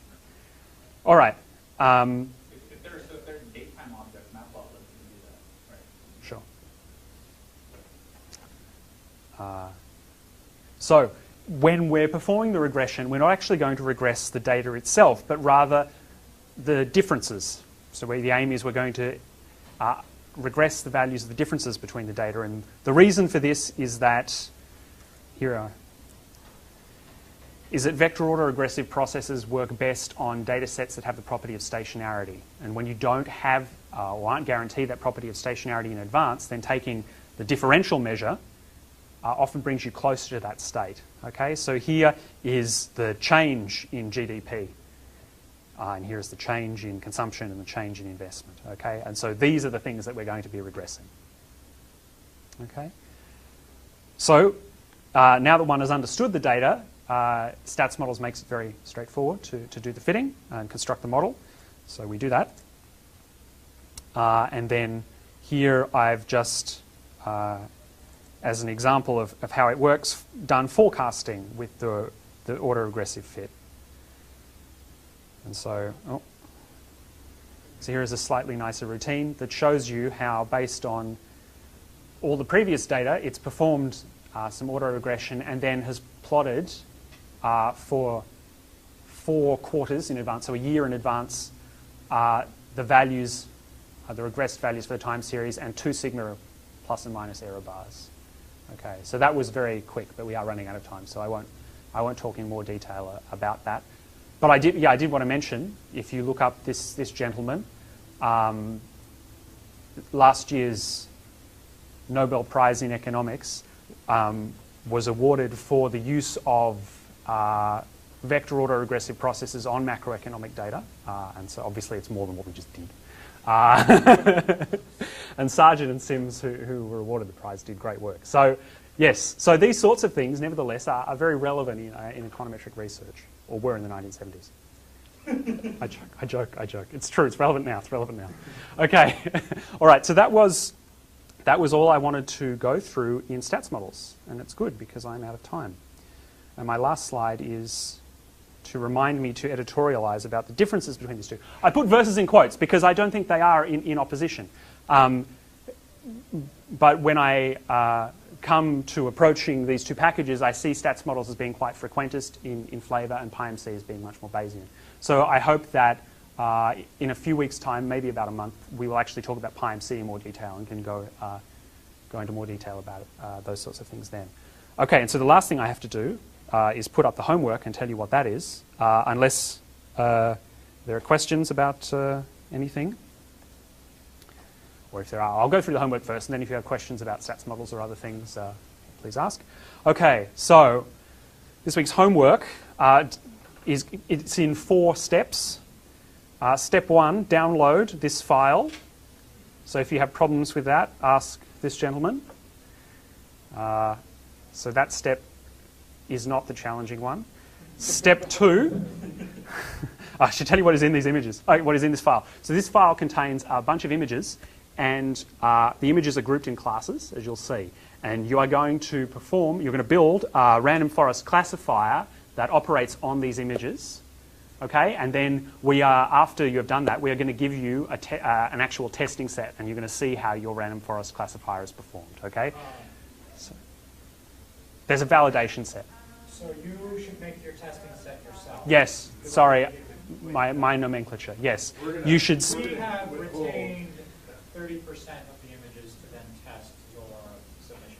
All right. If there are datetime objects, Matplotlib can do that, right? Sure. So when we're performing the regression, we're not actually going to regress the data itself, but rather the differences. So the aim is we're going to regress the values of the differences between the data. And the reason for this is that, is that vector autoregressive processes work best on data sets that have the property of stationarity. And when you don't have or aren't guaranteed that property of stationarity in advance, then taking the differential measure often brings you closer to that state. Okay, so here is the change in GDP. And here's the change in consumption and the change in investment. Okay, and so these are the things that we're going to be regressing. Okay, so now that one has understood the data, stats models makes it very straightforward to do the fitting and construct the model. So we do that. And then here I've just, as an example of how it works, done forecasting with the autoregressive fit. And so, so here is a slightly nicer routine that shows you how, based on all the previous data, it's performed some autoregression and then has plotted for 4 quarters in advance, so a year in advance, the values, the regressed values for the time series, and 2 sigma plus and minus error bars. Okay, so that was very quick, but we are running out of time, so I won't talk in more detail about that. But I did want to mention, if you look up this gentleman, last year's Nobel Prize in Economics was awarded for the use of vector autoregressive processes on macroeconomic data, and so obviously it's more than what we just did. And Sargent and Sims, who were awarded the prize, did great work. So yes, so these sorts of things, nevertheless, are very relevant in econometric research, or were in the 1970s. I joke. It's true. It's relevant now. Okay. All right. So that was all I wanted to go through in stats models, and it's good because I'm out of time. And my last slide is to remind me to editorialize about the differences between these two. I put verses in quotes because I don't think they are in opposition. But when I come to approaching these 2 packages, I see stats models as being quite frequentist in flavour and PyMC as being much more Bayesian. So I hope that in a few weeks' time, maybe about a month, we will actually talk about PyMC in more detail and can go into more detail about those sorts of things then. Okay, and so the last thing I have to do is put up the homework and tell you what that is, unless there are questions about anything. Or if there are, I'll go through the homework first, and then if you have questions about stats models or other things, please ask. Okay, so this week's homework it's in 4 steps. Step 1, download this file. So if you have problems with that, ask this gentleman. So that step is not the challenging one. Step 2, I should tell you what is in these images, what is in this file. So this file contains a bunch of images, and the images are grouped in classes, as you'll see. And you are going to build a random forest classifier that operates on these images. Okay, and then after you have done that, we are going to give you an actual testing set, and you're going to see how your random forest classifier is performed. Okay, so there's a validation set. So you should make your testing set yourself. Yes, sorry, my nomenclature. Yes, you should. We have retained 30% of the images to then test your submission.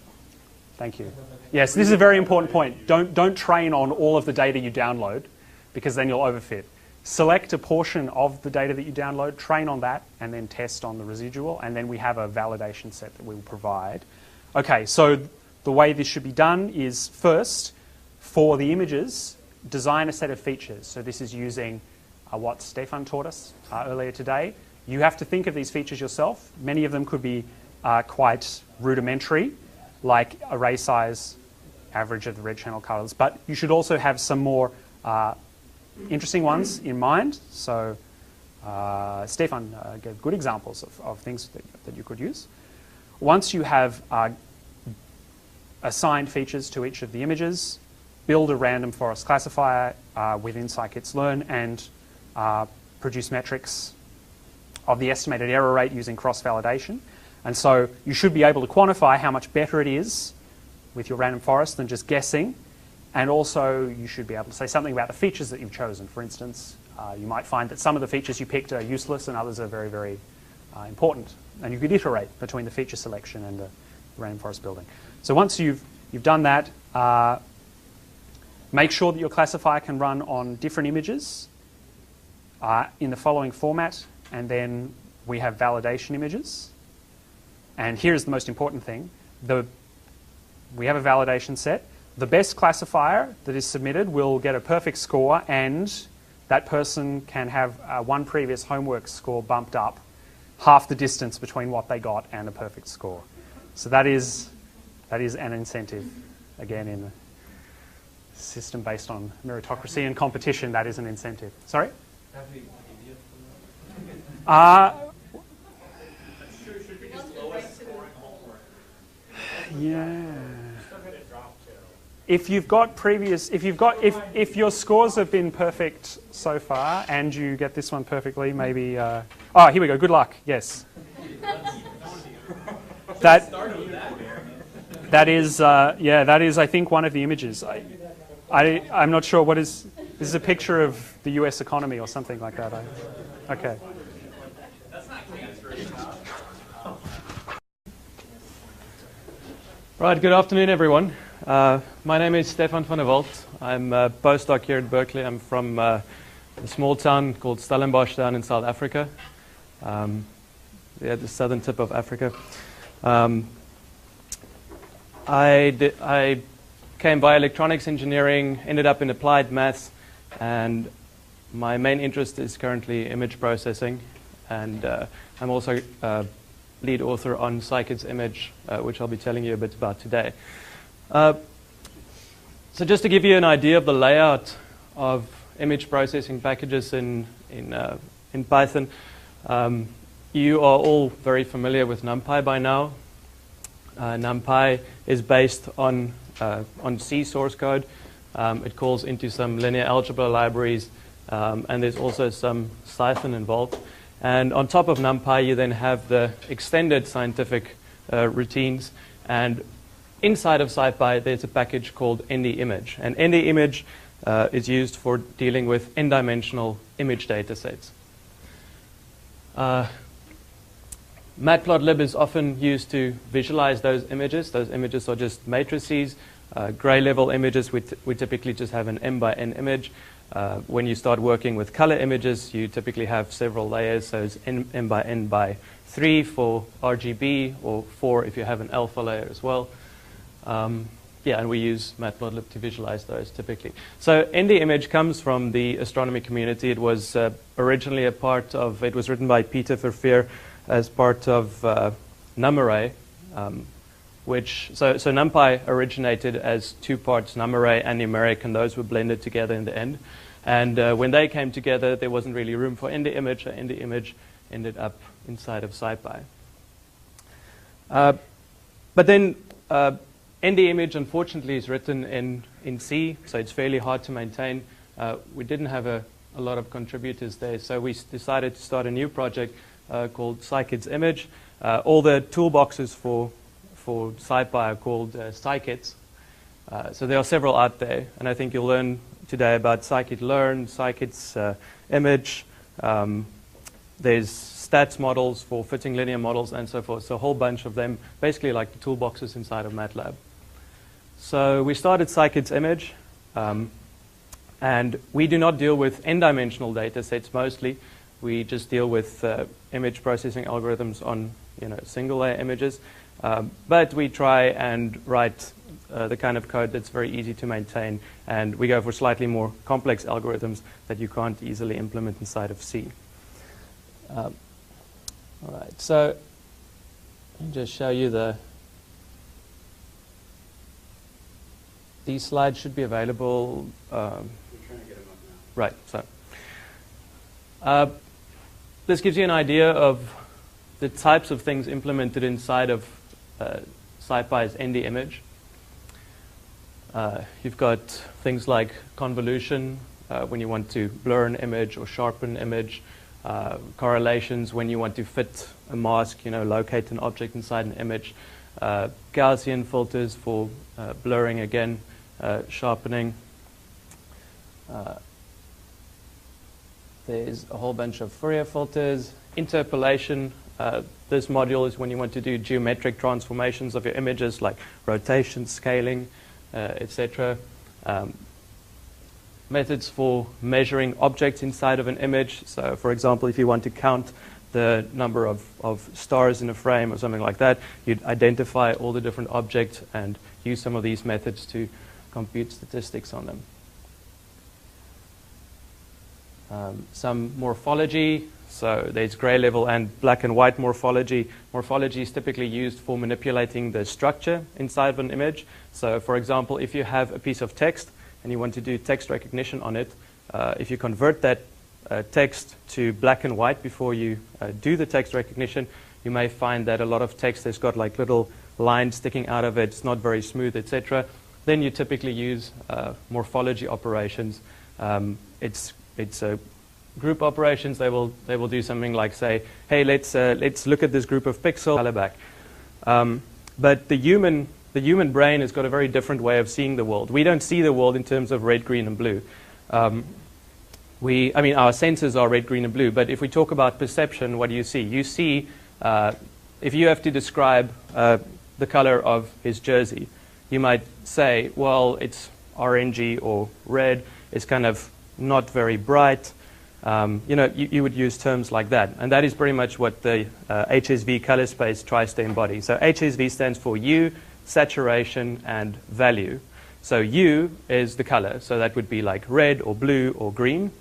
Thank you. Yes, this is a very important point. Don't train on all of the data you download, because then you'll overfit. Select a portion of the data that you download, train on that, and then test on the residual, and then we have a validation set that we will provide. Okay, so the way this should be done is first, for the images, design a set of features. So this is using what Stefan taught us earlier today. You have to think of these features yourself. Many of them could be quite rudimentary, like array size, average of the red channel colors, but you should also have some more interesting ones in mind. So Stefan gave good examples of things that you could use. Once you have assigned features to each of the images, build a random forest classifier within scikit-learn and produce metrics of the estimated error rate using cross-validation. And so you should be able to quantify how much better it is with your random forest than just guessing. And also you should be able to say something about the features that you've chosen. For instance, you might find that some of the features you picked are useless and others are very, very important. And you could iterate between the feature selection and the random forest building. So once you've done that, make sure that your classifier can run on different images in the following format, and then we have validation images. And here's the most important thing. We have a validation set. The best classifier that is submitted will get a perfect score, and that person can have one previous homework score bumped up half the distance between what they got and a perfect score. So that is an incentive. Again, in a system based on meritocracy and competition, that is an incentive. Sorry? Yeah. If you've got previous, if your scores have been perfect so far and you get this one perfectly, maybe. Oh, here we go. Good luck. Yes. That is, I think, one of the images. I'm not sure what is. This is a picture of the U.S. economy or something like that. Okay. That's not cancerous enough. Right, good afternoon, everyone. My name is Stefan van der Walt. I'm a postdoc here at Berkeley. I'm from a small town called Stellenbosch down in South Africa, the southern tip of Africa. I came by electronics engineering, ended up in applied maths, and my main interest is currently image processing. And I'm also lead author on Scikit's image, which I'll be telling you a bit about today. So just to give you an idea of the layout of image processing packages in Python, you are all very familiar with NumPy by now. NumPy is based on C source code. It calls into some linear algebra libraries, and there's also some Python involved. And on top of NumPy, you then have the extended scientific routines. And inside of SciPy, there's a package called NDImage. And NDImage is used for dealing with n-dimensional image data sets. Matplotlib is often used to visualize those images. Those images are just matrices. Gray level images, we typically just have an m by n image. When you start working with color images, you typically have several layers. So it's m by n by 3 for RGB, or 4 if you have an alpha layer as well. And we use Matplotlib to visualize those typically. So NDImage comes from the astronomy community. It was originally it was written by Peter Verveer as part of NumArray, so NumPy originated as 2 parts, NumArray and numeric, and those were blended together in the end. And when they came together, there wasn't really room for NDImage, so NDImage ended up inside of SciPy. But then NDImage, unfortunately, is written in C, so it's fairly hard to maintain. We didn't have a lot of contributors there, so we decided to start a new project called Scikit's image. All the toolboxes for SciPy are called Scikits. So there are several out there, and I think you'll learn today about scikit-learn, Scikit's image. There's stats models for fitting linear models and so forth. So a whole bunch of them, basically like the toolboxes inside of MATLAB. So we started scikit image, and we do not deal with n-dimensional data sets mostly. We just deal with image processing algorithms on single layer images. But we try and write the kind of code that's very easy to maintain, and we go for slightly more complex algorithms that you can't easily implement inside of C. All right, so let me just show you these slides should be available. We're trying to get them up now. Right, so this gives you an idea of the types of things implemented inside of SciPy's ND image. You've got things like convolution when you want to blur an image or sharpen an image, correlations when you want to fit a mask, locate an object inside an image, Gaussian filters for blurring again, sharpening. There's a whole bunch of Fourier filters, interpolation. This module is when you want to do geometric transformations of your images like rotation, scaling, etc. Methods for measuring objects inside of an image. So, for example, if you want to count the number of stars in a frame or something like that, you'd identify all the different objects and use some of these methods to compute statistics on them. Some morphology. So there's gray level and black and white morphology. Morphology is typically used for manipulating the structure inside of an image. So, for example, if you have a piece of text and you want to do text recognition on it, if you convert that text to black and white before you do the text recognition, you may find that a lot of text has got like little lines sticking out of it, it's not very smooth, etc. Then you typically use morphology operations. It's a group operations. They will do something like say, hey, let's look at this group of pixels, color back. But the human brain has got a very different way of seeing the world. We don't see the world in terms of red, green, and blue. Our senses are red, green, and blue. But if we talk about perception, what do you see? You see, if you have to describe the color of his jersey, you might say, well, it's orangey or red. It's kind of not very bright. You would use terms like that. And that is pretty much what the HSV color space tries to embody. So HSV stands for hue, saturation, and value. So hue is the color. So that would be like red or blue or green.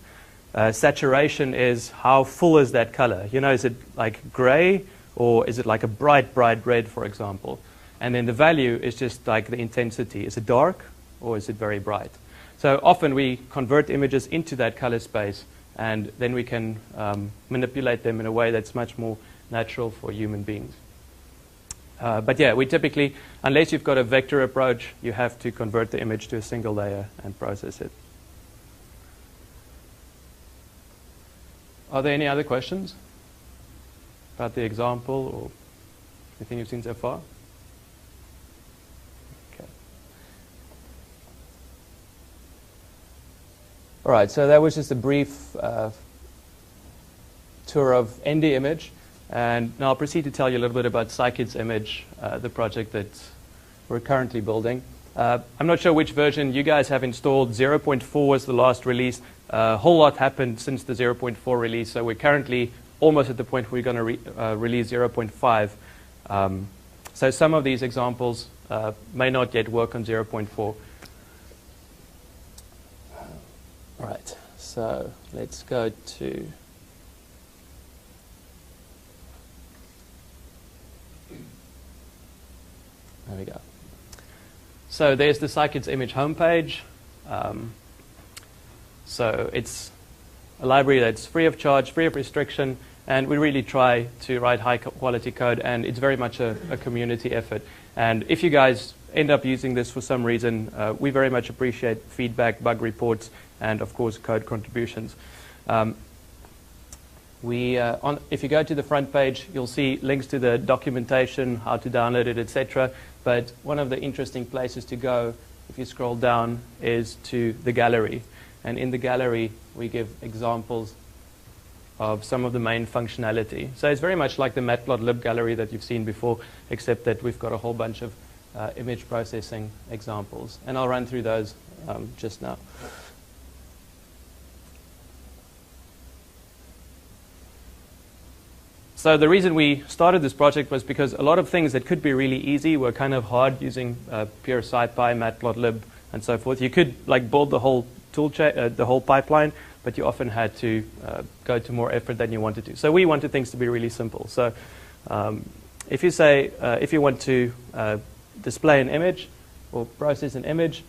Saturation is how full is that color? Is it like gray or is it like a bright, bright red, for example? And then the value is just like the intensity. Is it dark or is it very bright? So often we convert images into that color space, and then we can manipulate them in a way that's much more natural for human beings. But yeah, we typically, unless you've got a vector approach, you have to convert the image to a single layer and process it. Are there any other questions about the example or anything you've seen so far? Okay. All right, so that was just a brief tour of ND image. And now I'll proceed to tell you a little bit about scikit image, the project that we're currently building. I'm not sure which version you guys have installed. 0.4 was the last release. A whole lot happened since the 0.4 release, so we're currently almost at the point where we're going to release 0.5. So some of these examples may not yet work on 0.4. All right, so let's go to... There we go. So there's the scikit image homepage. So it's a library that's free of charge, free of restriction, and we really try to write high quality code, and it's very much a community effort. And if you guys end up using this for some reason, we very much appreciate feedback, bug reports, and of course code contributions. If you go to the front page, you'll see links to the documentation, how to download it, etc. But one of the interesting places to go, if you scroll down, is to the gallery. And in the gallery, we give examples of some of the main functionality. So it's very much like the matplotlib gallery that you've seen before, except that we've got a whole bunch of image processing examples. And I'll run through those just now. So the reason we started this project was because a lot of things that could be really easy were kind of hard using pure SciPy, Matplotlib, and so forth. You could like build the whole the whole pipeline, but you often had to go to more effort than you wanted to. So we wanted things to be really simple. So if you say, if you want to display an image or process an image,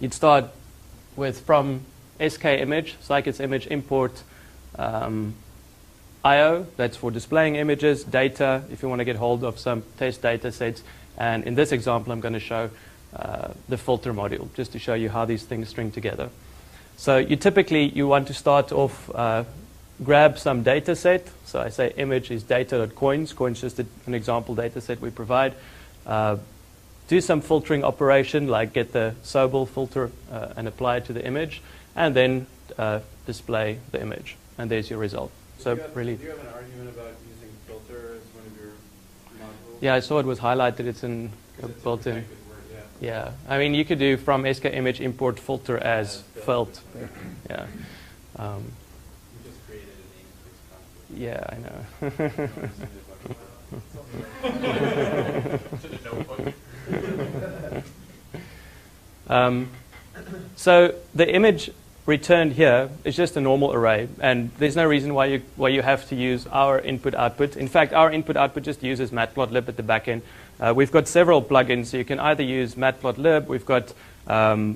you'd start with from SK image, scikit image import IO, that's for displaying images, data, if you want to get hold of some test data sets. And in this example, I'm going to show the filter module, just to show you how these things string together. So you want to start off, grab some data set. So I say image is data.coins. Coins just an example data set we provide. Do some filtering operation, like get the Sobel filter and apply it to the image, and then display the image. And there's your result. So do you have an argument about using filter as one of your modules? Yeah, I saw it was highlighted. It's built in. Yeah, I mean you could do from SK image import filter as felt. Yeah. You just created an name yeah, I know. So the image returned here is just a normal array, and there's no reason why you have to use our input-output. In fact, our input-output just uses Matplotlib at the back end. We've got several plugins, so you can either use Matplotlib.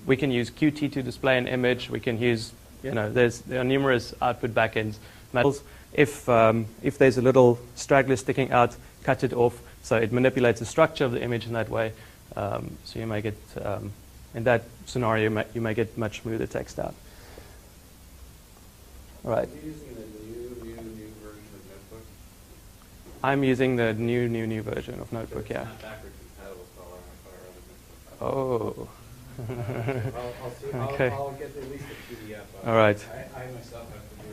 We can use Qt to display an image. We can use, there are numerous output backends. If there's a little straggler sticking out, cut it off, so it manipulates the structure of the image in that way. So you may get, in that scenario, you may get much smoother text out. All right. Are you using the new version of Notebook? I'm using the new version of Notebook, It's yeah. not backwards compatible with our other Notebook. Oh. I'll see. Okay. I'll get at least a PDF. All right. I myself have to do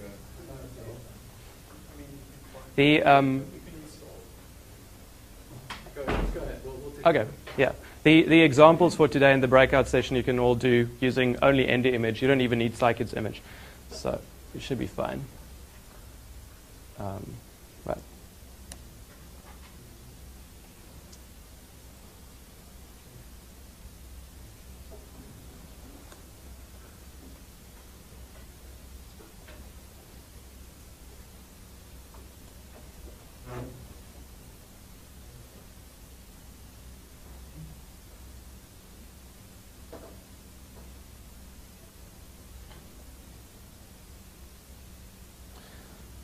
The Go ahead. We'll take okay, yeah. The examples for today in the breakout session you can all do using only ND image. You don't even need scikit's image, so it should be fine. Right.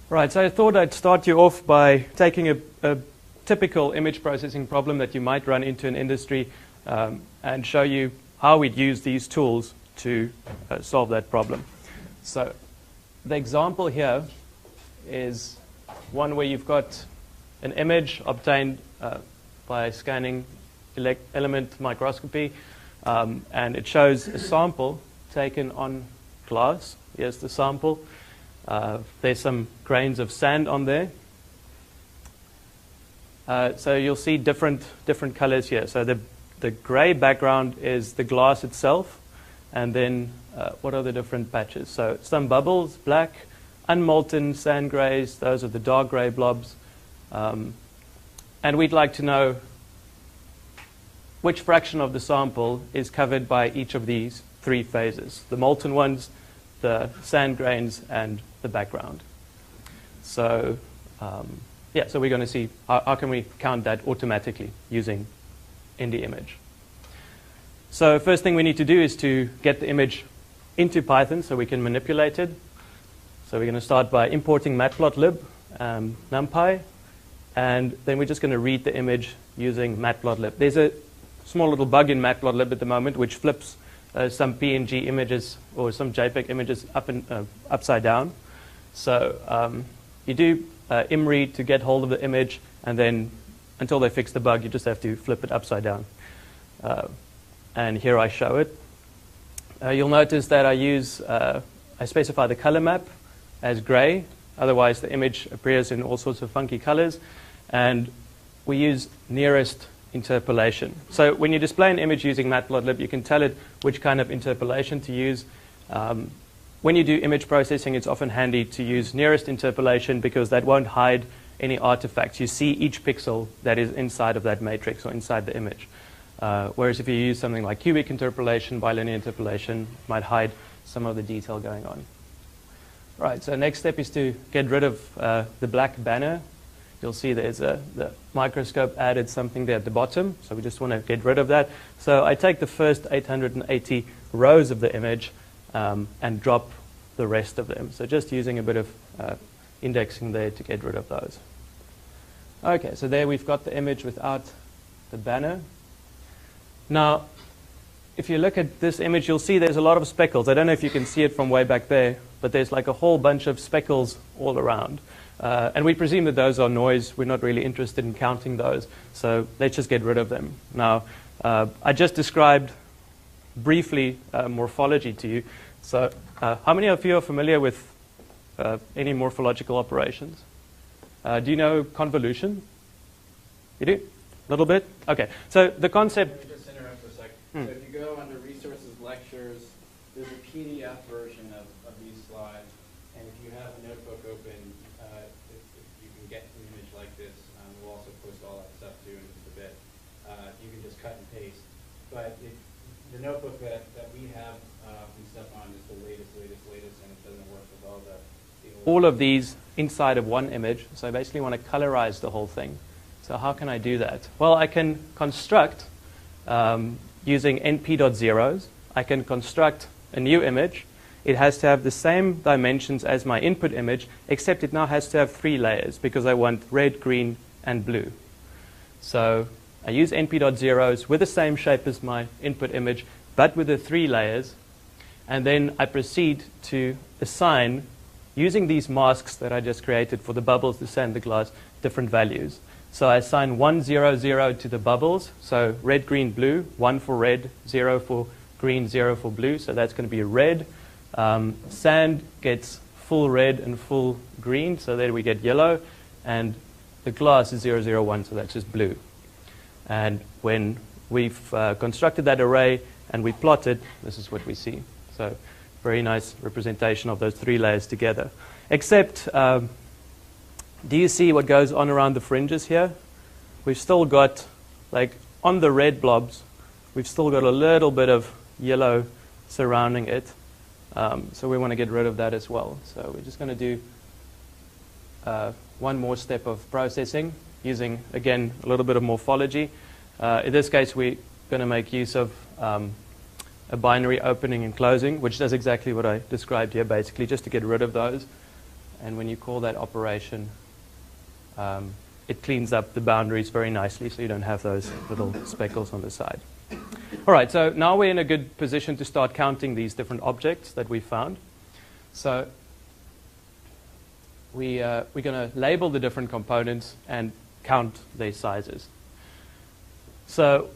Right, so I thought I'd start you off by taking a typical image processing problem that you might run into in industry and show you how we'd use these tools to solve that problem. So the example here is one where you've got an image obtained by scanning element microscopy, and it shows a sample taken on glass. Here's the sample. There's some grains of sand on there. So you'll see different colors here. So the gray background is the glass itself, and then what are the different patches? So some bubbles, black, unmolten sand grays, those are the dark gray blobs. And we'd like to know which fraction of the sample is covered by each of these three phases: the molten ones, the sand grains, and the background. So so we're going to see how can we count that automatically using ND image. So first thing we need to do is to get the image into Python so we can manipulate it. So we're going to start by importing matplotlib, numpy, and then we're just going to read the image using matplotlib. There's a small little bug in matplotlib at the moment which flips some PNG images or some JPEG images upside down. So you do imread to get hold of the image, and then until they fix the bug, you just have to flip it upside down. And here I show it. You'll notice that I specify the color map as gray. Otherwise, the image appears in all sorts of funky colors. And we use nearest interpolation. So when you display an image using Matplotlib, you can tell it which kind of interpolation to use. When you do image processing, it's often handy to use nearest interpolation because that won't hide any artifacts. You see each pixel that is inside of that matrix or inside the image. Whereas if you use something like cubic interpolation, bilinear interpolation, it might hide some of the detail going on. Right, so next step is to get rid of the black banner. You'll see there's the microscope added something there at the bottom, so we just want to get rid of that. So I take the first 880 rows of the image and drop the rest of them. So just using a bit of indexing there to get rid of those. Okay, so there we've got the image without the banner. Now, if you look at this image, you'll see there's a lot of speckles. I don't know if you can see it from way back there, but there's like a whole bunch of speckles all around. And we presume that those are noise. We're not really interested in counting those. So let's just get rid of them. Now, I just described briefly morphology to you. So how many of you are familiar with any morphological operations? Do you know convolution? You do? A little bit? Okay. So the concept... Let me just interrupt for a second. So if you go under Resources Lectures, there's a PDF version of these slides. And if you have a notebook open, if you can get an image like this, we'll also post all that stuff too in just a bit. You can just cut and paste. But the notebook that we have from Stefan is the latest, and it doesn't work with all of these inside of one image. So I basically want to colorize the whole thing. So how can I do that? Well, I can construct using np.zeros. I can construct a new image. It has to have the same dimensions as my input image, except it now has to have 3 layers because I want red, green, and blue. So I use np.zeros with the same shape as my input image, but with the 3 layers. And then I proceed to assign, using these masks that I just created for the bubbles, the sand, the glass, different values. So I assign 1, 0, 0 to the bubbles. So red, green, blue. 1 for red, 0 for green, 0 for blue. So that's going to be red. Sand gets full red and full green. So there we get yellow. And the glass is 0, 0, 1. So that's just blue. And when we've constructed that array and we plot it, this is what we see. So very nice representation of those 3 layers together. Except... do you see what goes on around the fringes here? We've still got, like, on the red blobs, we've still got a little bit of yellow surrounding it. So we want to get rid of that as well. So we're just going to do one more step of processing using, again, a little bit of morphology. In this case, we're going to make use of a binary opening and closing, which does exactly what I described here, basically, just to get rid of those. And when you call that operation, it cleans up the boundaries very nicely so you don't have those little speckles on the side. All right, so now we're in a good position to start counting these different objects that we found. So we're going to label the different components and count their sizes. So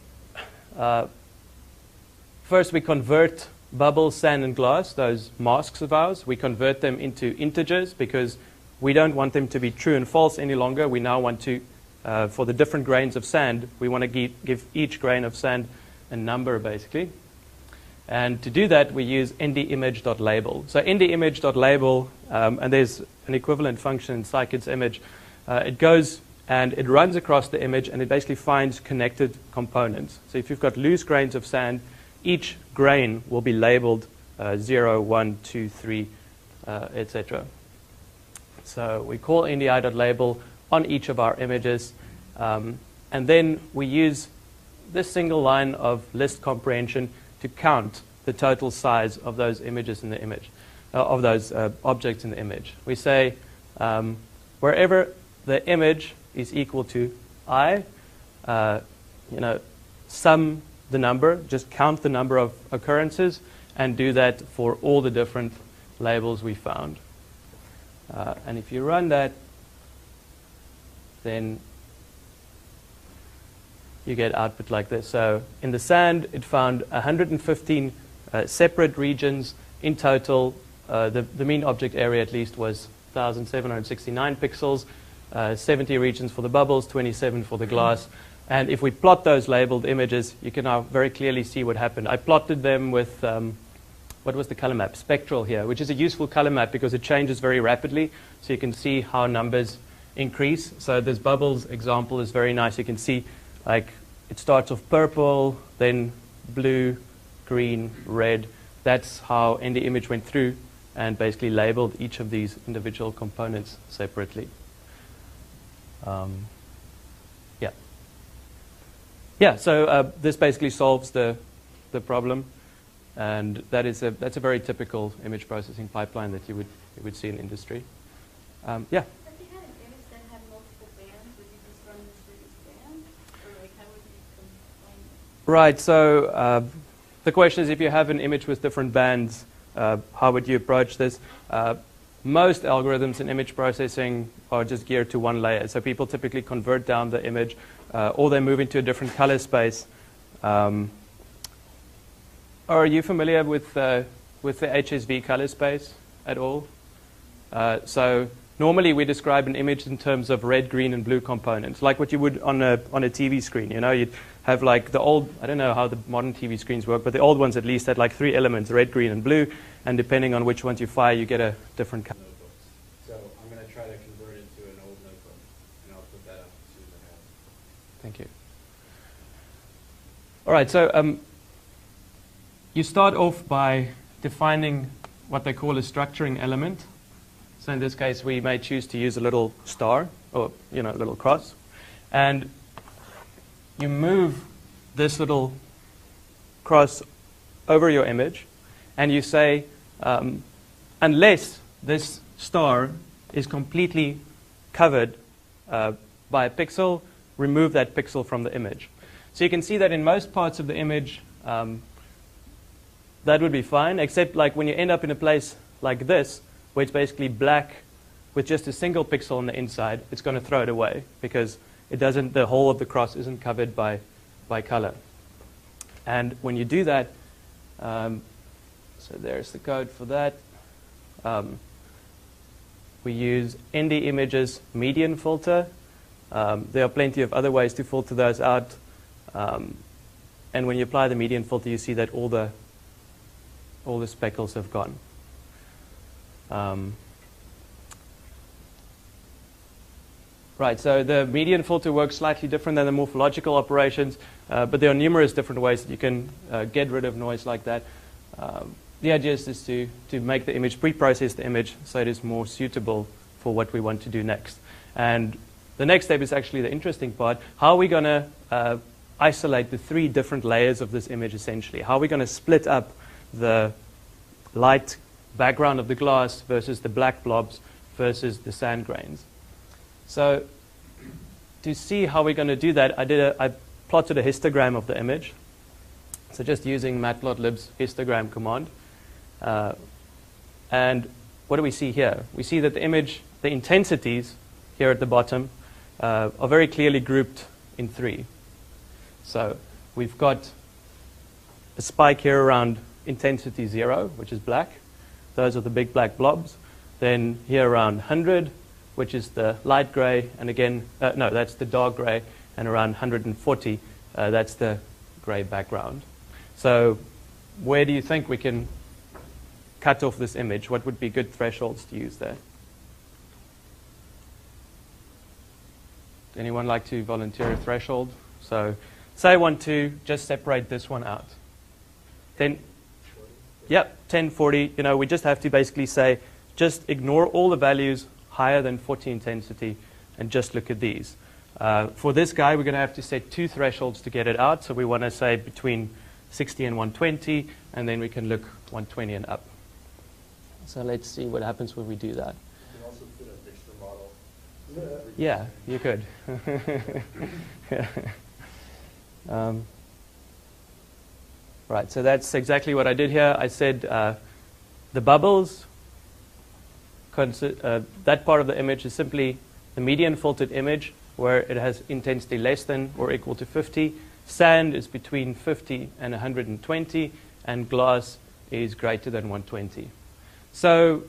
first we convert bubbles, sand, and glass, those masks of ours. We convert them into integers because we don't want them to be true and false any longer. We now want to, for the different grains of sand, we want to give each grain of sand a number, basically. And to do that, we use ndimage.label. So ndimage.label, and there's an equivalent function in scikit image. It goes and it runs across the image, and it basically finds connected components. So if you've got loose grains of sand, each grain will be labeled 0, 1, 2, 3, etc. So we call ndi.label on each of our images. And then we use this single line of list comprehension to count the total size of those images in the image, of those objects in the image. We say wherever the image is equal to I, sum the number, just count the number of occurrences, and do that for all the different labels we found. And if you run that, then you get output like this. So in the sand, it found 115 separate regions. In total, the mean object area at least was 1,769 pixels, 70 regions for the bubbles, 27 for the glass. And if we plot those labeled images, you can now very clearly see what happened. I plotted them with, what was the color map? Spectral here, which is a useful color map because it changes very rapidly. So you can see how numbers increase. So this bubbles example is very nice. You can see like it starts off purple, then blue, green, red. That's how ND Image went through and basically labeled each of these individual components separately. So this basically solves the problem, and that's a very typical image processing pipeline that you would see in industry. If you had an image that had multiple bands, would you just run this through each band, or like how would you combine it? Right. So the question is, if you have an image with different bands, how would you approach this? Most algorithms in image processing are just geared to one layer. So people typically convert down the image, or they move into a different color space. Are you familiar with the HSV color space at all? So normally we describe an image in terms of red, green, and blue components, like what you would on a TV screen. You know, you'd have like the old, I don't know how the modern TV screens work, but the old ones at least had like 3 elements, red, green, and blue, and depending on which ones you fire, you get a different color. Notebooks. So I'm going to try to convert it to an old notebook, and I'll put that up as soon as I have it. Thank you. All right, so you start off by defining what they call a structuring element. So in this case, we may choose to use a little star or a little cross, and you move this little cross over your image, and you say, unless this star is completely covered by a pixel, remove that pixel from the image. So you can see that in most parts of the image, that would be fine, except like when you end up in a place like this, where it's basically black with just a single pixel on the inside, it's going to throw it away because the whole of the cross isn't covered by color. And when you do that, so there's the code for that. We use ND Image's median filter. There are plenty of other ways to filter those out. And when you apply the median filter, you see that all the speckles have gone. Right, so the median filter works slightly different than the morphological operations, but there are numerous different ways that you can get rid of noise like that. The idea is to make the image, pre-process the image so it is more suitable for what we want to do next. And the next step is actually the interesting part. How are we going to isolate the 3 different layers of this image essentially? How are we going to split up the light background of the glass versus the black blobs versus the sand grains? So to see how we're going to do that, I plotted a histogram of the image. So just using matplotlib's histogram command. And what do we see here? We see that the image, the intensities here at the bottom are very clearly grouped in 3. So we've got a spike here around intensity 0, which is black. Those are the big black blobs. Then here around 100, which is the light gray, and again, no, that's the dark gray, and around 140, that's the gray background. So where do you think we can cut off this image? What would be good thresholds to use there? Anyone like to volunteer a threshold? So say I want to just separate this one out. Then, yep, 1040, we just have to basically say, just ignore all the values higher than 40 intensity and just look at these. For this guy, we're going to have to set 2 thresholds to get it out. So we want to say between 60 and 120, and then we can look 120 and up. So let's see what happens when we do that. You can also fit a mixture model. Yeah, you could. Right, so that's exactly what I did here. I said the bubbles, that part of the image is simply the median filtered image where it has intensity less than or equal to 50. Sand is between 50 and 120, and glass is greater than 120. So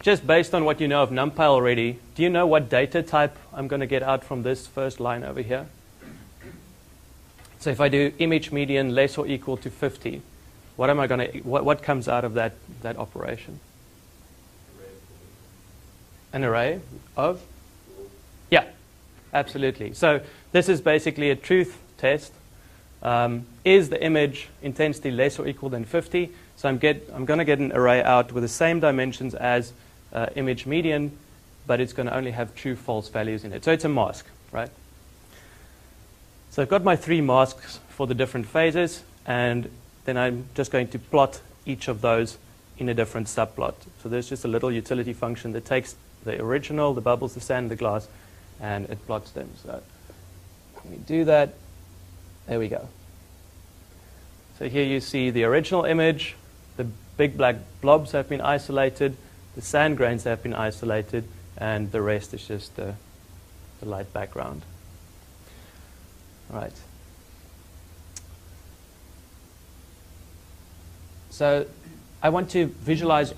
just based on what you know of NumPy already, do you know what data type I'm going to get out from this first line over here? So if I do image median less or equal to 50, what am I going to? What comes out of that operation? An array of? Yeah, absolutely. So this is basically a truth test. Is the image intensity less or equal than 50? So I'm going to get an array out with the same dimensions as image median, but it's going to only have true, false values in it. So it's a mask, right? So I've got my 3 masks for the different phases, and then I'm just going to plot each of those in a different subplot. So there's just a little utility function that takes the original, the bubbles, the sand, the glass, and it plots them. So let me do that. There we go. So here you see the original image. The big black blobs have been isolated. The sand grains have been isolated. And the rest is just the light background. All right. So I want to visualize